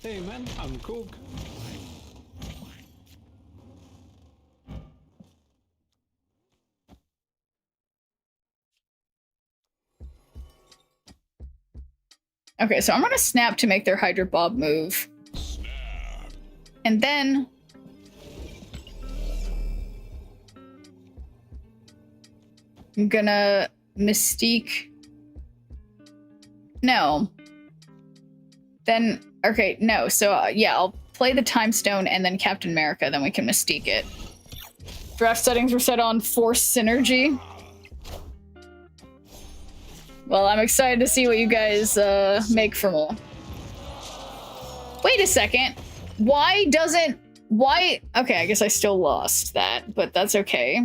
Hey man, I'm Cook. Okay, so I'm gonna snap to make their Hydra Bob move. Snap. And then I'm gonna Mystique. No. Then, okay, no. So, yeah, I'll play the Time Stone and then Captain America, then we can Mystique it. Draft settings were set on Force Synergy. Well, I'm excited to see what you guys make for me. Wait a second. Why? Okay, I guess I still lost that, but that's okay.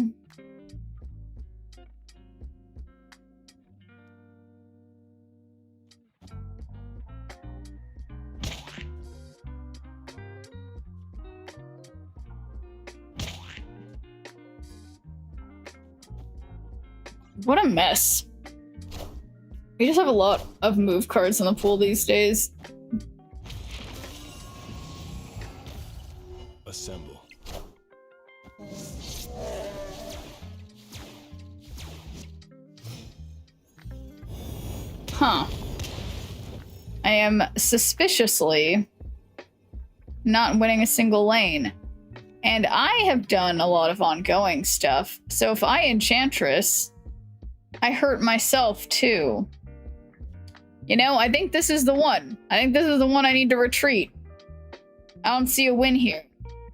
What a mess. We just have a lot of move cards in the pool these days. Assemble. Huh. I am suspiciously not winning a single lane. And I have done a lot of ongoing stuff. So if I Enchantress, I hurt myself too. You know, I think this is the one. I think this is the one I need to retreat. I don't see a win here.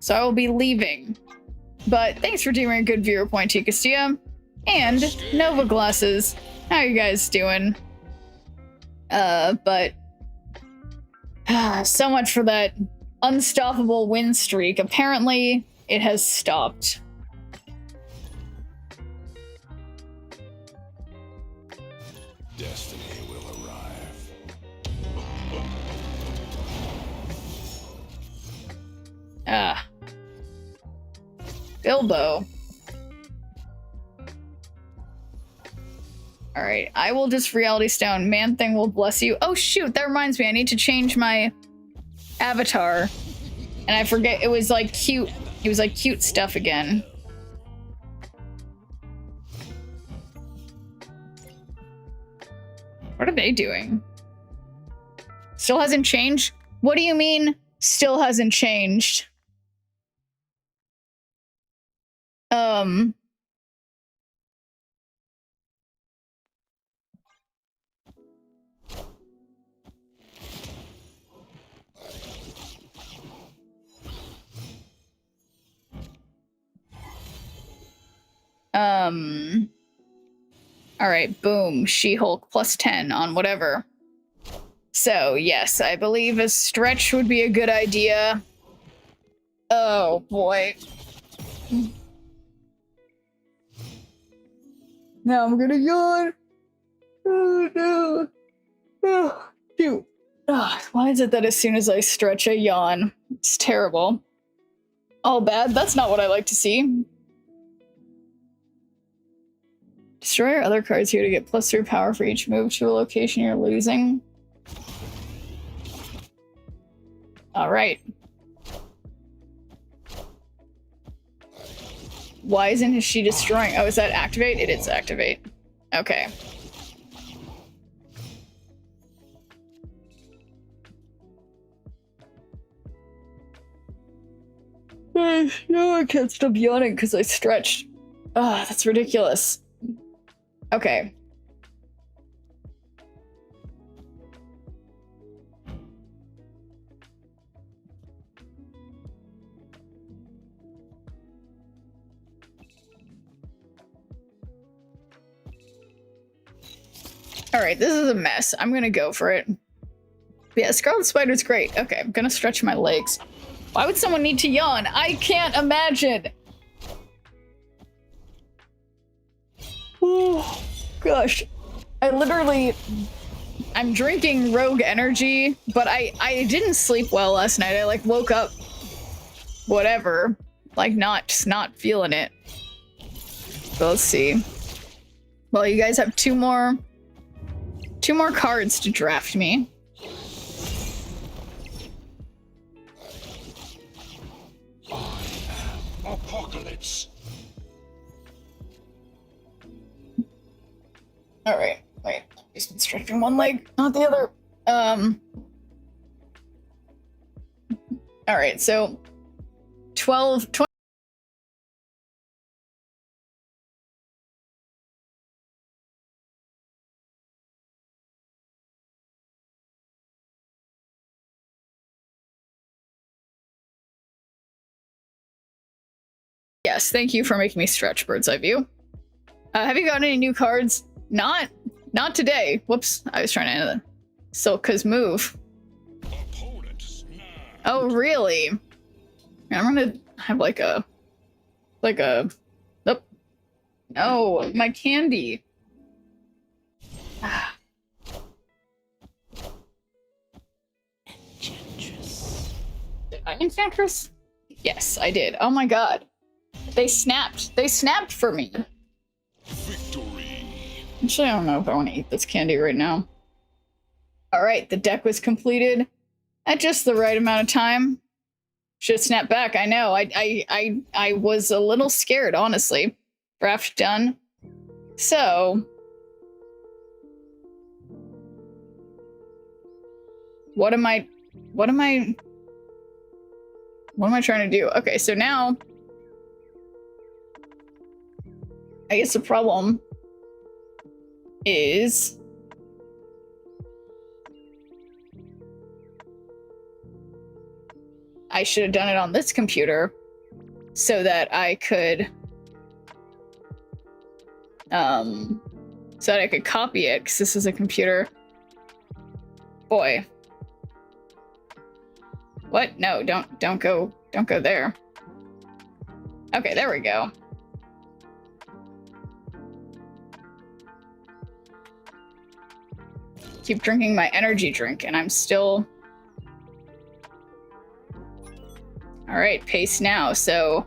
So I will be leaving. But thanks for doing a good viewer point, T. Castillo. And Nova Glasses. How you guys doing? So much for that unstoppable win streak. Apparently, it has stopped. Destiny will arrive. Bilbo. Alright, I will just Reality Stone. Man Thing will bless you. Oh shoot, that reminds me, I need to change my avatar. And I forget, it was like cute. It was like cute stuff again. What are they doing? Still hasn't changed? What do you mean, still hasn't changed? Alright, boom. She-Hulk plus 10 on whatever. So, yes, I believe a stretch would be a good idea. Oh, boy. Now I'm gonna yawn. Oh, no. Oh, shoot. Oh, why is it that as soon as I stretch, I yawn? It's terrible. All bad? That's not what I like to see. Destroy your other cards here to get +3 power for each move to a location you're losing. Alright. Why isn't she destroying? Oh, is that activate? It is activate. Okay. No, I can't stop yawning because I stretched. Ah, that's ridiculous. Okay. Alright, this is a mess. I'm gonna go for it. Yeah, Scarlet Spider's great. Okay, I'm gonna stretch my legs. Why would someone need to yawn? I can't imagine! Oh, gosh. I'm drinking Rogue Energy, but I didn't sleep well last night. I, like, woke up whatever. Like, just not feeling it. So let's see. Well, you guys have two more cards to draft me. Apocalypse. Alright, wait. He's been stretching one leg, not the other. Alright, so 20. Yes, thank you for making me stretch, Bird's Eye View. Have you gotten any new cards? Not? Not today. Whoops. I was trying to end Silka's move. Opponent snapped. Oh, really? I'm gonna have like a... Oh, no, my candy. Enchantress. Did I Enchantress? Yes, I did. Oh my god. They snapped. They snapped for me. Victory. Actually, I don't know if I want to eat this candy right now. Alright, the deck was completed at just the right amount of time. Should snap back. I know. I was a little scared, honestly. Draft done. So, what am I trying to do? Okay, so now I guess the problem is I should have done it on this computer so that I could copy it, because this is a computer. Boy. What? No, don't go there. Okay, there we go. Keep drinking my energy drink and I'm still... Alright, pace now. So,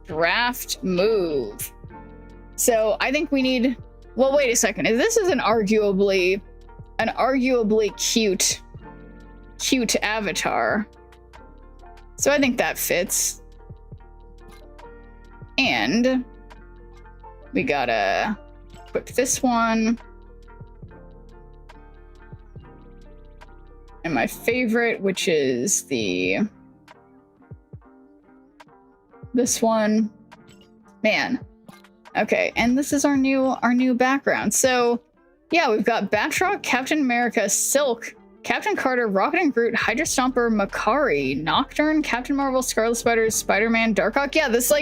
draft move. So, I think we need... Well, wait a second. This is an arguably cute avatar. So I think that fits. And we gotta equip this one. And my favorite, which is this one. Man. Okay, and this is our new background. So yeah, we've got Batroc, Captain America, Silk, Captain Carter, Rocket and Groot, Hydra Stomper, Makari, Nocturne, Captain Marvel, Scarlet Spider, Spider-Man, Darkhawk. Yeah, this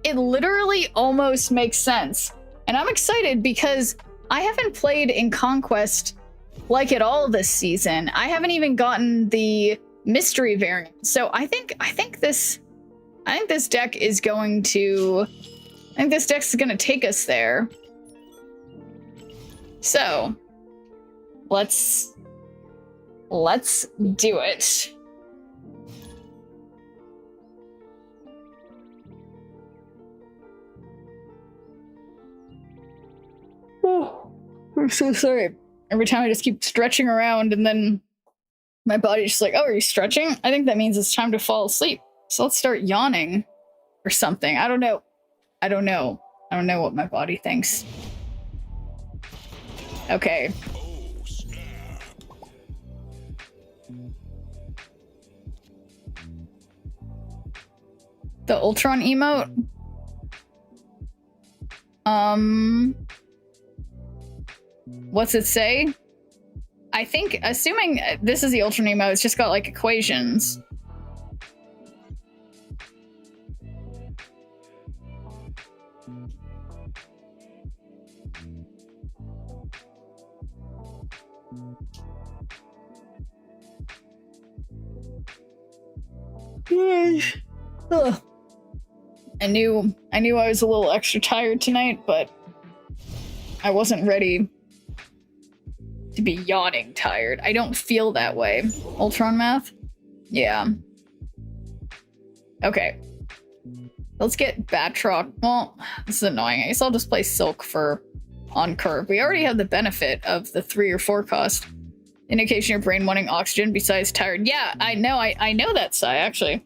it literally almost makes sense. And I'm excited because I haven't played in Conquest like at all this season. I haven't even gotten the mystery variant. So I think this deck is going to... I think this deck's gonna take us there. So, let's do it. Oh, I'm so sorry. Every time I just keep stretching around and then my body's just like, oh, are you stretching? I think that means it's time to fall asleep. So let's start yawning or something. I don't know what my body thinks. Okay. Oh, snap. The Ultron emote? What's it say? I think, assuming this is the Ultron emote, it's just got like equations. Ugh. I knew I was a little extra tired tonight, but I wasn't ready to be yawning tired. I don't feel that way. Ultron math? Yeah. Okay. Let's get Batroc. Well, this is annoying. I guess I'll just play Silk for on curve. We already have the benefit of the 3 or 4 cost. Indication your brain wanting oxygen besides tired. Yeah, I know. I know that, Sai, actually.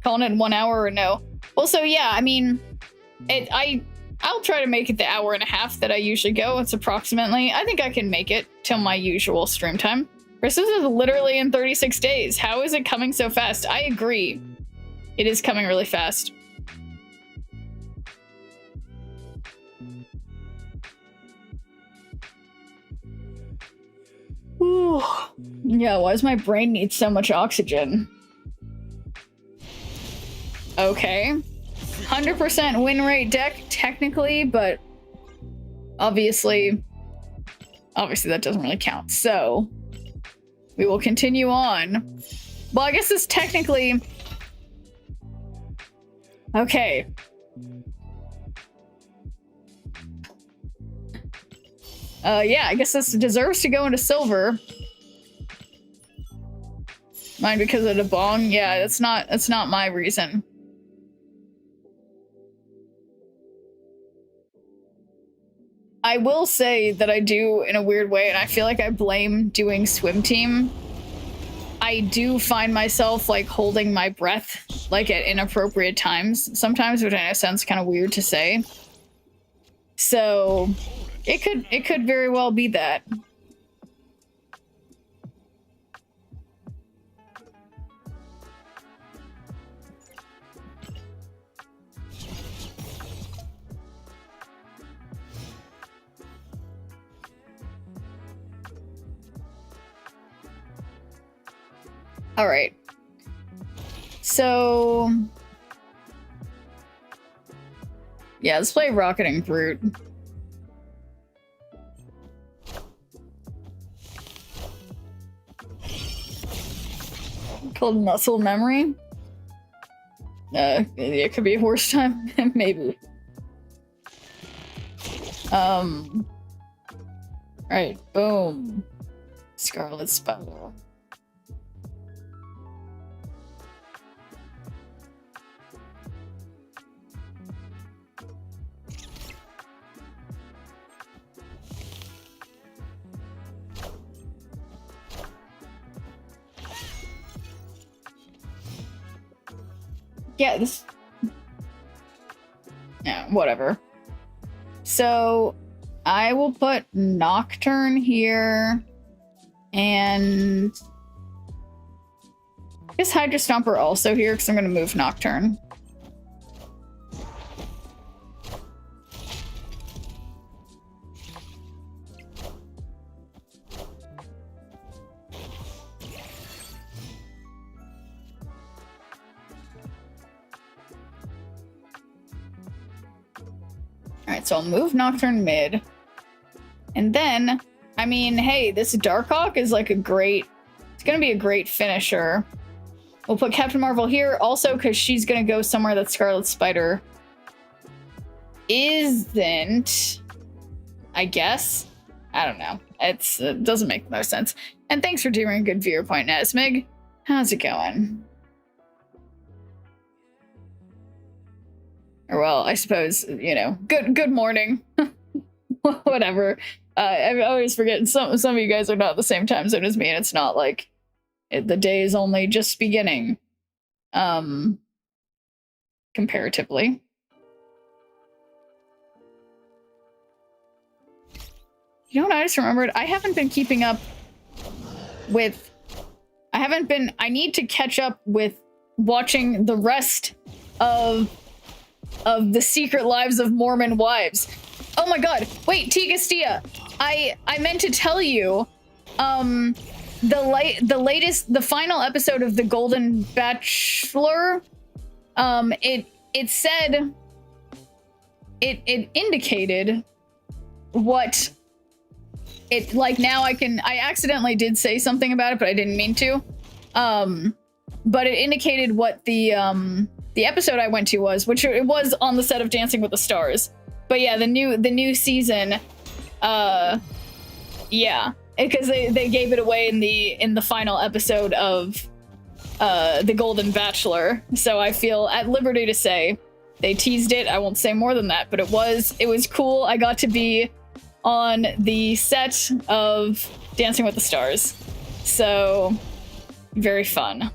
Calling it 1 hour or no. Well, so yeah, I mean, I'll try to make it the hour and a half that I usually go. It's approximately, I think I can make it till my usual stream time. Christmas is literally in 36 days. How is it coming so fast? I agree. It is coming really fast. Ooh. Yeah, why does my brain need so much oxygen? Okay. 100% win rate deck, technically, but obviously obviously that doesn't really count. So we will continue on. Well, I guess this technically... Okay. Yeah, I guess this deserves to go into silver. Mine because of the bong? Yeah, that's not my reason. I will say that I do in a weird way, and I feel like I blame doing swim team. I do find myself like holding my breath like at inappropriate times sometimes, which I know sounds kind of weird to say. So it could very well be that. All right. So yeah, let's play Rocketing Brute. Called Muscle Memory. It could be a horse time, maybe. Right, boom. Scarlet Spider. Yeah, this... Yeah, whatever. So, I will put Nocturne here, and... Is Hydra Stomper also here? Because I'm going to move Nocturne. Alright, so I'll move Nocturne mid. And then, I mean, hey, this Darkhawk is like a great... It's gonna be a great finisher. We'll put Captain Marvel here, also because she's gonna go somewhere that Scarlet Spider isn't. I guess? I don't know. It doesn't make no sense. And thanks for doing a good viewer point, Nesmig. How's it going? Or well, I suppose, you know, good morning. Whatever. I always forget some of you guys are not the same time zone as me, and it's not like the day is only just beginning. Comparatively. You know what I just remembered? I haven't been keeping up with... I need to catch up with watching the rest of the Secret Lives of Mormon Wives. Oh my god, wait, T. Castia, I meant to tell you, the final episode of The Golden Bachelor, it said, it indicated what it, like, now I accidentally did say something about it, but I didn't mean to, but it indicated what the episode I went to was, which it was on the set of Dancing with the Stars. But yeah, the new season, yeah, because they gave it away in the final episode of The Golden Bachelor. So I feel at liberty to say they teased it. I won't say more than that, but it was cool. I got to be on the set of Dancing with the Stars. So very fun.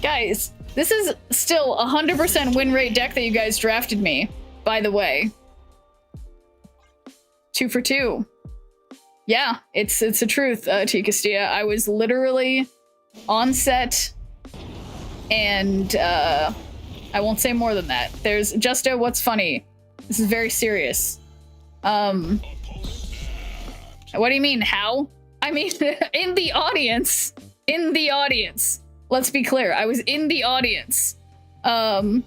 Guys, this is still 100% win rate deck that you guys drafted me, by the way. 2 for 2. Yeah, it's the truth, T. Castia. I was literally on set, and I won't say more than that. There's Justo, what's funny? This is very serious. What do you mean, how? I mean, in the audience. In the audience. Let's be clear, I was in the audience. 100%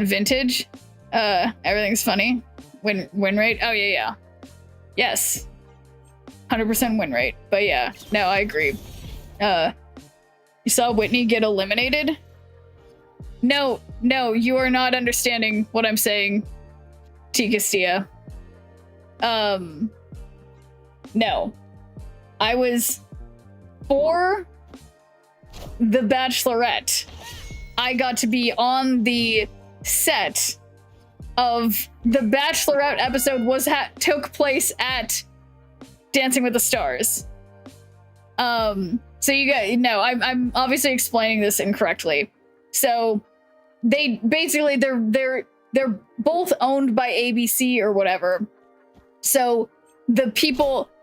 vintage. Everything's funny. Win rate? Oh, yeah. Yes. 100% win rate. But yeah, no, I agree. You saw Whitney get eliminated? No, you are not understanding what I'm saying, T. Castia. No. I was for The Bachelorette. I got to be on the set of the Bachelorette episode took place at Dancing with the Stars. So you guys, no, I'm obviously explaining this incorrectly. So they basically they're both owned by ABC or whatever. So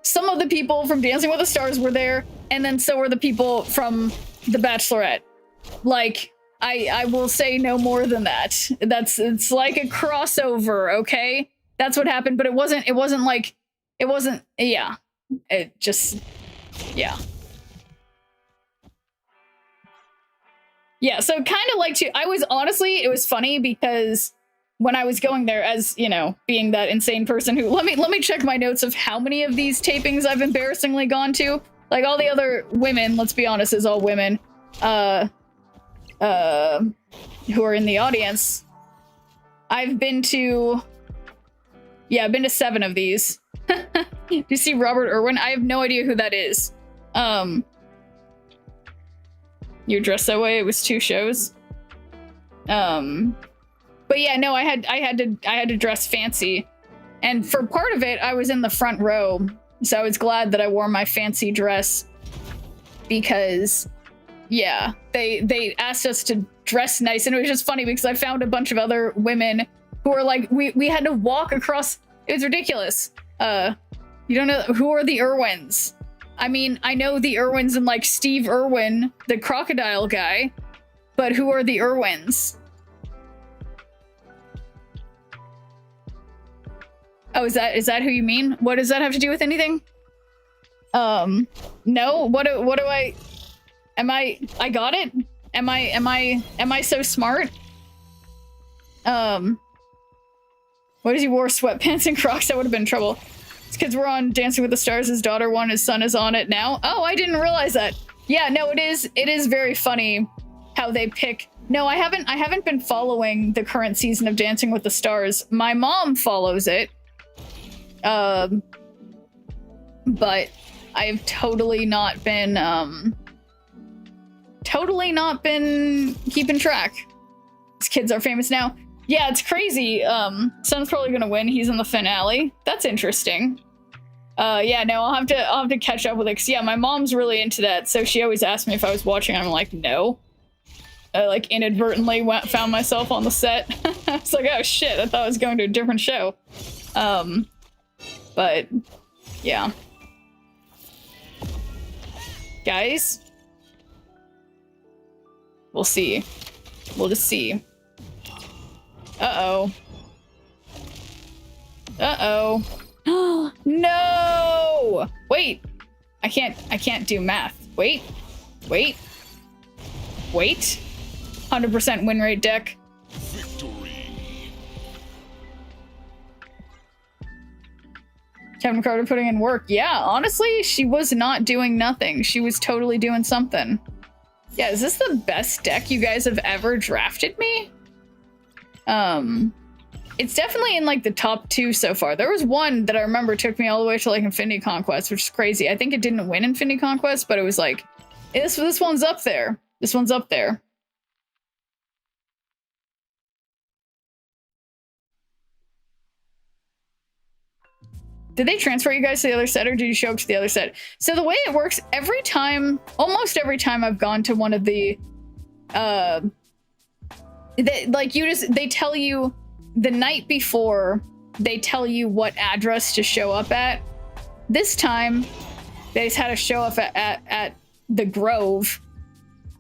some of the people from Dancing with the Stars were there, and then so were the people from The Bachelorette. Like, I will say no more than that. It's like a crossover, okay? That's what happened, but it wasn't, yeah. It just, yeah. Yeah, so kind of like it was funny because when I was going there as, you know, being that insane person who, let me check my notes of how many of these tapings I've embarrassingly gone to. Like all the other women, let's be honest, is all women, who are in the audience. I've been to 7 of these. Do you see Robert Irwin? I have no idea who that is. You're dressed that way. It was 2 shows. But yeah, no, I had to dress fancy, and for part of it, I was in the front row, so I was glad that I wore my fancy dress because, yeah, they asked us to dress nice, and it was just funny because I found a bunch of other women who were like, we had to walk across. It was ridiculous. You don't know who are the Irwins? I mean, I know the Irwins and like Steve Irwin, the crocodile guy, but who are the Irwins? Oh, is that who you mean? What does that have to do with anything? No. What do I got it? Am I so smart? What is he wore sweatpants and Crocs? That would have been trouble. His kids were on Dancing with the Stars. His daughter won. His son is on it now. Oh, I didn't realize that. Yeah, no, it is very funny how they pick. No, I haven't been following the current season of Dancing with the Stars. My mom follows it. But I've totally not been keeping track. His kids are famous now. Yeah, it's crazy. Son's probably gonna win. He's in the finale. That's interesting. Yeah, no, I'll have to catch up with it. 'Cause yeah, my mom's really into that, so she always asked me if I was watching, and I'm like, no. I like inadvertently found myself on the set. I was like, oh shit, I thought I was going to a different show. But yeah. Guys, we'll see. We'll just see. Uh-oh. Uh-oh. No! Wait. I can't do math. Wait. 100% win rate deck. Victory. Kevin Carter putting in work. Yeah, honestly, she was not doing nothing. She was totally doing something. Yeah, is this the best deck you guys have ever drafted me? It's definitely in like the top 2 so far. There was one that I remember took me all the way to like Infinity Conquest, which is crazy. I think it didn't win Infinity Conquest, but it was like, this one's up there. This one's up there. Did they transfer you guys to the other set, or did you show up to the other set? So the way it works, almost every time I've gone to one of the, they tell you the night before, they tell you what address to show up at. This time, they just had to show up at the Grove,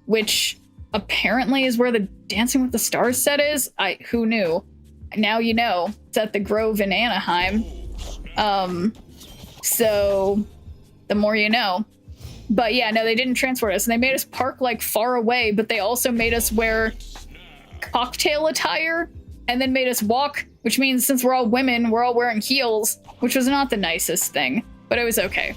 which apparently is where the Dancing with the Stars set is. Who knew? Now you know. It's at the Grove in Anaheim. So the more you know. But yeah, no, they didn't transport us, and they made us park like far away, but they also made us wear cocktail attire and then made us walk, which means since we're all women, we're all wearing heels, which was not the nicest thing, but it was okay.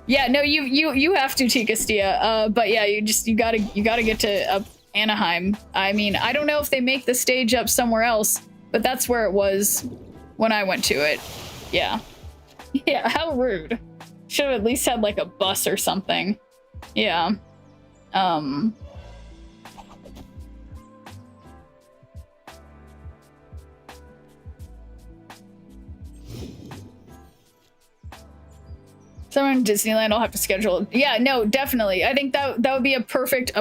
Yeah, no, you have to, Tikastia. But yeah, you gotta get to Anaheim. I mean, I don't know if they make the stage up somewhere else, but that's where it was when I went to it. Yeah. Yeah, how rude. Should have at least had like a bus or something. Yeah. Someone in Disneyland, I'll have to schedule. Yeah, no, definitely. I think that would be a perfect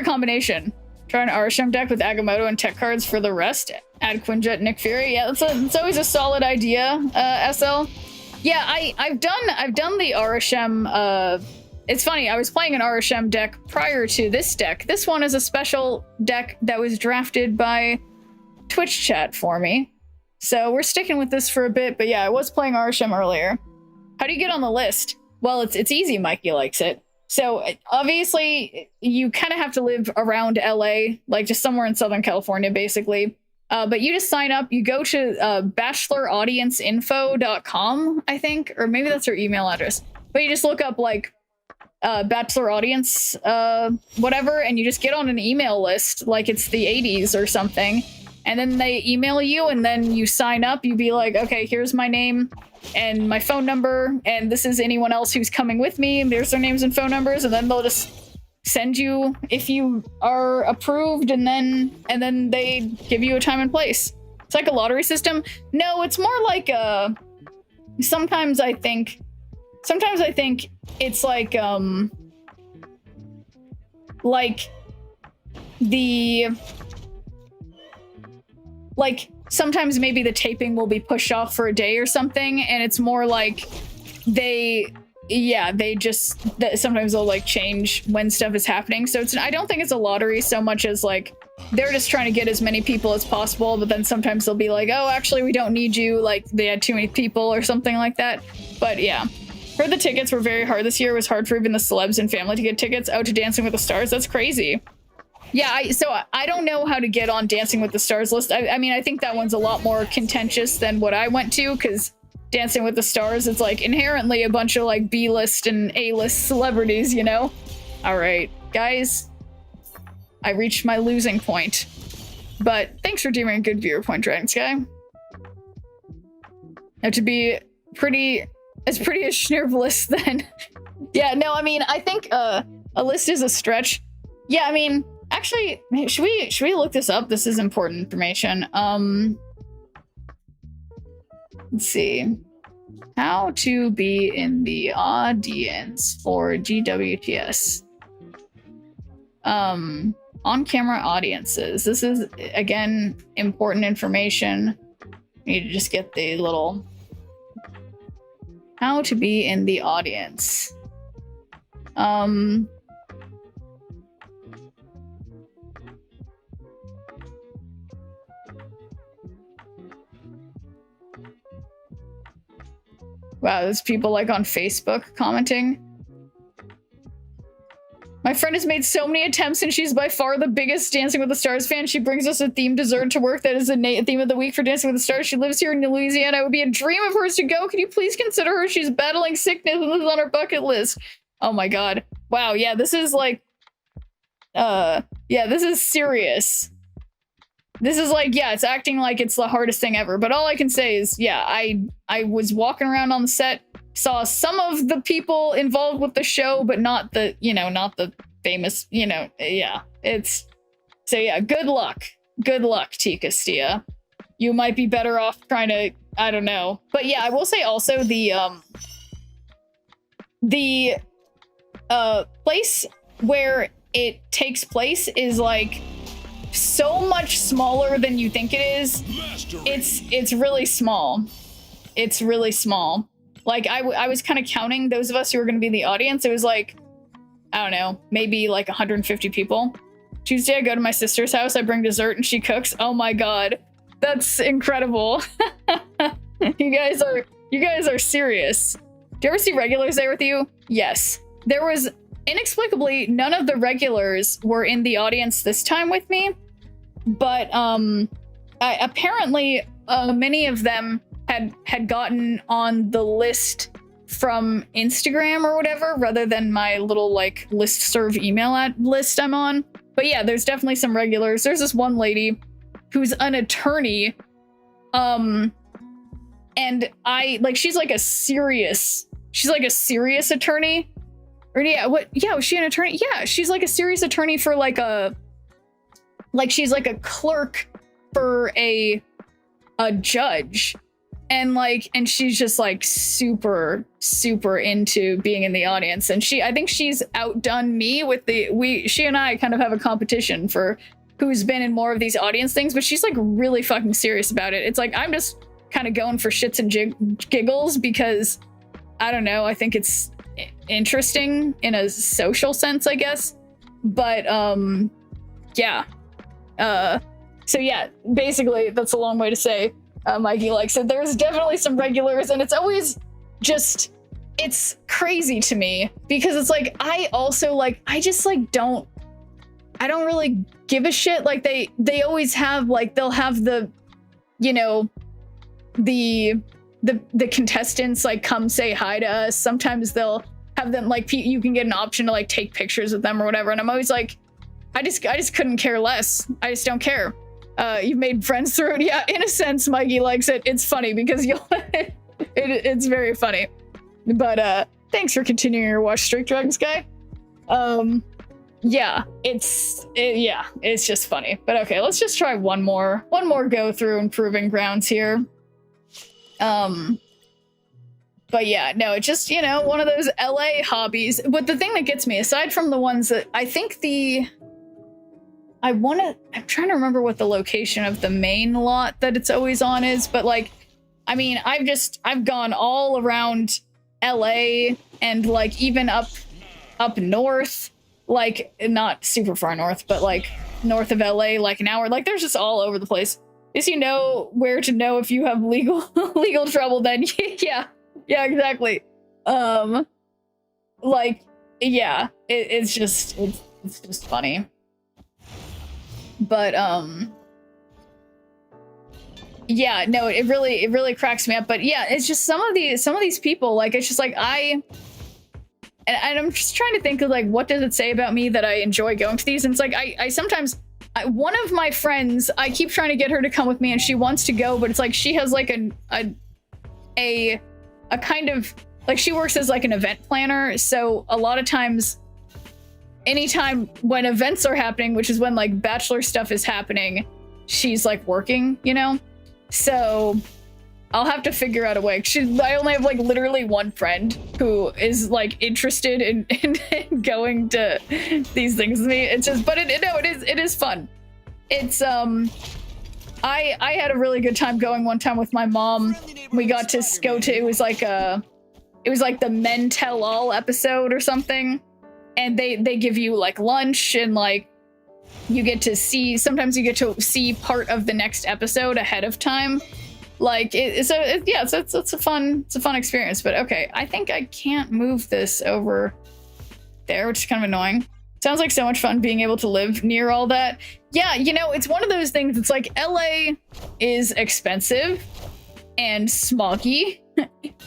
combination. Try an Arasham deck with Agamotto and tech cards for the rest. Add Quinjet and Nick Fury. Yeah, it's always a solid idea, SL. Yeah, I've done the Arasham. It's funny, I was playing an Arasham deck prior to this deck. This one is a special deck that was drafted by Twitch chat for me. So we're sticking with this for a bit, but yeah, I was playing Arasham earlier. How do you get on the list? Well, it's easy, Mikey likes it. So obviously you kind of have to live around LA, like just somewhere in Southern California, basically. But you just sign up, you go to bacheloraudience.info.com, I think, or maybe that's their email address. But you just look up like Bachelor Audience, whatever, and you just get on an email list like it's the 80s or something. And then they email you and then you sign up. You be like, okay, here's my name and my phone number, and this is anyone else who's coming with me, and there's their names and phone numbers, and then they'll just send you if you are approved, and then they give you a time and place. It's like a lottery system. No, it's more like sometimes I think it's like sometimes maybe the taping will be pushed off for a day or something, and it's more like sometimes they'll like change when stuff is happening. So I don't think it's a lottery so much as like they're just trying to get as many people as possible, but then sometimes they'll be like, oh, actually we don't need you, like they had too many people or something like that. But yeah, heard the tickets were very hard this year. It was hard for even the celebs and family to get tickets out to Dancing with the Stars. That's crazy. Yeah, so I don't know how to get on Dancing with the Stars list. I mean, I think that one's a lot more contentious than what I went to, because Dancing with the Stars is like inherently a bunch of like B-list and A-list celebrities, you know? All right, guys, I reached my losing point, but thanks for doing a good viewer point, Dragon Sky. Now to be pretty as Schnurbless then. Yeah, no, I mean, I think a list is a stretch. Yeah, I mean, actually, should we look this up? This is important information. Let's see. How to be in the audience for GWTS. On-camera audiences. This is, again, important information. You need to just get the little... How to be in the audience. Wow, there's people like on Facebook commenting. My friend has made so many attempts and she's by far the biggest Dancing with the Stars fan. She brings us a themed dessert to work that is a theme of the week for Dancing with the Stars. She lives here in Louisiana. It would be a dream of hers to go. Can you please consider her? She's battling sickness and this is on her bucket list. Oh my god. Wow, yeah, this is like... yeah, this is serious. This is like, yeah, it's acting like it's the hardest thing ever. But all I can say is, yeah, I was walking around on the set, saw some of the people involved with the show, but not the, not the famous, yeah. So yeah, good luck. Good luck, Tikastia. You might be better off trying to, I don't know. But yeah, I will say also the place where it takes place is like, so much smaller than you think it is. It's really small. It's really small. Like I was kind of counting those of us who were going to be in the audience. It was like, I don't know, maybe like 150 people. Tuesday I go to my sister's house, I bring dessert and she cooks. Oh my god. That's incredible. You guys are serious. Do you ever see regulars there with you? Yes. There was inexplicably, none of the regulars were in the audience this time with me. but apparently many of them had gotten on the list from Instagram or whatever, rather than my little like listserv email list I'm on. But yeah, there's definitely some regulars. There's this one lady who's an attorney, and she's like a serious attorney. Or was she an attorney? Yeah, she's like a serious attorney for she's like a clerk for a judge. And she's just like super into being in the audience. And I think she's outdone me with she and I kind of have a competition for who's been in more of these audience things, but she's like really fucking serious about it. It's like, I'm just kind of going for shits and giggles because I don't know. I think it's interesting in a social sense, I guess. But yeah. So yeah, basically that's a long way to say Mikey likes it. There's definitely some regulars, and it's always just, it's crazy to me because it's like, I also like, I just like I don't really give a shit. Like they always have like, they'll have the, you know, the contestants like come say hi to us. Sometimes they'll have them like, you can get an option to like take pictures with them or whatever. And I'm always like, I just couldn't care less. I just don't care. You've made friends through it. Yeah, in a sense, Mikey likes it. It's funny because it's very funny. But thanks for continuing your watch streak, Dragon Sky. Yeah, it's just funny. But okay, let's just try one more go through and proving grounds here. But yeah, no, it's just, you know, one of those LA hobbies. But the thing that gets me, aside from the ones that I think I'm trying to remember what the location of the main lot that it's always on is, but like, I mean, I've gone all around LA and like even up north, like not super far north, but like north of LA, like an hour, like there's just all over the place. If you know where to know if you have legal trouble, then yeah, exactly. Like, yeah, it's just funny. But yeah, no, it really cracks me up. But yeah, it's just some of these people, like, it's just like and I'm just trying to think of like, what does it say about me that I enjoy going to these? And it's like, I sometimes, one of my friends, I keep trying to get her to come with me and she wants to go, but it's like, she has like a kind of like, she works as like an event planner. So a lot of times, anytime when events are happening, which is when like bachelor stuff is happening, she's like working, you know? So I'll have to figure out a way. I only have like literally one friend who is like interested in going to these things with me. It's just, but it is fun. It's, I had a really good time going one time with my mom. We got to go to, it was like the Men Tell All episode or something. And they give you like lunch and like you get to see, sometimes you get to see part of the next episode ahead of time. Like it's a fun experience. But okay, I think I can't move this over there, which is kind of annoying. Sounds like so much fun being able to live near all that. Yeah, you know, it's one of those things. It's like LA is expensive and smoggy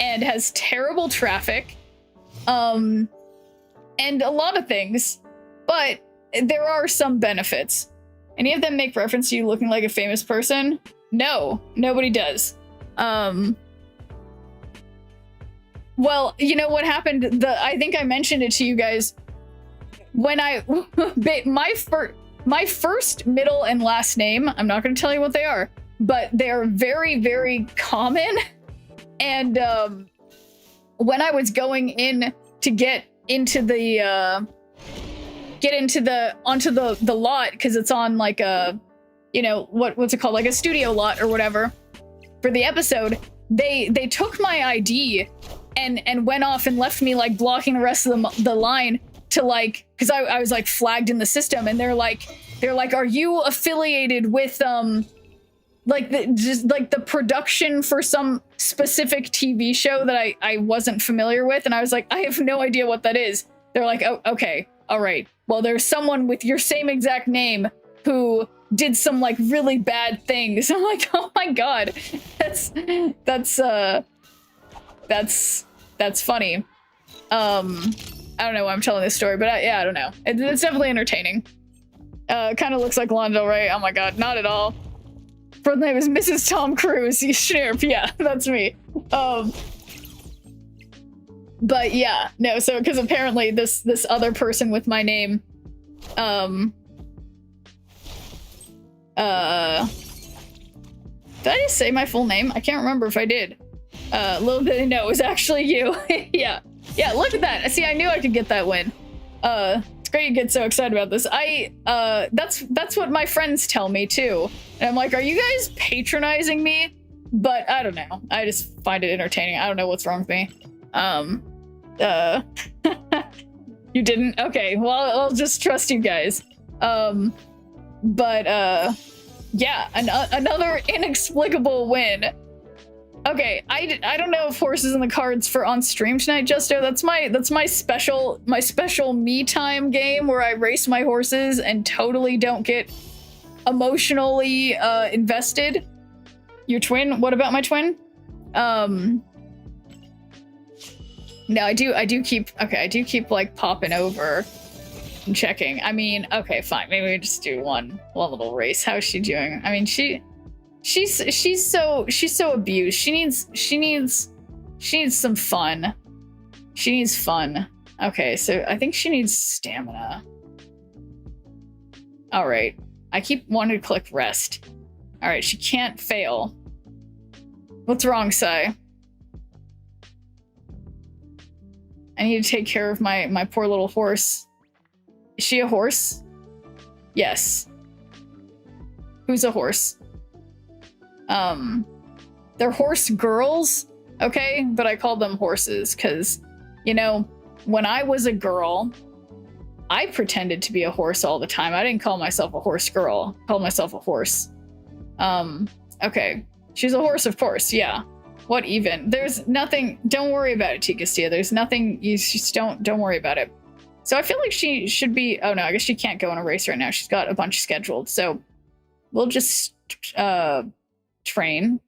and has terrible traffic. And a lot of things, but there are some benefits. Any of them make reference to you looking like a famous person? No, nobody does. Well, you know what happened? I think I mentioned it to you guys when my first, middle, and last name. I'm not going to tell you what they are, but they are very, very common. And when I was going in to get into the onto the lot, because it's on like a, you know, what's it called, like a studio lot or whatever for the episode, they took my ID and went off and left me like blocking the rest of the line to like, because I was like flagged in the system, and they're like, are you affiliated with like the production for some specific TV show that I wasn't familiar with? And I was like, I have no idea what that is. They're like, oh, okay, all right. Well, there's someone with your same exact name who did some like really bad things. I'm like, oh my god, that's funny. I don't know why I'm telling this story, but yeah, I don't know. It's definitely entertaining. Kind of looks like Lana Del Rey. Oh my god, not at all. Her name is Mrs. Tom Cruise. You Schnurp. Yeah, that's me. But yeah, no. So because apparently this other person with my name, did I just say my full name? I can't remember if I did. Little did I know it was actually you. Yeah. Yeah, look at that. See, I knew I could get that win. It's great you get so excited about this. That's what my friends tell me too. And I'm like, are you guys patronizing me? But I don't know. I just find it entertaining. I don't know what's wrong with me. You didn't? Okay, well, I'll just trust you guys. Yeah, another inexplicable win. Okay, I don't know if horse is in the cards for on stream tonight, Justo. That's my special me time game where I race my horses and totally don't get emotionally invested. Your twin? What about my twin? No, I do keep like popping over and checking. I mean, okay, fine. Maybe we just do one little race. How is she doing? I mean, she's so abused. She needs some fun. She needs fun. Okay, so I think she needs stamina. All right. I keep wanting to click rest. All right, she can't fail. What's wrong, Sai? I need to take care of my poor little horse. Is she a horse? Yes. Who's a horse? They're horse girls, okay? But I call them horses because, you know, when I was a girl, I pretended to be a horse all the time. I didn't call myself a horse girl. I called myself a horse. Okay. She's a horse, of course, yeah. What even? There's nothing, don't worry about it, Tikastia. There's nothing, you just don't worry about it. So I feel like she should be, oh no, I guess she can't go in a race right now. She's got a bunch scheduled. So we'll just, train.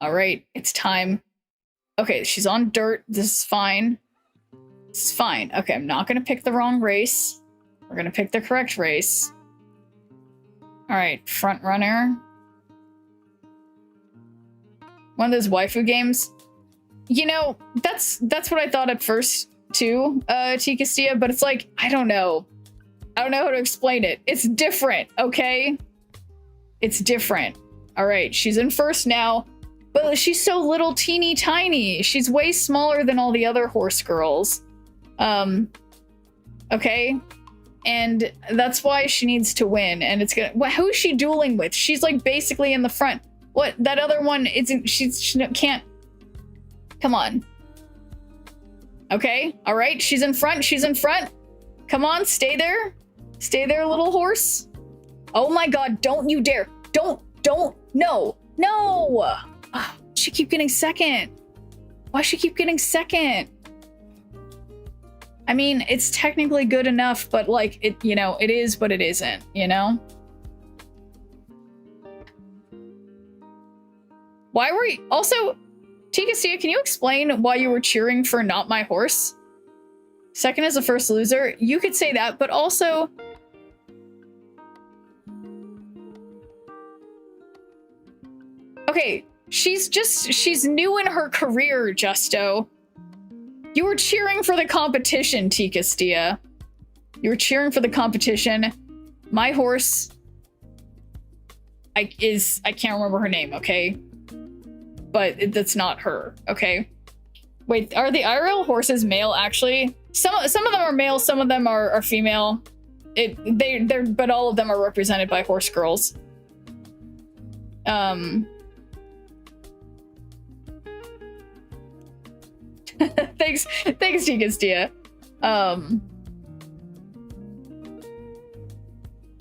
All right, it's time. Okay, she's on dirt. This is fine. This is fine. Okay, I'm not gonna pick the wrong race. We're gonna pick the correct race. All right, front runner. One of those waifu games. You know, that's what I thought at first too, Tikastia, but it's like, I don't know. I don't know how to explain it. It's different, okay? It's different. All right, she's in first now, but she's so little teeny tiny. She's way smaller than all the other horse girls. Okay? And that's why she needs to win. And it's gonna, who's she dueling with? She's like basically in the front. What, that other one isn't, she can't, come on. Okay, all right, she's in front, Come on, stay there. Stay there, little horse. Oh my god, don't you dare. Don't, no. Oh, she keep getting second. Why she keep getting second? I mean, it's technically good enough, but like, it, you know, it is, but it isn't, you know? Why were you, also, Tikastia, can you explain why you were cheering for Not My Horse? Second is the first loser. You could say that, but also, okay, she's new in her career, Justo. You were cheering for the competition, Tikastia. You were cheering for the competition. My horse, I can't remember her name, okay? But that's not her, okay? Wait, are the IRL horses male, actually? Some of them are male, some of them are female. But all of them are represented by horse girls. Thanks, Tikastia.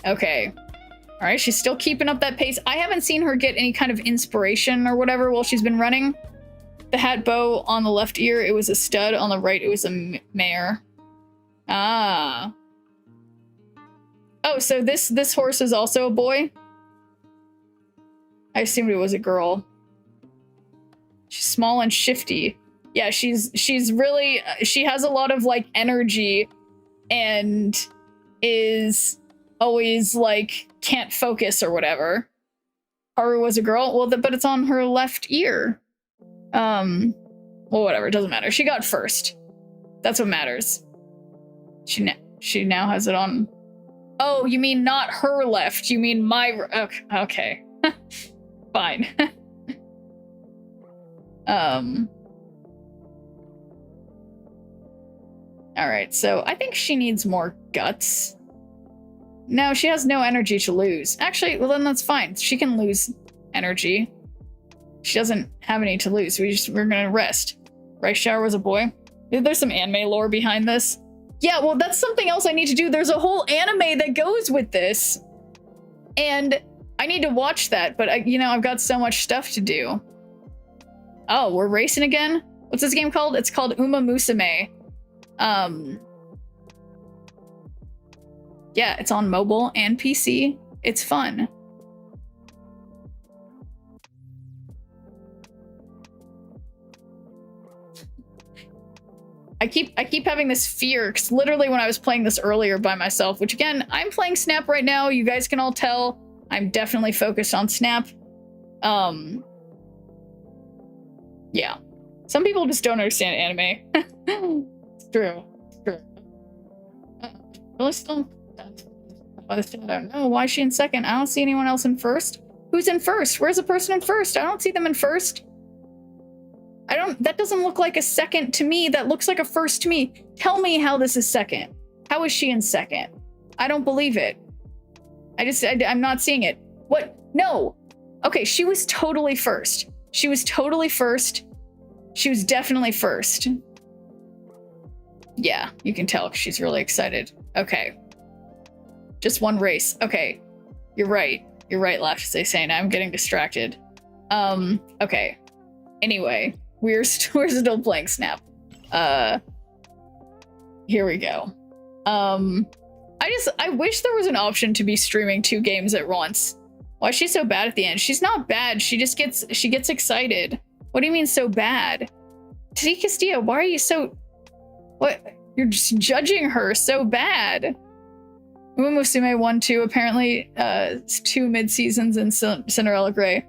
Okay. All right, she's still keeping up that pace. I haven't seen her get any kind of inspiration or whatever while she's been running. The hat bow on the left ear, it was a stud. On the right, it was a mare. Ah. Oh, so this horse is also a boy? I assumed it was a girl. She's small and shifty. Yeah, she's really, she has a lot of like energy and is always like can't focus or whatever. Haru was a girl. Well, but it's on her left ear. Well, whatever, it doesn't matter. She got first. That's what matters. She now has it on. Oh, you mean not her left? You mean my? Okay. Fine. All right, so I think she needs more guts. No, she has no energy to lose. Actually, well then that's fine. She can lose energy. She doesn't have any to lose. We're gonna rest. Rice Shower was a boy. There's some anime lore behind this. Yeah, well that's something else I need to do. There's a whole anime that goes with this. And I need to watch that, but I've got so much stuff to do. Oh, we're racing again? What's this game called? It's called Uma Musume. Yeah, it's on mobile and PC. It's fun. I keep having this fear, because literally when I was playing this earlier by myself, which again, I'm playing Snap right now, you guys can all tell, I'm definitely focused on Snap. Yeah. Some people just don't understand anime. It's true. It's true. Really still? I don't know. Why is she in second? I don't see anyone else in first. Who's in first? Where's the person in first? I don't see them in first. That doesn't look like a second to me. That looks like a first to me. Tell me how this is second. How is she in second? I don't believe it. I'm not seeing it. What? No. Okay, she was totally first. She was totally first. She was definitely first. Yeah, you can tell she's really excited. Okay. Just one race. Okay. You're right. You're right, Lash, they say. Now I'm getting distracted. Okay. Anyway, we're still playing Snap. Here we go. I wish there was an option to be streaming 2 games at once. Why is she so bad at the end? She's not bad. She gets excited. What do you mean so bad? T. Castillo, why are you so... What? You're just judging her so bad. Uma Musume 1, 2, apparently 2 mid-seasons in Cinderella Grey.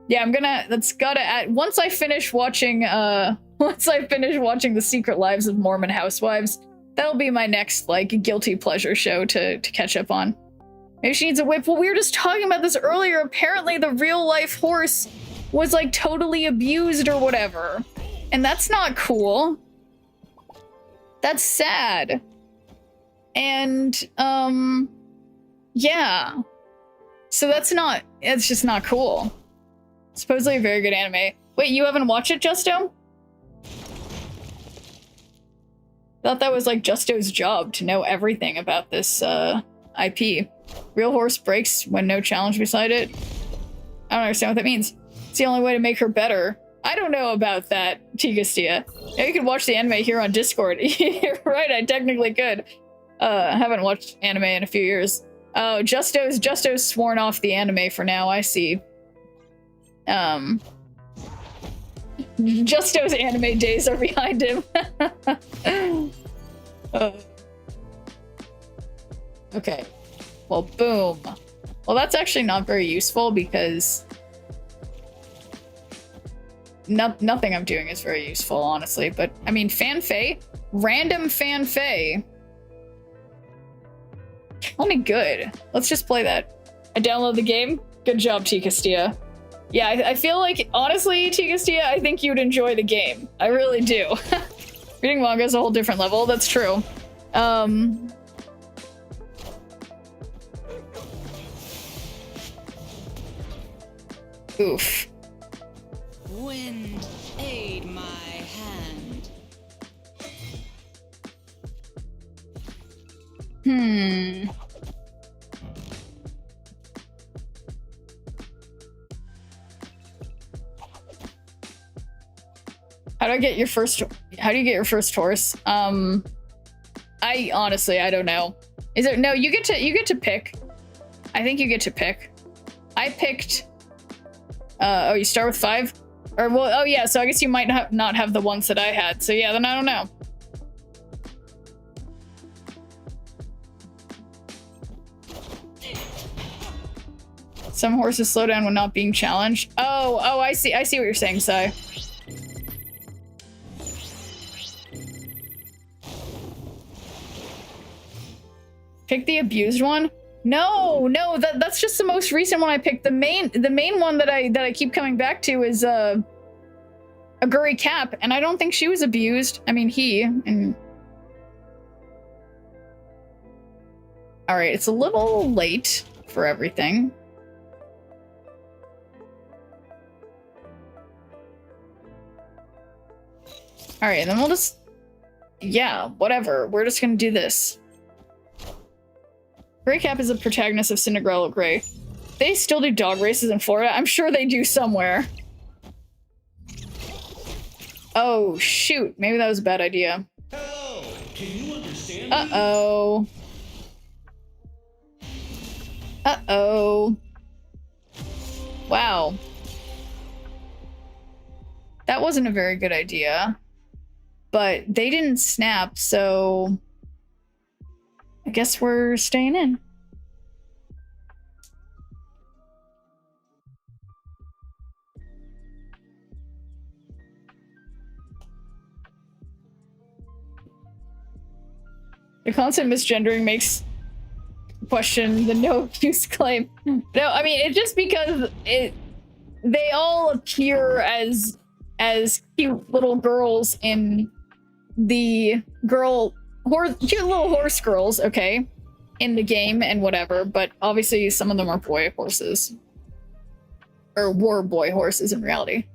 Yeah, that's gotta add, once I finish watching The Secret Lives of Mormon Housewives, that'll be my next, like, guilty pleasure show to catch up on. Maybe she needs a whip. Well, we were just talking about this earlier. Apparently the real-life horse was, like, totally abused or whatever. And that's not cool. That's sad. And, yeah. So it's just not cool. Supposedly a very good anime. Wait, you haven't watched it, Justo? Thought that was like Justo's job to know everything about this IP. Real horse breaks when no challenge beside it. I don't understand what that means. It's the only way to make her better. I don't know about that, Tigastia. Yeah, you can watch the anime here on Discord. You're right, I technically could. I haven't watched anime in a few years. Oh, Justo's sworn off the anime for now, I see. Justo's anime days are behind him. Okay. Well, boom. Well, that's actually not very useful because nothing I'm doing is very useful, honestly. But, I mean, Fanfei? Random Fanfei. Only good. Let's just play that. I download the game. Good job, T. Castilla. Yeah, I feel like, honestly, T. Castilla, I think you would enjoy the game. I really do. Reading manga is a whole different level. That's true. Oof. Wind, aid my hand. How do you get your first horse? I honestly, I don't know. Is it? No, you get to pick. I think you get to pick. I picked. Oh, you start with 5? Or, well, oh yeah, so I guess you might not have the ones that I had. So yeah, then I don't know. Some horses slow down when not being challenged. Oh, I see what you're saying, Sai. Pick the abused one? No, that's just the most recent one I picked. The main one that I keep coming back to is a Gurry Cap, and I don't think she was abused. I mean, and all right, it's a little late for everything. All right, then we'll just, yeah, whatever. We're just gonna do this. Gray Cap is a protagonist of Cinderella Gray. They still do dog races in Florida? I'm sure they do somewhere. Oh, shoot. Maybe that was a bad idea. Hello, can you understand me? Uh-oh. Uh-oh. Wow. That wasn't a very good idea. But they didn't snap, so I guess we're staying in. The constant misgendering makes question the no abuse claim. No, I mean, it's just because they all appear as cute little girls in the cute little horse girls, okay, in the game and whatever, but obviously some of them are boy horses. Or were boy horses in reality.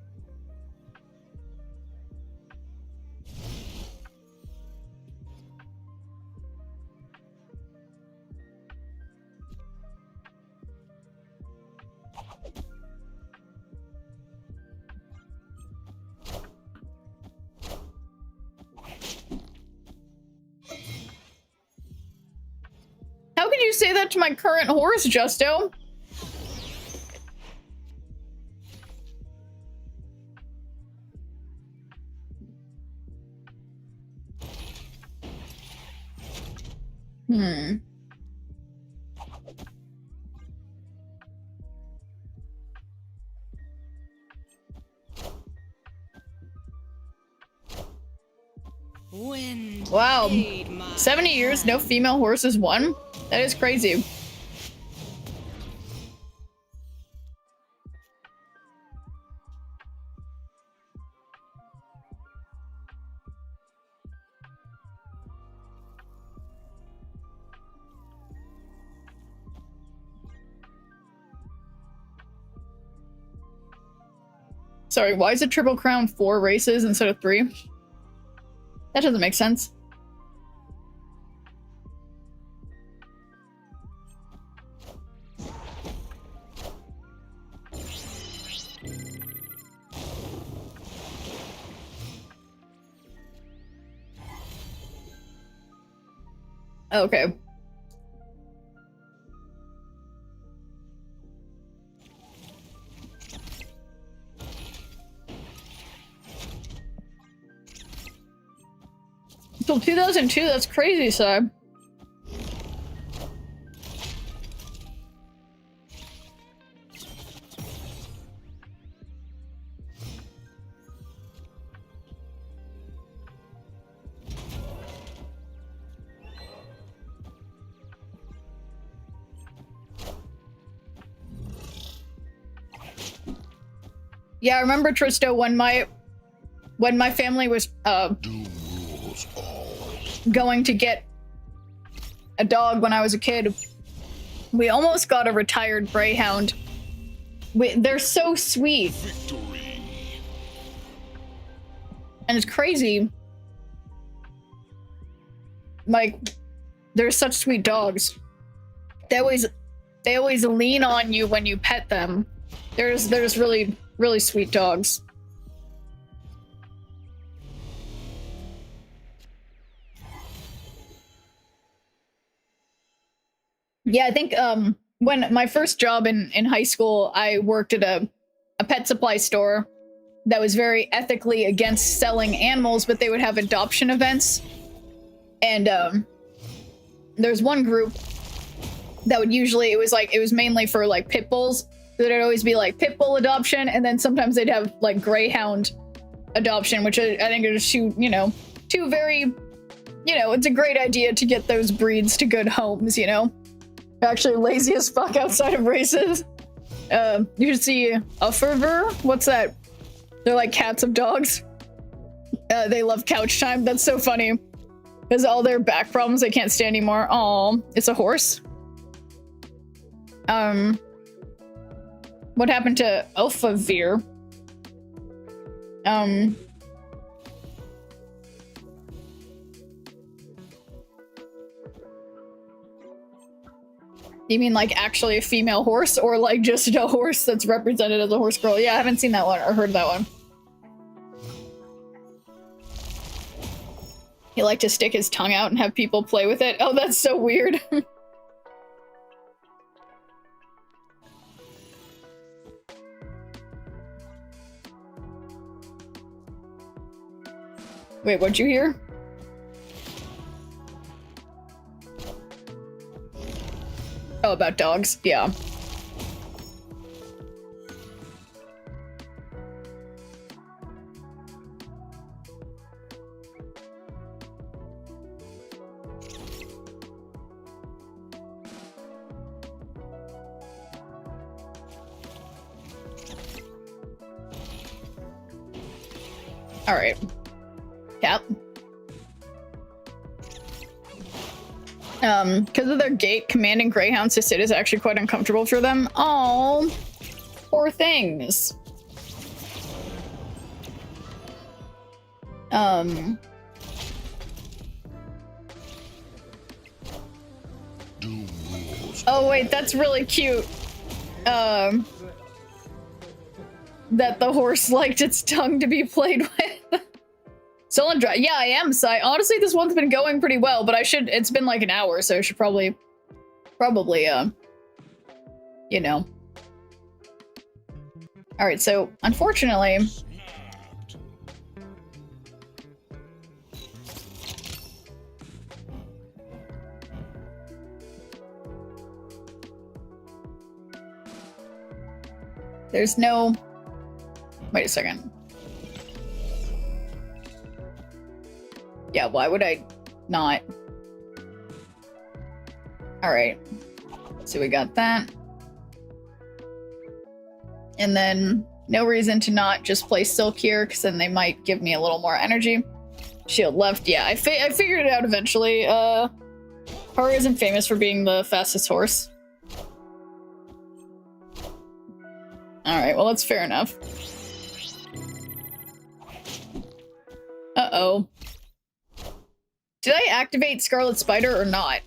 How could you say that to my current horse, Justo? Wind Wow. aid my 70 years, no hand. female horses won? That is crazy. Sorry, why is the Triple Crown 4 races instead of 3? That doesn't make sense. Okay. Till 2002, that's crazy, Sab. Yeah, I remember, Tristo, when my family was going to get a dog when I was a kid, we almost got a retired greyhound. They're so sweet. Victory. And it's crazy. Like, they're such sweet dogs. They always lean on you when you pet them. There's really sweet dogs. Yeah, I think when my first job in high school, I worked at a pet supply store that was very ethically against selling animals, but they would have adoption events. And there's one group that would usually, it was mainly for like pit bulls. There'd always be like pit bull adoption, and then sometimes they'd have like greyhound adoption, which I think are just two very, it's a great idea to get those breeds to good homes, Actually lazy as fuck outside of races. You should see Ufferver. What's that? They're like cats of dogs. They love couch time. That's so funny. Because all their back problems they can't stand anymore. Aw, it's a horse. What happened to Ufferver? You mean like actually a female horse, or like just a horse that's represented as a horse girl? Yeah, I haven't seen that one or heard that one. He liked to stick his tongue out and have people play with it. Oh, that's so weird. Wait, what'd you hear? Oh, about dogs? Yeah. All right. Yep. Because of their gait, commanding greyhounds to sit is actually quite uncomfortable for them. Oh, poor things. Oh wait, that's really cute. That the horse liked its tongue to be played with. Stolen Drive. Yeah, I am. So honestly, this one's been going pretty well, but it's been like an hour, so I should probably, All right, so unfortunately, there's no, wait a second. Yeah, why would I not? All right, so we got that. And then no reason to not just play Silk here, because then they might give me a little more energy. Shield left, yeah, I figured it out eventually. Haru isn't famous for being the fastest horse. All right, well, that's fair enough. Uh-oh. Did I activate Scarlet Spider or not?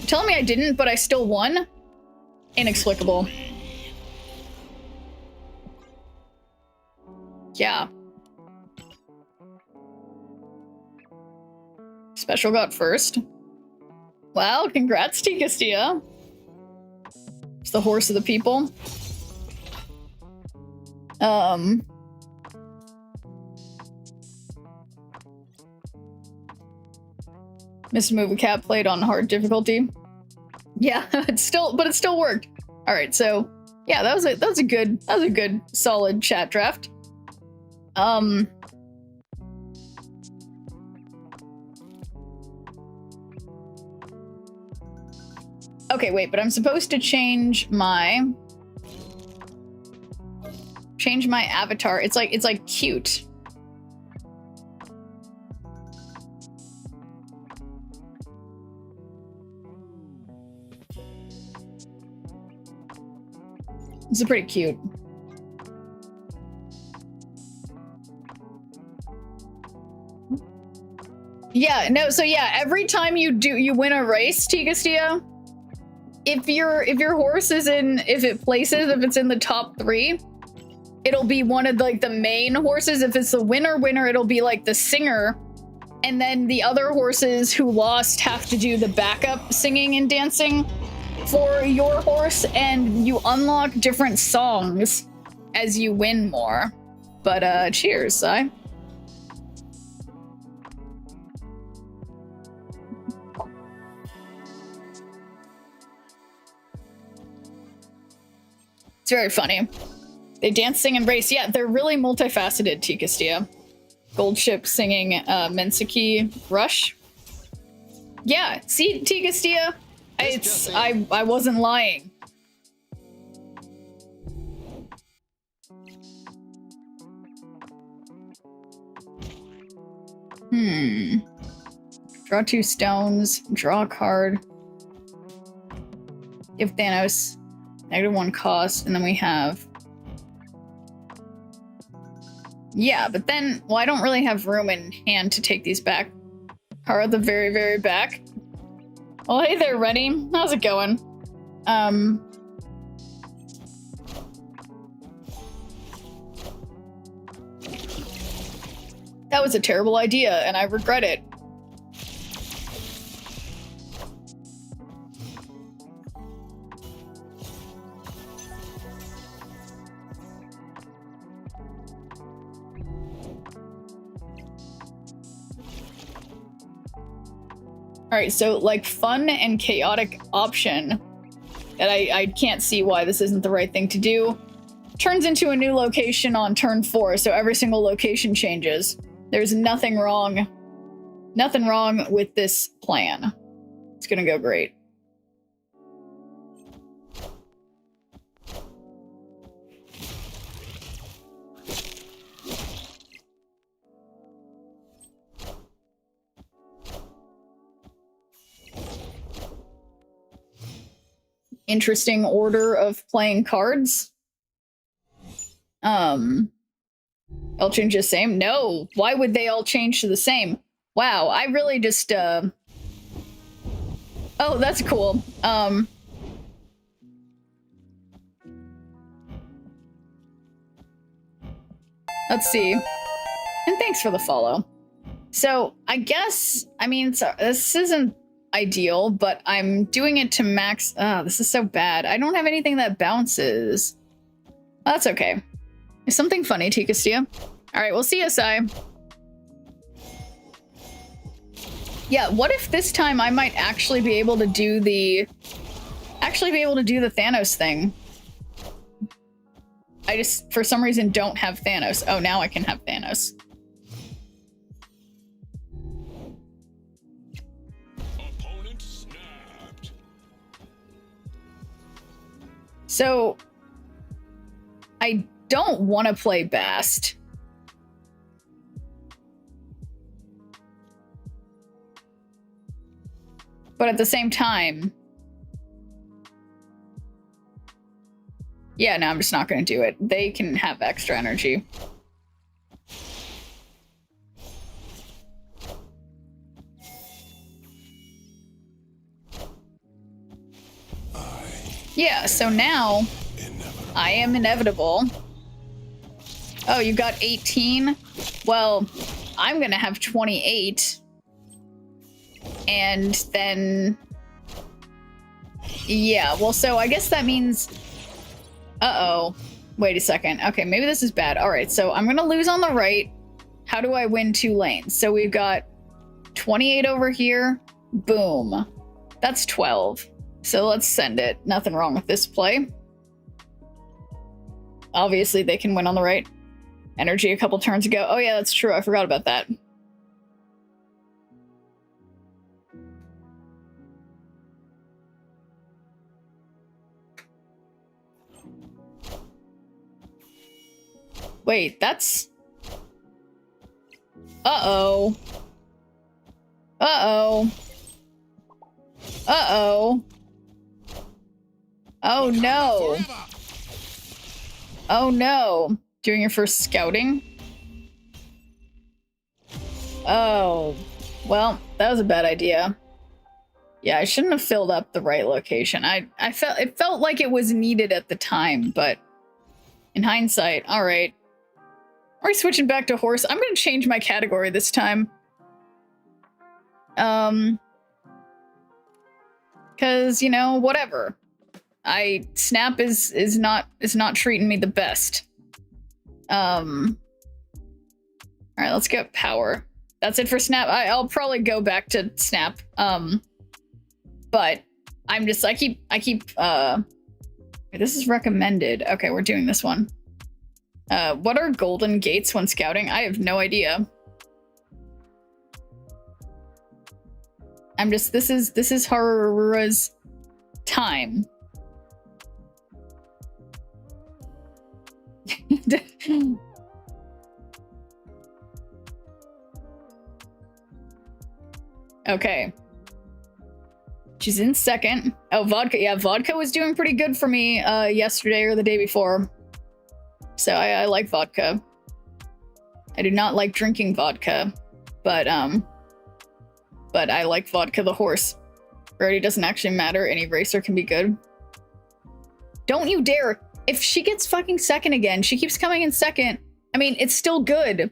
Tell me I didn't, but I still won? Inexplicable. Yeah. Special got first. Wow, congrats, T. Castilla. It's the horse of the people. Mr. Movie Cat played on hard difficulty. Yeah, it still worked. All right, so yeah, that was a good solid chat draft. Okay, wait, but I'm supposed to change my avatar. It's like cute. It's pretty cute. Yeah, no, so yeah, every time you win a race, T. Castillo, if your horse is if it's in the top 3, it'll be one of like the main horses. If it's the winner, it'll be like the singer and then the other horses who lost have to do the backup singing and dancing for your horse, and you unlock different songs as you win more. But cheers, Si. It's very funny. They dance, sing, and race. Yeah, they're really multifaceted, Tikastia. Gold Ship singing Mensiki Rush. Yeah, see, Tikastia? I wasn't lying. Draw 2 stones, draw a card. Give Thanos -1 cost, and then we have... Yeah, but then, well, I don't really have room in hand to take these back. Are at the very, very back. Well, hey there, Rennie. How's it going? That was a terrible idea, and I regret it. Alright, so, like, fun and chaotic option, and I can't see why this isn't the right thing to do, turns into a new location on turn 4, so every single location changes. There's nothing wrong with this plan. It's gonna go great. Interesting order of playing cards. All change the same? No. Why would they all change to the same? Wow, I really just, Oh, that's cool. Let's see. And thanks for the follow. So, I guess, I mean, so, this isn't ideal, but I'm doing it to max... this is so bad. I don't have anything that bounces. That's okay. Is something funny, Tikastia? Alright, we'll see you, Si. Yeah, what if this time I might actually be able to do the... Thanos thing? I just, for some reason, don't have Thanos. Oh, now I can have Thanos. Opponent snapped. So... I don't want to play Bast. But at the same time... Yeah, no, I'm just not going to do it. They can have extra energy. Yeah, so now... I am inevitable. Oh, you got 18? Well, I'm gonna have 28. And then... Yeah, well, so I guess that means... Uh-oh. Wait a second. Okay, maybe this is bad. Alright, so I'm gonna lose on the right. How do I win 2 lanes? So we've got 28 over here. Boom. That's 12. So let's send it. Nothing wrong with this play. Obviously, they can win on the right. Energy a couple turns ago. Oh yeah, that's true. I forgot about that. Wait, that's... Uh-oh. Uh-oh. Uh-oh. Oh no. Oh no. Doing your first scouting? Oh. Well, that was a bad idea. Yeah, I shouldn't have filled up the right location. It felt like it was needed at the time, but in hindsight, alright. Are we switching back to horse? I'm gonna change my category this time. Cause, you know, whatever. Snap is not treating me the best. Alright, let's get power. That's it for Snap. I'll probably go back to Snap. But I'm just I keep this is recommended. Okay, we're doing this one. What are golden gates when scouting? I have no idea. I'm just this is Harura's time. Okay. She's in second. Oh, vodka. Yeah, vodka was doing pretty good for me yesterday or the day before. So I like vodka. I do not like drinking vodka, but I like vodka the horse. Rarity doesn't actually matter. Any racer can be good. Don't you dare. If she gets fucking second again, she keeps coming in second. I mean, it's still good. And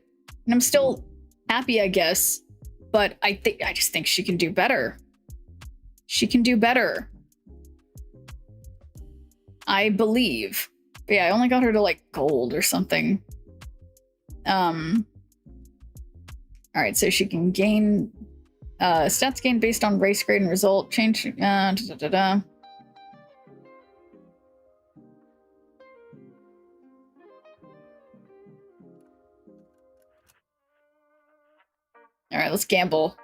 I'm still happy, I guess. But I just think she can do better. She can do better. I believe. But yeah, I only got her to like gold or something. Alright, so she can gain stats gained based on race grade and result. Change Alright, let's gamble.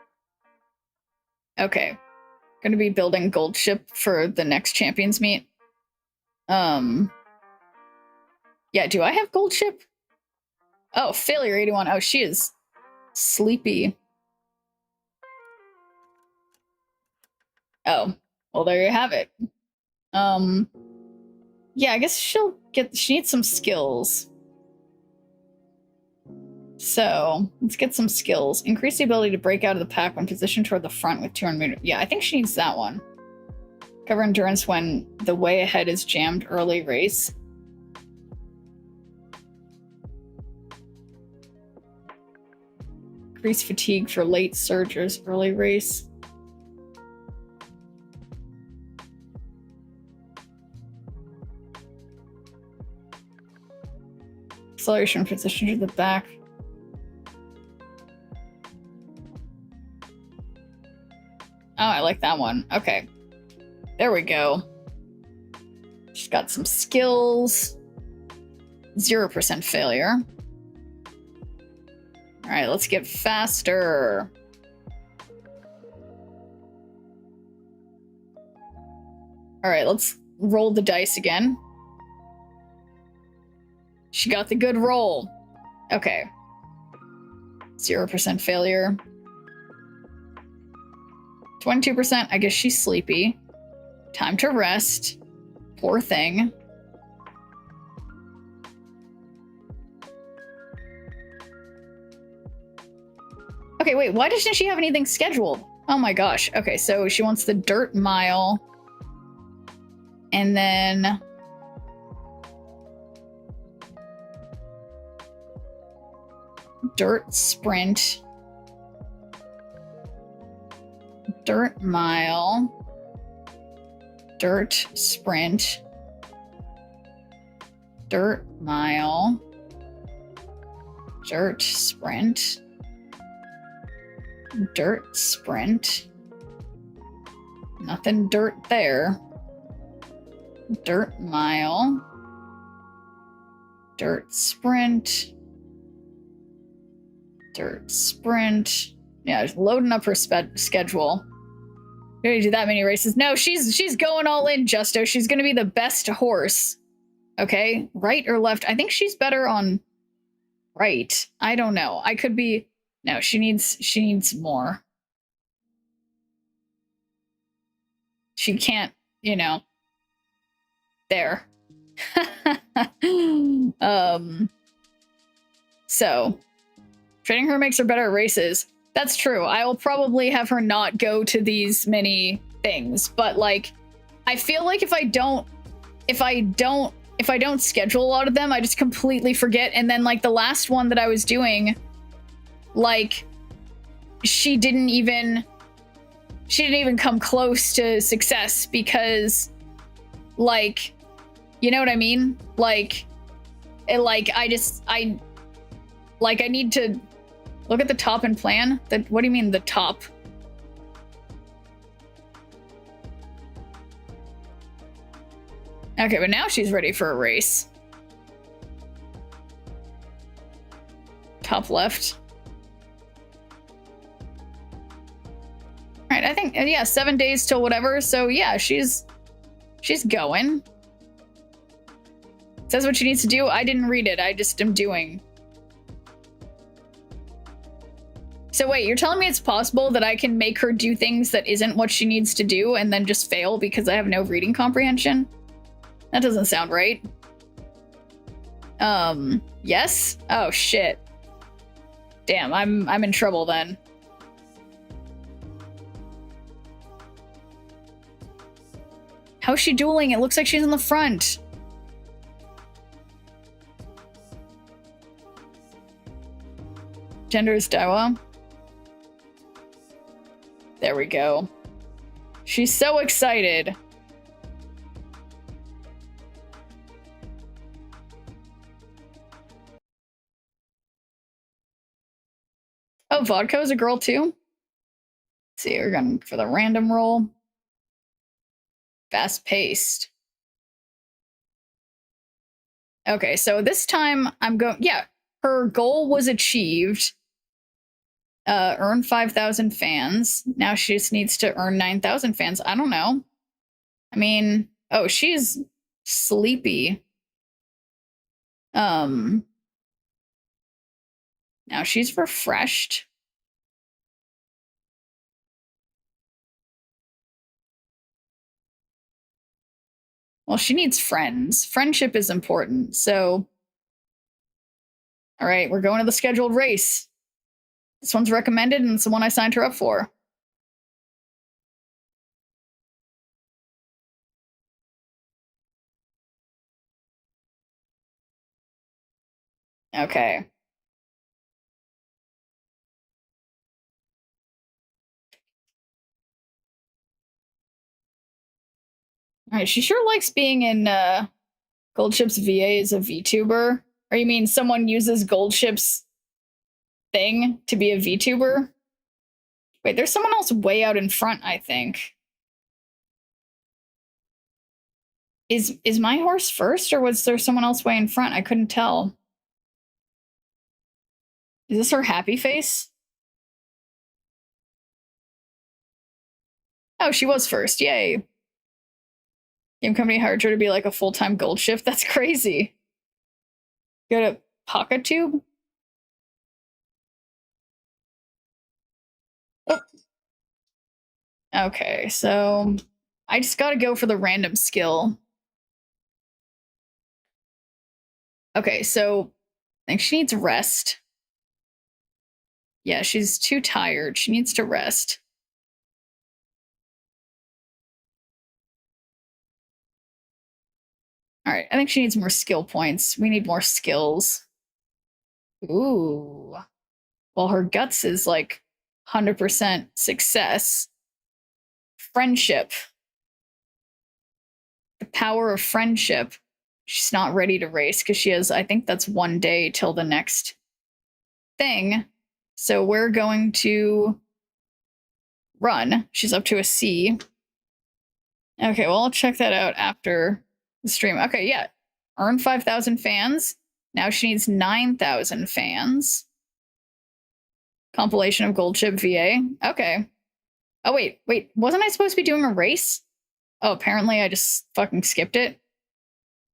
Okay. Gonna be building gold ship for the next champions meet. Yeah, do I have gold ship? Oh, failure 81. Oh, she is sleepy. Oh, well, there you have it. Yeah, I guess she needs some skills. So, let's get some skills. Increase the ability to break out of the pack when positioned toward the front with 200 meters. Yeah, I think she needs that one. Cover endurance when the way ahead is jammed early race. Increase fatigue for late surgers early race. Acceleration position to the back. Oh, I like that one. Okay. There we go. She's got some skills. 0% failure. All right, let's get faster. All right, let's roll the dice again. She got the good roll. Okay. 0% failure. 22%. I guess she's sleepy. Time to rest. Poor thing. Okay, wait. Why doesn't she have anything scheduled? Oh my gosh. Okay, so she wants the dirt mile. And then... dirt sprint. Dirt mile. Dirt sprint. Dirt mile. Dirt sprint. Dirt sprint. Nothing dirt there. Dirt mile. Dirt sprint. Dirt sprint. Yeah, just loading up her schedule. We already do that many races. No, she's going all in, Justo. She's gonna be the best horse. Okay, right or left? I think she's better on right. I don't know. I could be. No, she needs more. She can't, you know. There. So training her makes her better at races. That's true. I will probably have her not go to these many things, but like I feel like if I don't schedule a lot of them, I just completely forget. And then like the last one that I was doing, like she didn't even she didn't even come close to success because, like, you know what I mean? Like, I need to look at the top and plan. What do you mean the top? Okay, but now she's ready for a race. Top left. All right, I think, yeah, 7 days till whatever. So yeah, she's going. Says what she needs to do. I didn't read it. I just am doing. So wait, you're telling me it's possible that I can make her do things that isn't what she needs to do and then just fail because I have no reading comprehension? That doesn't sound right. Yes? Oh shit. Damn, I'm in trouble then. How's she dueling? It looks like she's in the front. Gender is Dawa. There we go. She's so excited. Oh, Vodka is a girl too? Let's see, we're going for the random roll. Fast paced. Okay, so this time I'm going, yeah, her goal was achieved. Earn 5,000 fans. Now she just needs to earn 9,000 fans. I don't know. I mean, oh, she's sleepy. Now she's refreshed. Well, she needs friends. Friendship is important, so... All right, we're going to the scheduled race. This one's recommended, and it's the one I signed her up for. Okay. All right, she sure likes being in Goldship's VA as a VTuber. Or you mean someone uses Goldship's thing to be a VTuber? Wait, there's someone else way out in front, I think. Is my horse first, or was there someone else way in front? I couldn't tell. Is this her happy face? Oh, she was first. Yay. Game company hired her to be like a full-time gold shift. That's crazy. Go to Pocket Tube? Oh. Okay, so I just gotta go for the random skill. Okay, so I think she needs rest. Yeah, she's too tired. She needs to rest. All right, I think she needs more skill points. We need more skills. Ooh. Well, her guts is like 100% success. Friendship. The power of friendship. She's not ready to race because she has, I think that's 1 day till the next thing. So we're going to run. She's up to a C. Okay, well, I'll check that out after the stream. Okay, yeah. Earn 5,000 fans. Now she needs 9,000 fans. Compilation of Gold Chip VA. Okay. Oh, wait. Wasn't I supposed to be doing a race? Oh, apparently I just fucking skipped it.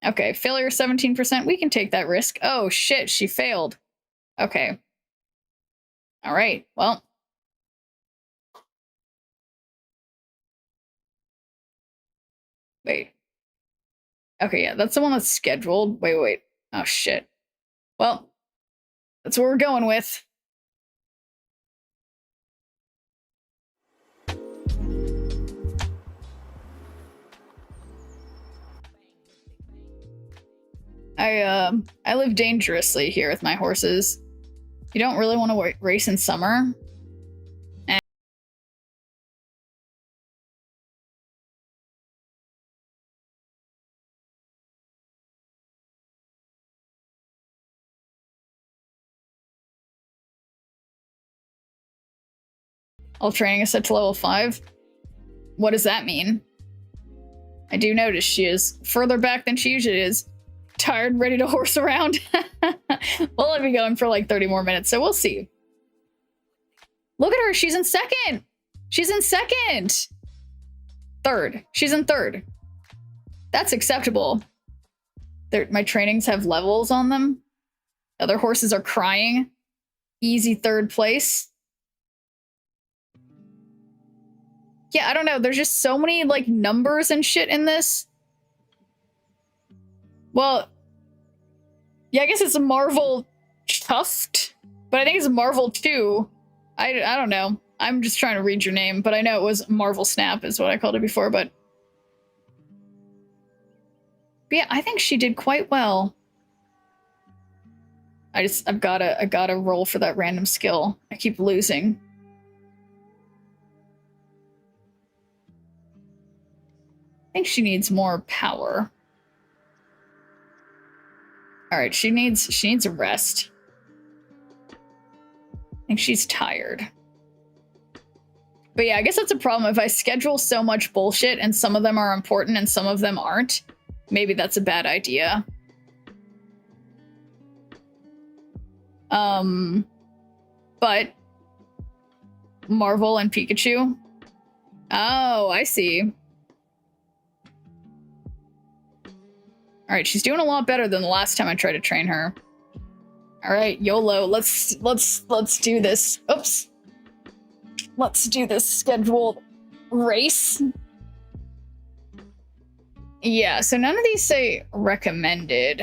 Okay, failure 17%. We can take that risk. Oh, shit, she failed. Okay. All right, well. Wait. Okay, yeah, that's the one that's scheduled. Wait. Oh, shit. Well, that's what we're going with. I live dangerously here with my horses. You don't really want to race in summer? All training is set to level 5. What does that mean? I do notice she is further back than she usually is. Tired, ready to horse around. We'll let me going for like 30 more minutes, so we'll see. Look at her, she's in second. She's in second. Third, she's in third. That's acceptable. My trainings have levels on them. Other horses are crying. Easy third place. Yeah, I don't know. There's just so many, like, numbers and shit in this. Well, yeah, I guess it's a Marvel Tuft, but I think it's Marvel 2. I don't know. I'm just trying to read your name, but I know it was Marvel Snap is what I called it before, but yeah, I think she did quite well. I've gotta roll for that random skill. I keep losing. I think she needs more power. All right, she needs a rest. I think she's tired. But yeah, I guess that's a problem. If I schedule so much bullshit and some of them are important and some of them aren't, maybe that's a bad idea. But Marvel and Pikachu. Oh, I see. All right, she's doing a lot better than the last time I tried to train her. All right, YOLO. Let's do this. Oops. Let's do this scheduled race. Yeah, so none of these say recommended.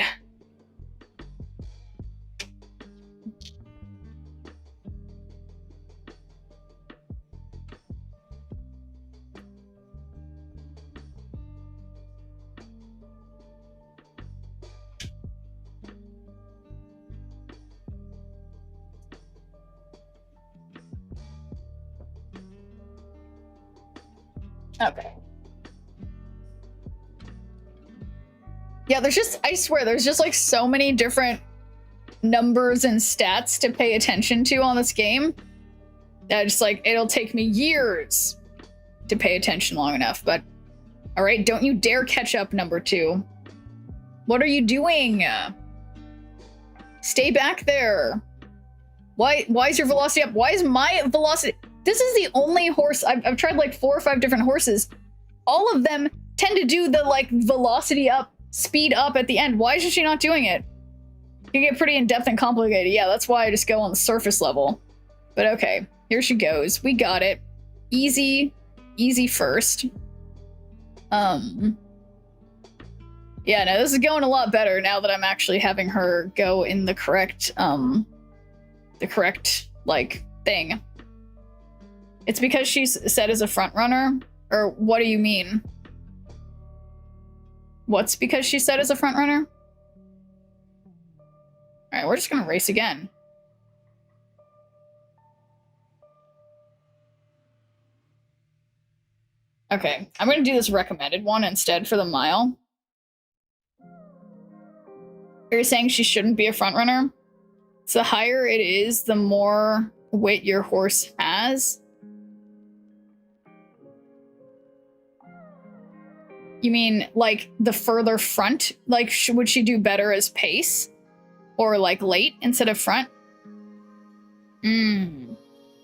Okay. Yeah, I swear, there's just like so many different numbers and stats to pay attention to on this game. That just like, it'll take me years to pay attention long enough, but all right, don't you dare catch up, number 2. What are you doing? Stay back there. Why is your velocity up? Why is my velocity? This is the only horse, I've tried like 4 or 5 different horses. All of them tend to do the like velocity up, speed up at the end. Why isn't she not doing it? It can get pretty in-depth and complicated. Yeah, that's why I just go on the surface level. But okay, here she goes. We got it. Easy first. Yeah, no, this is going a lot better now that I'm actually having her go in the correct, like, thing. It's because she's set as a front runner? Or what do you mean? What's because she's set as a front runner? Alright, we're just gonna race again. Okay, I'm gonna do this recommended one instead for the mile. Are you saying she shouldn't be a front runner? So the higher it is, the more weight your horse has. You mean, like, the further front? Like, would she do better as pace? Or, like, late instead of front?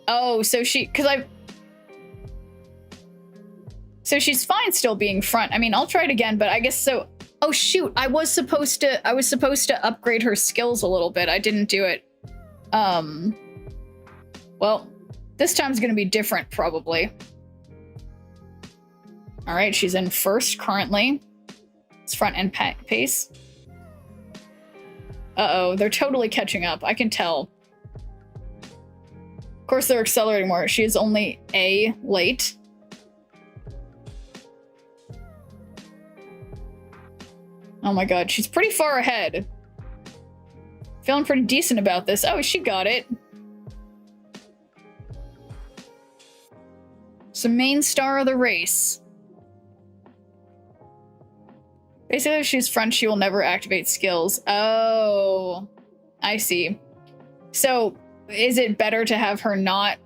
Oh, so so she's fine still being front. I mean, I'll try it again, but I guess so. Oh, shoot. I was supposed to upgrade her skills a little bit. I didn't do it. Well, this time's gonna be different, probably. All right, she's in first currently. It's front end pace. Uh-oh, they're totally catching up. I can tell. Of course, they're accelerating more. She is only A late. Oh my god, she's pretty far ahead. Feeling pretty decent about this. Oh, she got it. So main star of the race. Basically, if she's front, she will never activate skills. Oh, I see. So, is it better to have her not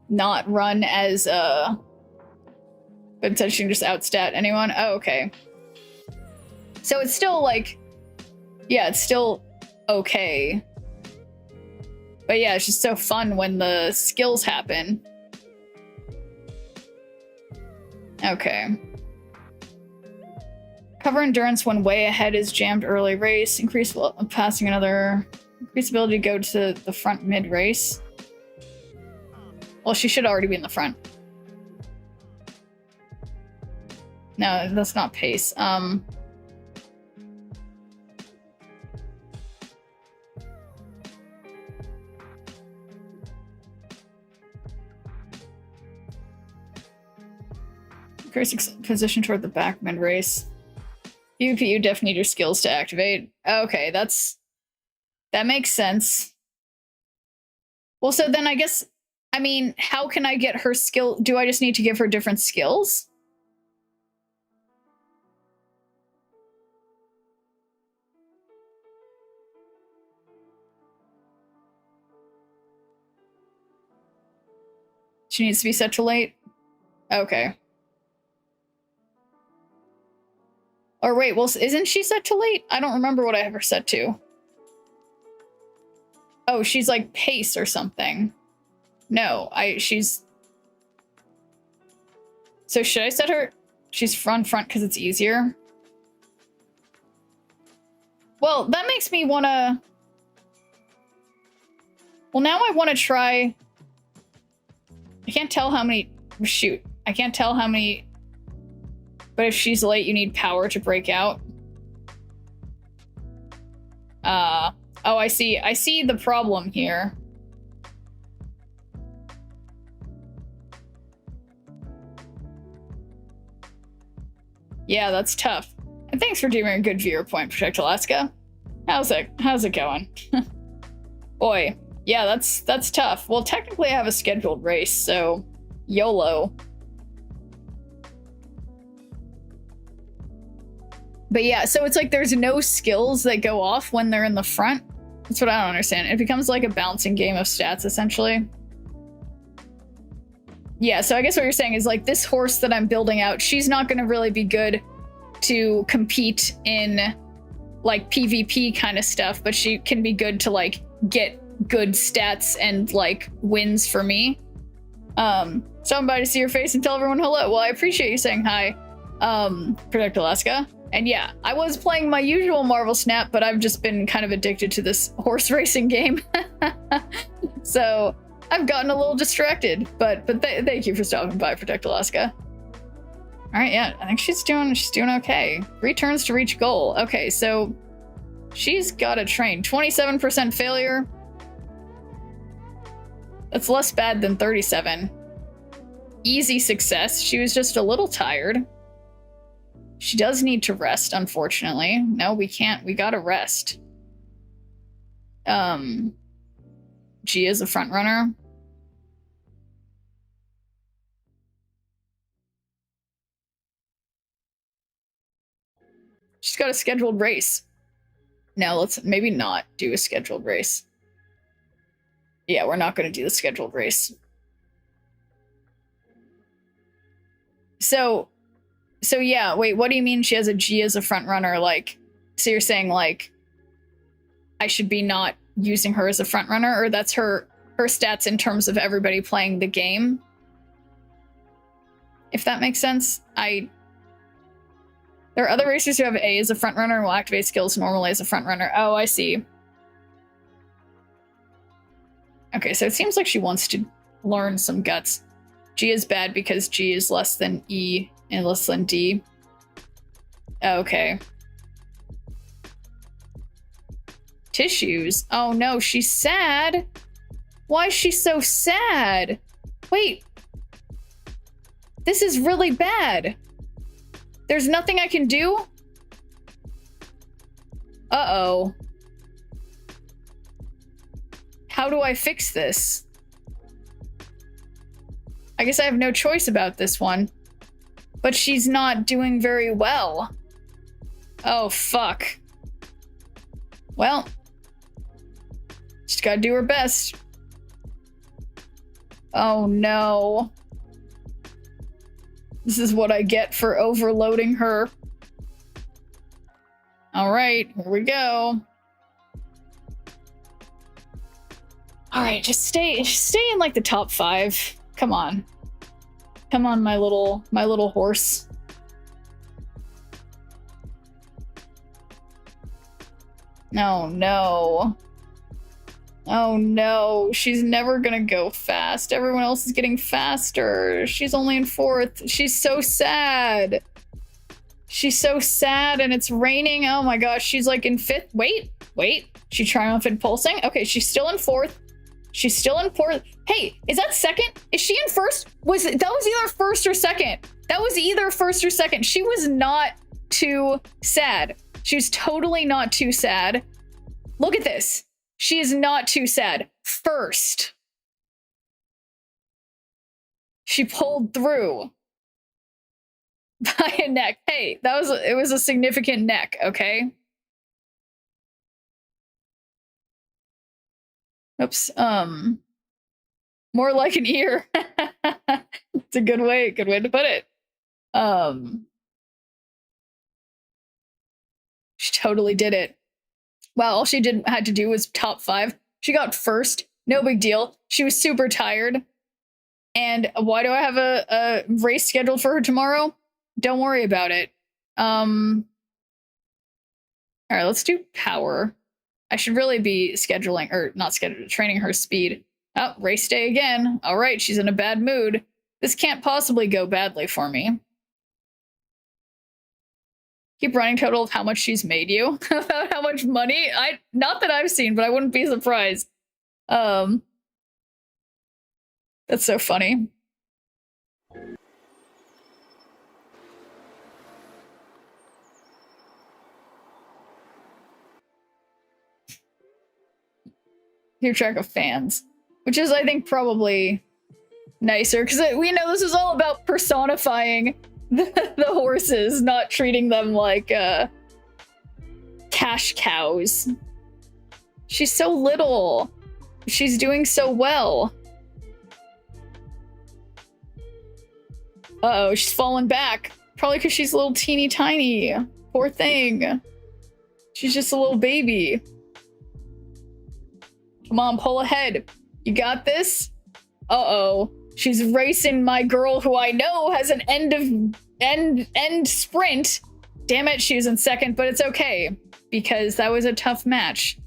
not run as but instead she can just outstat anyone. Oh, okay. So it's still like, yeah, it's still okay. But yeah, it's just so fun when the skills happen. Okay. Cover endurance when way ahead is jammed early race. Increase passing another. Increase ability to go to the front mid race. Well, she should already be in the front. No, that's not pace. Increase position toward the back mid race. PvP, you definitely need your skills to activate. Okay, that makes sense. Well, so then I guess, I mean, how can I get her skill? Do I just need to give her different skills? She needs to be set to late? Okay. Or wait, well, isn't she set to late? I don't remember what I have her set to. Oh, she's like pace or something. No, she's... So should I set her... She's front because it's easier? Well, that makes me want to... Well, now I want to try... I can't tell how many... Shoot. I can't tell how many... But if she's late, you need power to break out. Oh, I see. I see the problem here. Yeah, that's tough. And thanks for doing a good viewer point, Protect Alaska. How's it going? Boy, yeah, that's tough. Well, technically I have a scheduled race, so YOLO. But yeah, so it's like there's no skills that go off when they're in the front. That's what I don't understand. It becomes like a bouncing game of stats, essentially. Yeah, so I guess what you're saying is like this horse that I'm building out, she's not going to really be good to compete in like PvP kind of stuff, but she can be good to like get good stats and like wins for me. Stop by to see your face and tell everyone hello. Well, I appreciate you saying hi, Protect Alaska. And yeah, I was playing my usual Marvel Snap, but I've just been kind of addicted to this horse racing game. So I've gotten a little distracted, but thank you for stopping by, Protect Alaska. All right, yeah, I think she's doing okay. 3 turns to reach goal. Okay, so she's got to train. 27% failure. That's less bad than 37. Easy success. She was just a little tired. She does need to rest, unfortunately. No, we can't. We gotta rest. G is a front runner. She's got a scheduled race. Now let's maybe not do a scheduled race. Yeah, we're not going to do the scheduled race. So yeah, wait, what do you mean she has a G as a front runner? Like, so you're saying like I should be not using her as a front runner, or that's her stats in terms of everybody playing the game? If that makes sense. There are other racers who have A as a front runner and will activate skills normally as a front runner. Oh, I see. Okay, so it seems like she wants to learn some guts. G is bad because G is less than E and less than D. Okay. Tissues. Oh no, she's sad. Why is she so sad? Wait. This is really bad. There's nothing I can do? Uh-oh. How do I fix this? I guess I have no choice about this one. But she's not doing very well. Oh, fuck. Well. She's gotta do her best. Oh no. This is what I get for overloading her. Alright, here we go. Alright, just stay in like the top 5. Come on. Come on, my little horse. Oh no. Oh no, she's never gonna go fast. Everyone else is getting faster. She's only in 4th. She's so sad. She's so sad and it's raining. Oh my gosh, she's like in 5th. Wait. She triumphant pulsing? Okay, she's still in 4th. She's still in 4th. Hey, is that 2nd? Is she in 1st? That was either 1st or 2nd. That was either 1st or 2nd. She was not too sad. She was totally not too sad. Look at this. She is not too sad. 1st. She pulled through by a neck. Hey, it was a significant neck, okay? Oops. More like an ear. It's a good way to put it. She totally did it. Wow, all she had to do was top 5. She got 1st. No big deal. She was super tired. And why do I have a race scheduled for her tomorrow? Don't worry about it. All right, let's do power. I should really be scheduling, or not scheduling, training her speed. Oh, race day again. All right, she's in a bad mood. This can't possibly go badly for me. Keep running total of how much she's made you. About how much money? Not that I've seen, but I wouldn't be surprised. That's so funny. Keep track of fans, which is, I think, probably nicer because we know this is all about personifying the horses, not treating them like cash cows. She's so little. She's doing so well. Uh-oh, she's fallen back. Probably because she's a little teeny tiny. Poor thing. She's just a little baby. Come on, pull ahead. You got this? Uh-oh. She's racing my girl who I know has an end sprint. Damn it, she was in 2nd, but it's okay. Because that was a tough match.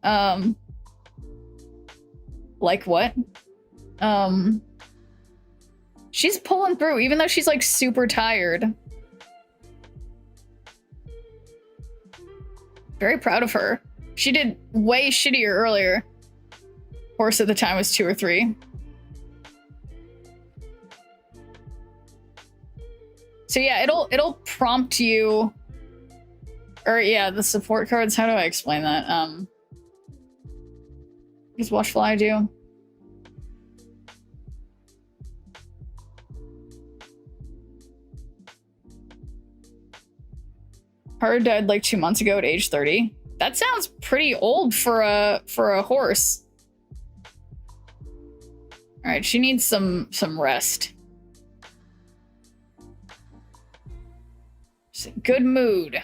Like what? She's pulling through, even though she's like super tired. Very proud of her. She did way shittier earlier. Horse at the time was 2 or 3. So yeah, it'll prompt you, or yeah, the support cards. How do I explain that? Does Watchfly do? Her died like 2 months ago at age 30. That sounds pretty old for a horse. All right, she needs some rest. Good mood.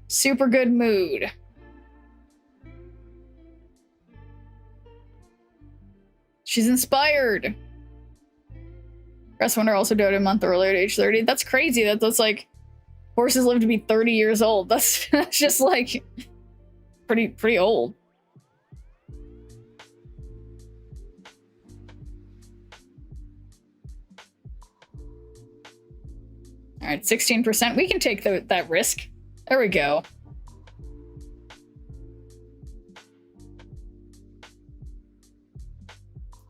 Super good mood. She's inspired. Breast winner also died a month earlier at age 30. That's crazy. That's like horses live to be 30 years old. That's just like pretty old. All right, 16%. We can take that risk. There we go.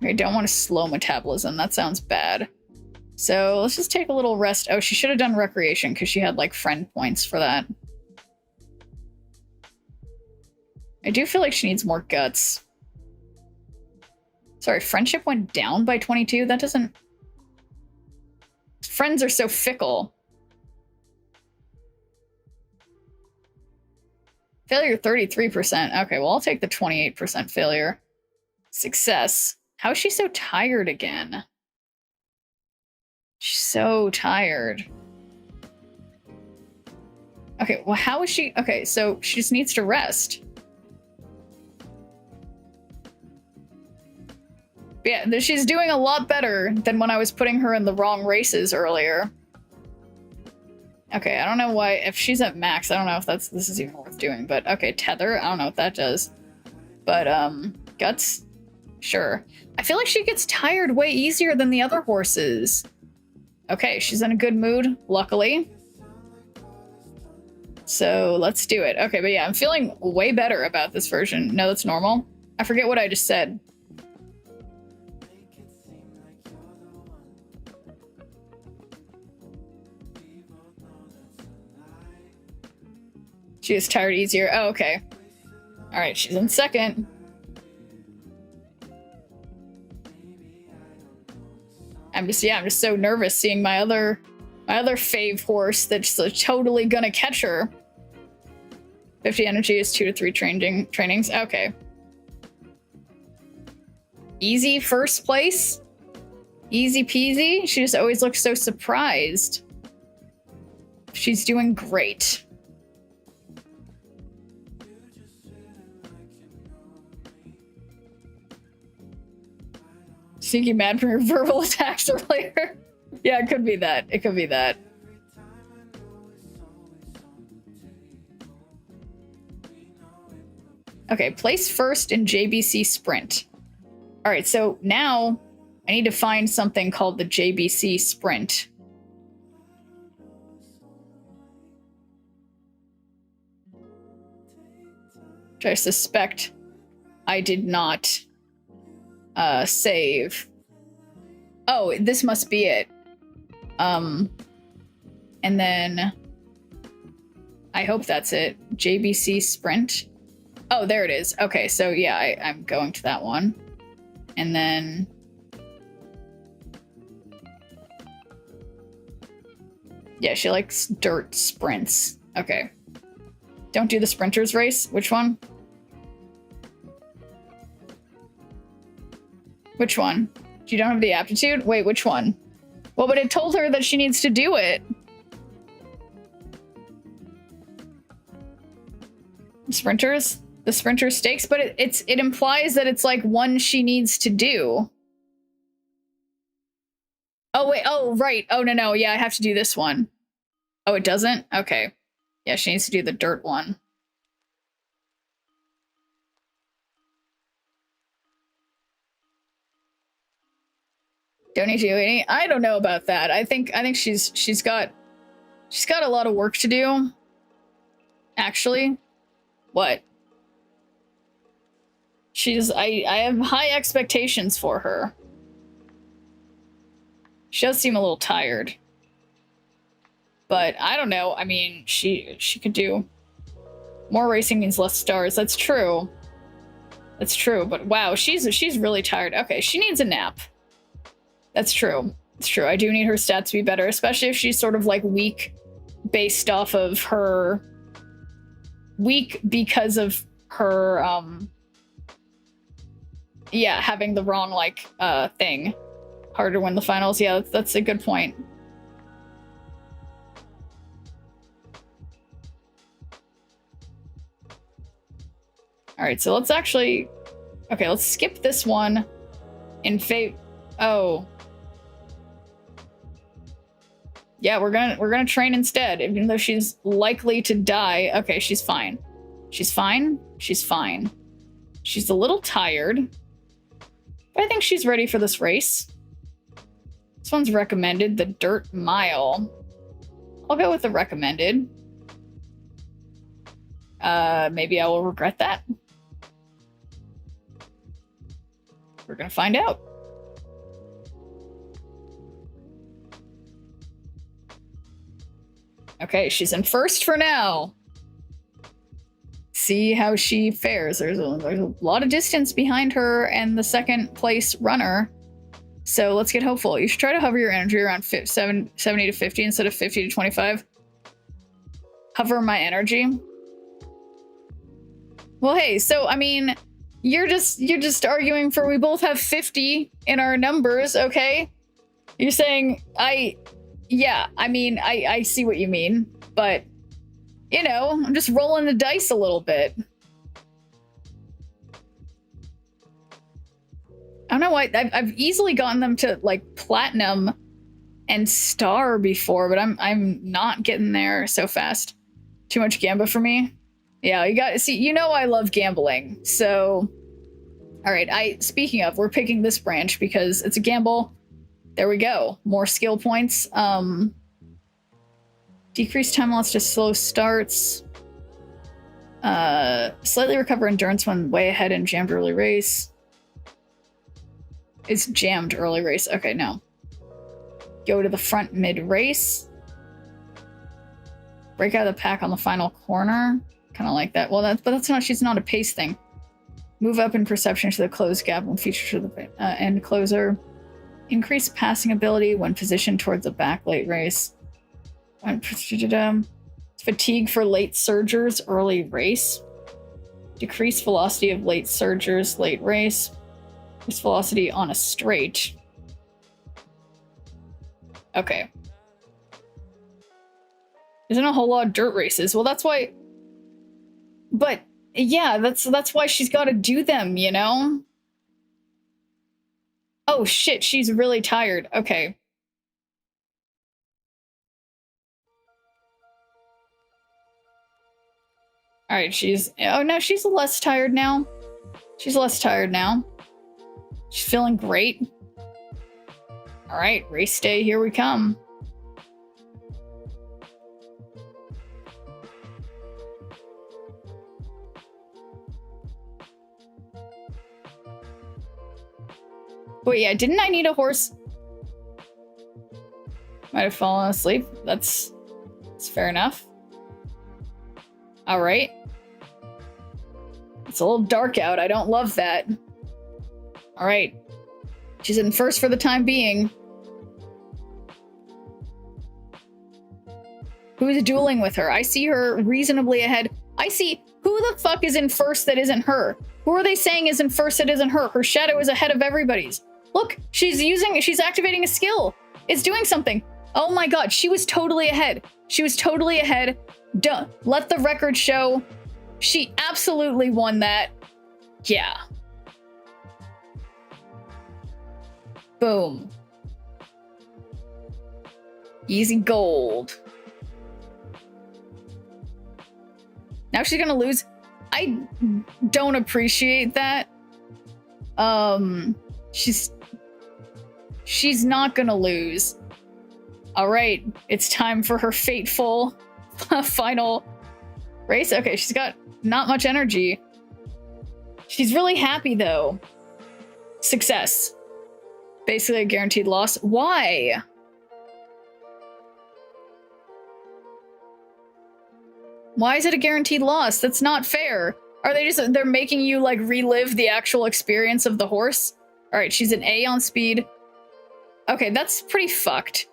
I don't want to slow metabolism. That sounds bad. So let's just take a little rest. Oh, she should have done recreation because she had like friend points for that. I do feel like she needs more guts. Sorry, friendship went down by 22? That doesn't... Friends are so fickle. Failure 33%. Okay, well, I'll take the 28% failure. Success. How is she so tired again? She's so tired. Okay, well, how is she? Okay, so she just needs to rest. Yeah, she's doing a lot better than when I was putting her in the wrong races earlier. Okay, I don't know why, if she's at max, I don't know if this is even worth doing, but okay, tether, I don't know what that does. But, guts? Sure. I feel like she gets tired way easier than the other horses. Okay, she's in a good mood, luckily. So let's do it. Okay, but yeah, I'm feeling way better about this version. No, that's normal. I forget what I just said. She is tired easier. Oh, okay. All right, she's in second. I'm just so nervous seeing my other fave horse that's totally gonna catch her. 50 energy is 2 to 3 trainings. Okay. Easy first place. Easy peasy. She just always looks so surprised. She's doing great. Sneaky mad from your verbal attacks earlier. Yeah, it could be that. It could be that. Okay, place first in JBC Sprint. All right, so now I need to find something called the JBC Sprint. Which I suspect I did not save. Oh, this must be it. And then I hope that's it. JBC Sprint. Oh, there it is. Okay, so yeah, I'm going to that one. And then yeah, she likes dirt sprints. Okay. Don't do the sprinters race. Which one? Which one? You don't have the aptitude? Wait, which one? Well, but it told her that she needs to do it. Sprinters? The sprinter stakes? But it implies that it's like one she needs to do. Oh, wait. Oh, right. Oh, no. Yeah, I have to do this one. Oh, it doesn't? Okay. Yeah, she needs to do the dirt one. Don't need to do any. I don't know about that. I think she's got a lot of work to do. Actually. What? I have high expectations for her. She does seem a little tired. But I don't know. I mean, she could do more racing means less stars. That's true. That's true. But wow, she's really tired. Okay, she needs a nap. That's true. It's true. I do need her stats to be better, especially if she's sort of like weak based off of her weak because of her yeah, having the wrong like thing. Hard to win the finals. Yeah, that's a good point. All right, so let's actually okay, let's skip this one in favor. Oh. Yeah, we're gonna train instead, even though she's likely to die. Okay, she's fine. She's fine. She's fine. She's a little tired, but I think she's ready for this race. This one's recommended, the Dirt Mile. I'll go with the recommended. Maybe I will regret that. We're gonna find out. Okay, she's in first for now. See how she fares. There's a lot of distance behind her and the second place runner. So let's get hopeful. You should try to hover your energy around 70 to 50 instead of 50 to 25. Hover my energy. Well, hey, so I mean, You're just arguing for we both have 50 in our numbers, okay? You're saying yeah, I mean, I see what you mean, but you know, I'm just rolling the dice a little bit. I don't know why I've easily gotten them to like platinum and star before, but I'm not getting there so fast. Too much gamba for me. Yeah, you got see. You know I love gambling. So, all right. Speaking of, we're picking this branch because it's a gamble. There we go. More skill points. Decrease time loss to slow starts. Slightly recover endurance when way ahead in jammed early race. It's jammed early race. Okay, no. Go to the front mid race. Break out of the pack on the final corner. Kind of like that. Well, that's not. She's not a pace thing. Move up in perception to the close gap when featured to the end closer. Increase passing ability when positioned towards the back late race. Fatigue for late surgers early race. Decrease velocity of late surgers late race. Increase velocity on a straight. Okay. Isn't a whole lot of dirt races. Well, that's why. But yeah, that's why she's got to do them, you know? Oh shit, she's really tired. Okay. All right, oh no, she's less tired now. She's less tired now. She's feeling great. All right, race day, here we come. But yeah, didn't I need a horse? Might have fallen asleep. That's fair enough. All right. It's a little dark out. I don't love that. All right. She's in first for the time being. Who's dueling with her? I see her reasonably ahead. I see who the fuck is in first that isn't her. Who are they saying is in first that isn't her? Her shadow is ahead of everybody's. Look, she's activating a skill. It's doing something. Oh my god, she was totally ahead. She was totally ahead. Duh. Let the record show. She absolutely won that. Yeah. Boom. Easy gold. Now she's gonna lose. I don't appreciate that. She's not gonna lose. All right, it's time for her fateful final race. Okay, she's got not much energy. She's really happy though. Success. Basically a guaranteed loss. Why? Why is it a guaranteed loss? That's not fair. Are they're making you like relive the actual experience of the horse? All right, she's an A on speed. Okay, that's pretty fucked.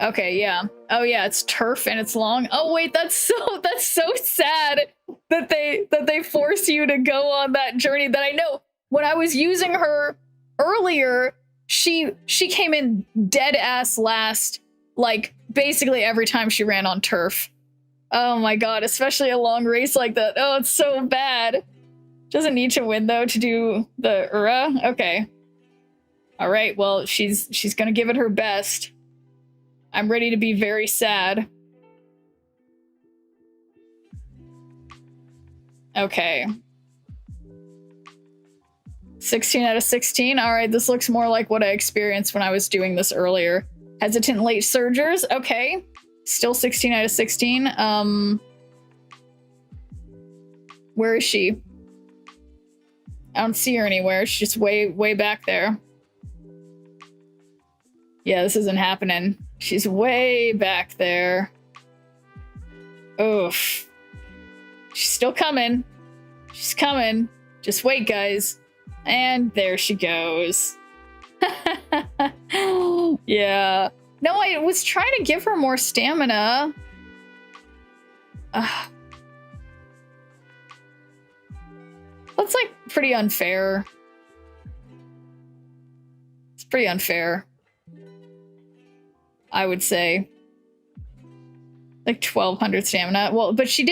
Okay, yeah. Oh yeah, it's turf and it's long. Oh wait, that's so sad that they force you to go on that journey. That I know when I was using her earlier, she came in dead ass last, like basically every time she ran on turf. Oh my god, especially a long race like that. Oh, it's so bad. Doesn't need to win though to do the Ura. Okay. All right, well, she's gonna give it her best. I'm ready to be very sad. Okay. 16 out of 16. All right, this looks more like what I experienced when I was doing this earlier. Hesitant late surgers. Okay. Still 16 out of 16. Where is she? I don't see her anywhere. She's just way back there. Yeah, this isn't happening. She's way back there. Oof. She's still coming. She's coming. Just wait, guys. And there she goes. Yeah. No, I was trying to give her more stamina. The That's like pretty unfair. It's pretty unfair, I would say. Like 1200 stamina. Well, but she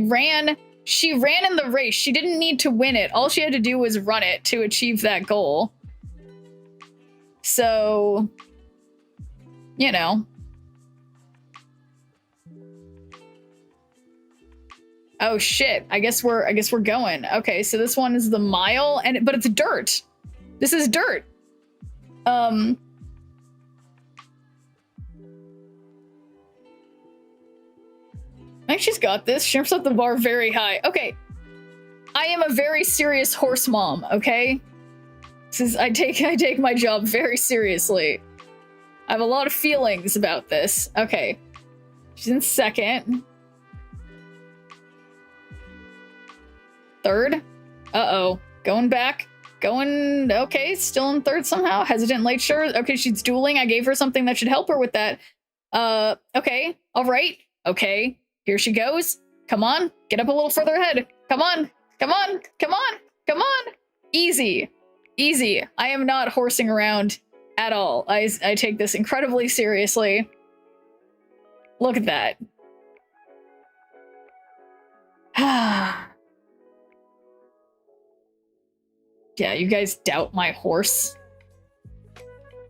ran in the race. She didn't need to win it. All she had to do was run it to achieve that goal. So, you know. Oh shit. I guess we're going. Okay, so this one is the mile but it's dirt. This is dirt. I think she's got this. She set the bar very high. Okay. I am a very serious horse mom, okay? I take my job very seriously. I have a lot of feelings about this. Okay. She's in second. Third. Uh-oh. Going back. Okay, still in third somehow. Hesitant late sure. Okay, she's dueling. I gave her something that should help her with that. Okay. All right. Okay. Here she goes. Come on. Get up a little further ahead. Come on. Come on. Come on. Come on. Easy. Easy. I am not horsing around at all. I take this incredibly seriously. Look at that. Yeah, you guys doubt my horse?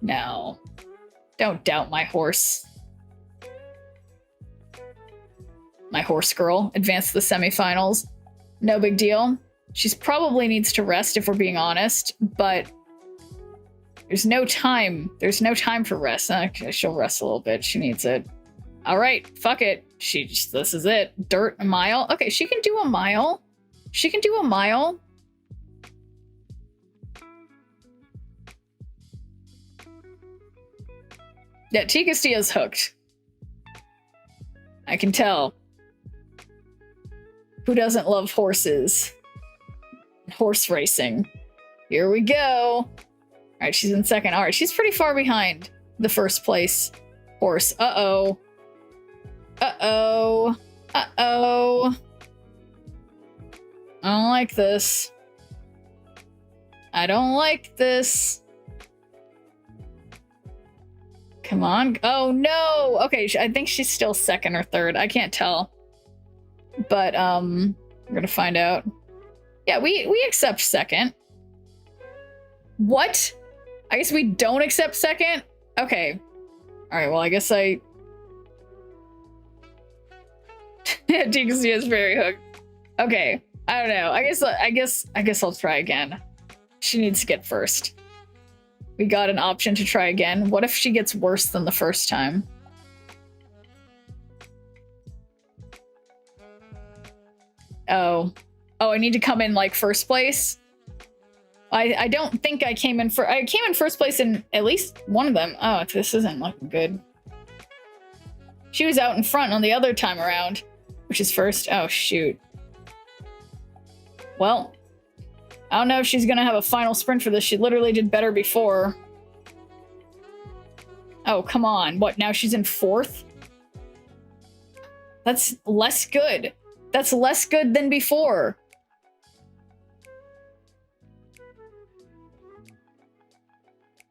No. Don't doubt my horse. My horse girl advanced to the semifinals. No big deal. She's probably needs to rest if we're being honest, but there's no time. There's no time for rest. Okay, she'll rest a little bit. She needs it. All right, fuck it. This is it. Dirt, a mile. Okay, she can do a mile. She can do a mile. Yeah, Ticastia's hooked. I can tell. Who doesn't love horses? Horse racing. Here we go. All right, she's in second. All right, she's pretty far behind the first place horse. Uh-oh. Uh-oh. Uh-oh. I don't like this. I don't like this. Come on. Oh, no. Okay, I think she's still second or third. I can't tell. But, we're gonna find out. Yeah, we accept second. What? I guess we don't accept second? Okay. Alright, well, I guess I... Ticasia is very hooked. Okay. I don't know. I guess I'll try again. She needs to get first. We got an option to try again. What if she gets worse than the first time? Oh. Oh, I need to come in, like, first place? I don't think I came in I came in first place in at least one of them. Oh, this isn't looking good. She was out in front on the other time around, which is first. Oh, shoot. Well, I don't know if she's gonna have a final sprint for this. She literally did better before. Oh, come on. What, now she's in fourth? That's less good. That's less good than before.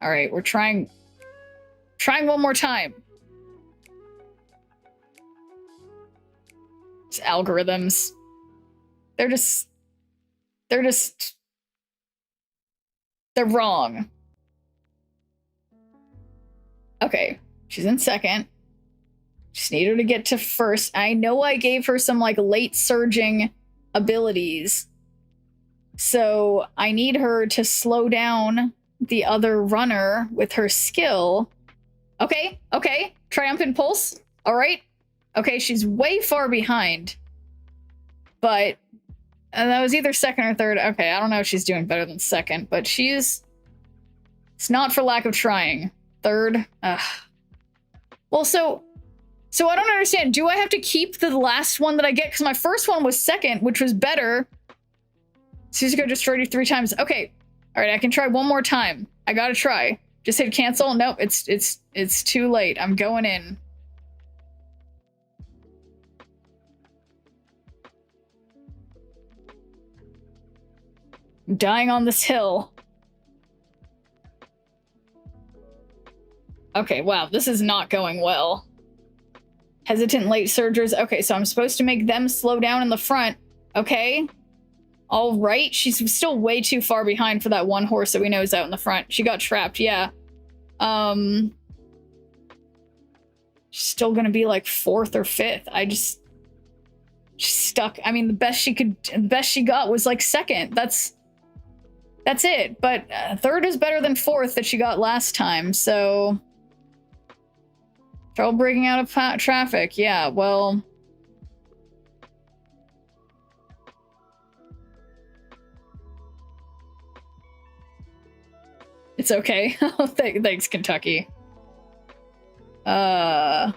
All right, we're trying one more time. These algorithms. They're wrong. Okay, she's in second. Just need her to get to first. I know I gave her some, like, late surging abilities. So I need her to slow down the other runner with her skill. Okay, okay. Triumphant Pulse. All right. Okay, she's way far behind. But that was either second or third. Okay, I don't know if she's doing better than second, but it's not for lack of trying. Third. Ugh. Well, so I don't understand. Do I have to keep the last one that I get? Because my first one was second, which was better. Suzuka destroyed you 3 times. Okay. All right, I can try one more time. I gotta try. Just hit cancel. Nope, it's too late. I'm going in. I'm dying on this hill. Okay, wow, this is not going well. Hesitant late surgers. Okay, so I'm supposed to make them slow down in the front. Okay. All right. She's still way too far behind for that one horse that we know is out in the front. She got trapped, yeah. She's still gonna be like 4th or 5th. She's stuck. I mean, the best she got was like 2nd. That's it. But 3rd is better than 4th that she got last time, so... Trouble breaking out of traffic. Yeah, well... It's okay. Thanks, Kentucky. Alright,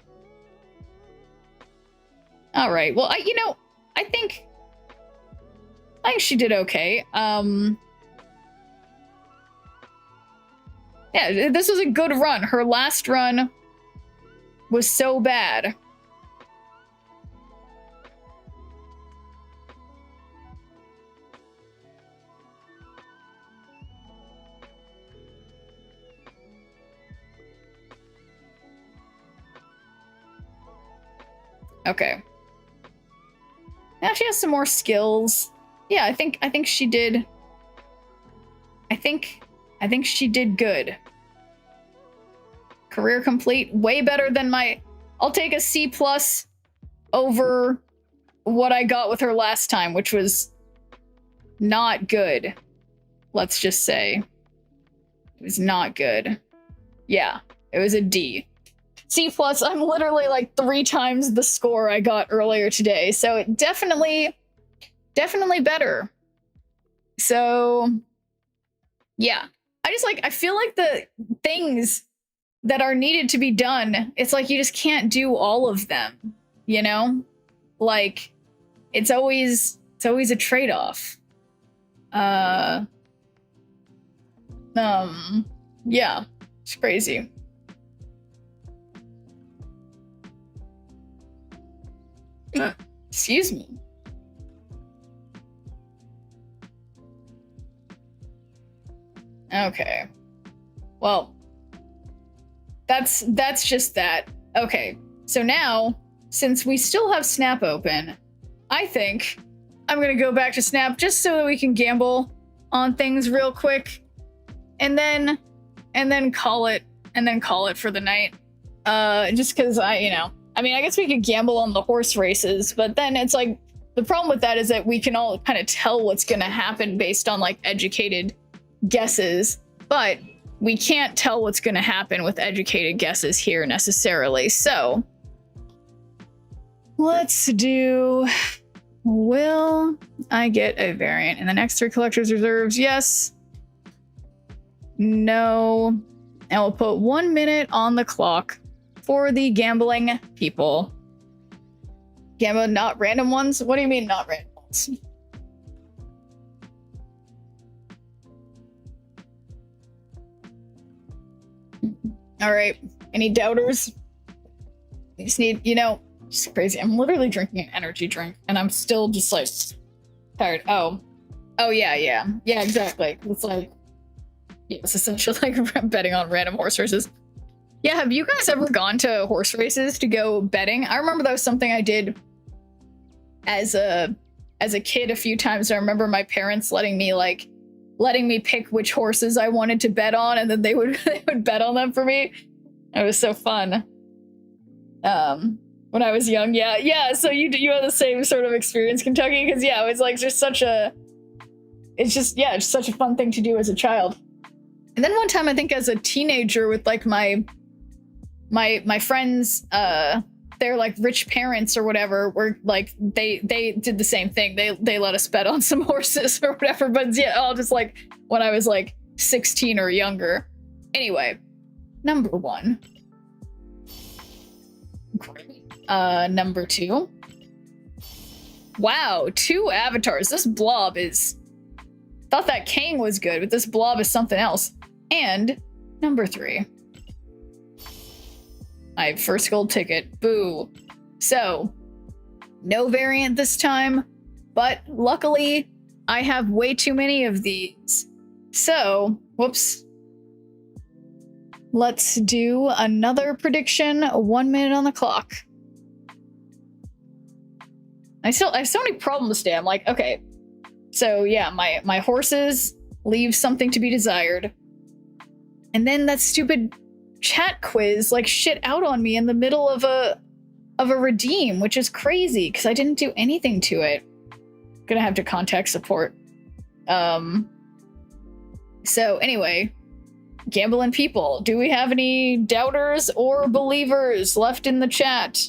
well, I think she did okay. Yeah, this was a good run. Her last run was so bad. Okay. Now she has some more skills. Yeah, I think she did. I think she did good. Career complete, way better than my... I'll take a C+ over what I got with her last time, which was not good. Let's just say. It was not good. Yeah, it was a D. C+, I'm literally like 3 times the score I got earlier today, so it definitely better. So, yeah. I feel like the things that are needed to be done, it's like you just can't do all of them, you know? Like, it's always a trade-off. Yeah, it's crazy. Excuse me. Okay. Well, that's just that. Okay. So now, since we still have Snap open, I think I'm gonna go back to Snap just so that we can gamble on things real quick, and then call it for the night. Just because I mean, I guess we could gamble on the horse races, but then it's like, the problem with that is that we can all kind of tell what's going to happen based on like educated guesses, but we can't tell what's going to happen with educated guesses here necessarily. So let's do, will I get a variant in the next 3 collector's reserves? Yes. No. And we'll put 1 minute on the clock for the gambling people. Gamble, not random ones? What do you mean not random ones? Alright, any doubters? We just need, it's crazy. I'm literally drinking an energy drink and I'm still just like tired. Oh yeah, exactly. It's like, yeah, it's essentially like betting on random horse races. Yeah, have you guys ever gone to horse races to go betting? I remember that was something I did as a kid a few times. I remember my parents letting me pick which horses I wanted to bet on, and then they would bet on them for me. It was so fun. When I was young, yeah. So you have the same sort of experience, Kentucky, because yeah, it was like just it's such a fun thing to do as a child. And then one time, I think as a teenager with like my friends, they're like rich parents or whatever, were like they did the same thing. They let us bet on some horses or whatever, but yeah, all just like when I was like 16 or younger. Anyway, number 1. Great. Number 2. Wow, 2 avatars. This blob is... Thought that Kang was good, but this blob is something else. And number 3. I have first gold ticket. Boo. So, no variant this time, but luckily I have way too many of these. So, whoops. Let's do another prediction. 1 minute on the clock. I have so many problems today. I'm like, okay. So yeah, my horses leave something to be desired. And then that stupid chat quiz like shit out on me in the middle of a redeem, which is crazy because I didn't do anything to it. Gonna have to contact support. So anyway, gambling people. Do we have any doubters or believers left in the chat?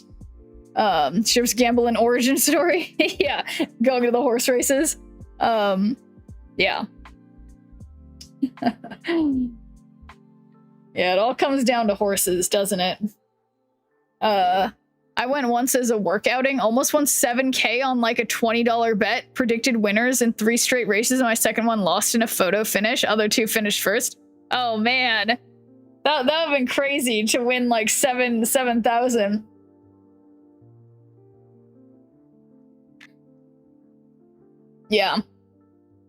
Ship's gambling origin story. Yeah, going to the horse races. Yeah. Yeah, it all comes down to horses, doesn't it? I went once as a work outing, almost won 7K on like a $20 bet, predicted winners in 3 straight races, and my second one lost in a photo finish. Other 2 finished first. Oh man. That would have been crazy to win like 7,000. Yeah.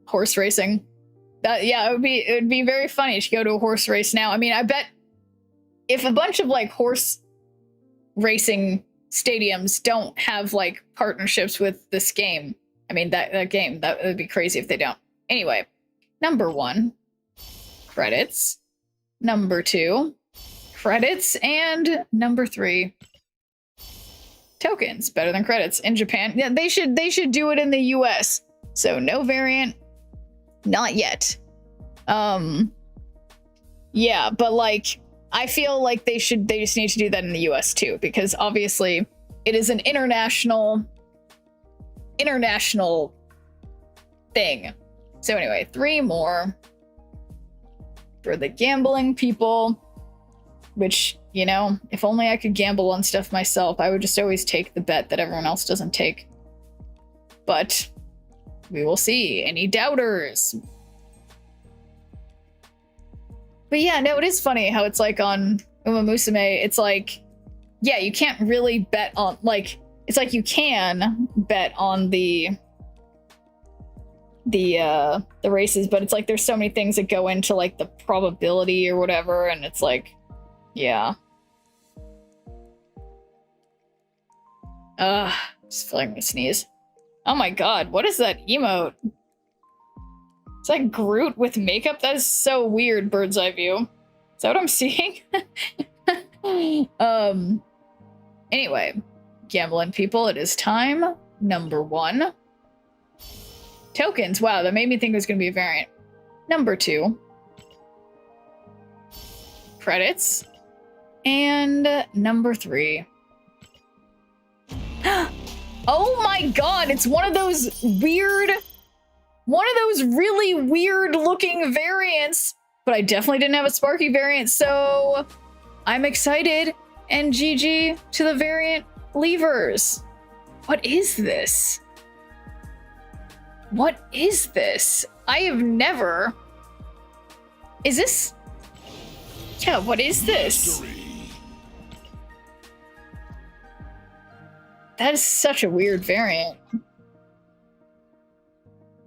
Horse racing. Yeah, it would be very funny to go to a horse race now. I mean, I bet if a bunch of like horse racing stadiums don't have like partnerships with this game, I mean that game, that would be crazy if they don't. Anyway, number 1, credits. Number 2, credits, and number 3, tokens. Better than credits in Japan. Yeah, they should do it in the US. So no variant, not yet. Yeah, but like I feel like they just need to do that in the US too, because obviously it is an international thing. So anyway, 3 more for the gambling people, which, you know, if only I could gamble on stuff myself, I would just always take the bet that everyone else doesn't take. But we will see. Any doubters? But yeah, no, it is funny how it's like on Uma Musume, it's like, yeah, you can't really bet on, like, it's like you can bet on the races, but it's like there's so many things that go into like the probability or whatever, and it's like, yeah. Just feeling my sneeze. Oh my god, what is that emote? Is that Groot with makeup? That is so weird, bird's eye view. Is that what I'm seeing? Anyway, gambling people, it is time. Number 1. Tokens. Wow, that made me think it was going to be a variant. Number 2. Credits. And number 3. Oh my god, it's one of those really weird looking variants, but I definitely didn't have a Sparky variant, so I'm excited. And GG to the variant leavers. What is this? What is this? I have never... Is this... Yeah, what is this? That is such a weird variant.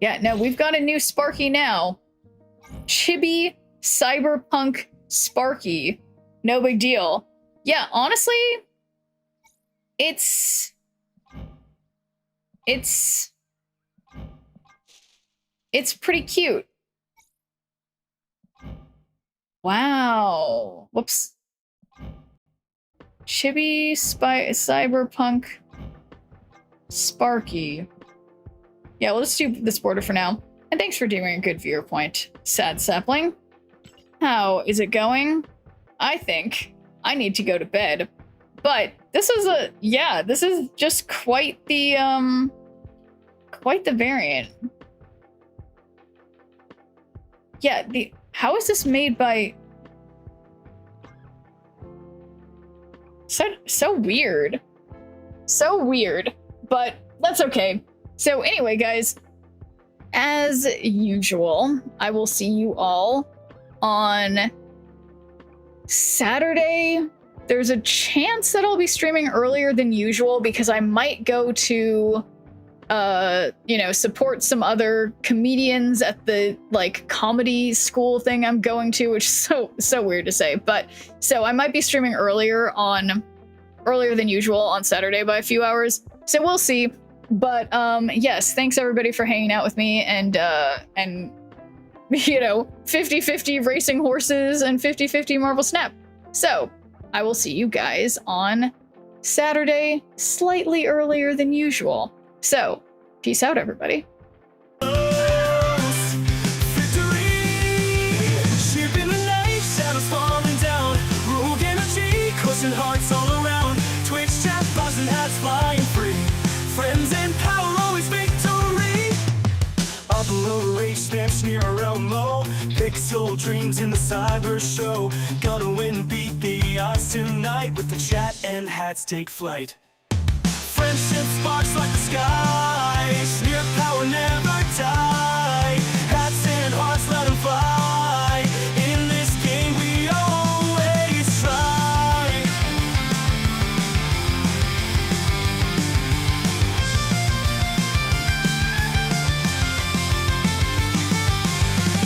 Yeah, no, we've got a new Sparky now. Chibi Cyberpunk Sparky. No big deal. Yeah, honestly, it's pretty cute. Wow. Whoops. Chibi Cyberpunk Sparky. Yeah, we'll just do this border for now. And thanks for doing a good viewer point, Sad Sapling. How is it going? I think I need to go to bed. But this is this is just quite the variant. Yeah, how is this made by... So weird. So weird, but that's okay. So anyway, guys, as usual, I will see you all on Saturday. There's a chance that I'll be streaming earlier than usual because I might go to support some other comedians at the like comedy school thing I'm going to, which is so weird to say. But so I might be streaming earlier than usual on Saturday by a few hours. So we'll see. But yes, thanks everybody for hanging out with me and 50-50 racing horses and 50-50 Marvel Snap. So I will see you guys on Saturday, slightly earlier than usual. So, peace out, everybody. Hearts all around. Twitch chat, buzzing hats flying free. Friends and power, always victory. Upload rage stamps near around low. Pixel dreams in the cyber show. Gonna win, beat the odds tonight. With the chat and hats take flight. Friendship sparks like the sky. Smear power never die. Hats and hearts let them fly. In this game we always try.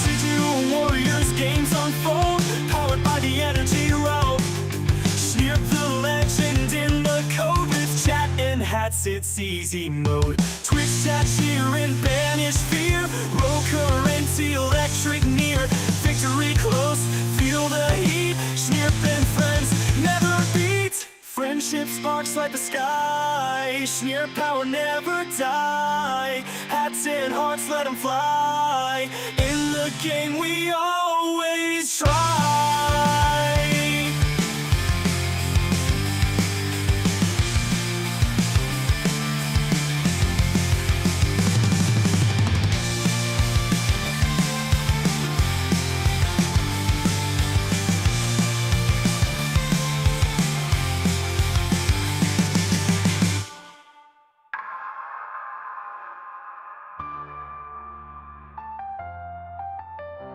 Digital Warriors games unfold. Powered by the energy road. Smear the legend in the code. Chat and hats, it's easy mode. Twitch chat, cheer and banish fear. Roll current, electric near. Victory close, feel the heat. Snip and friends never beat. Friendship sparks like the sky. Sneer power never die. Hats and hearts, let them fly. In the game we always try.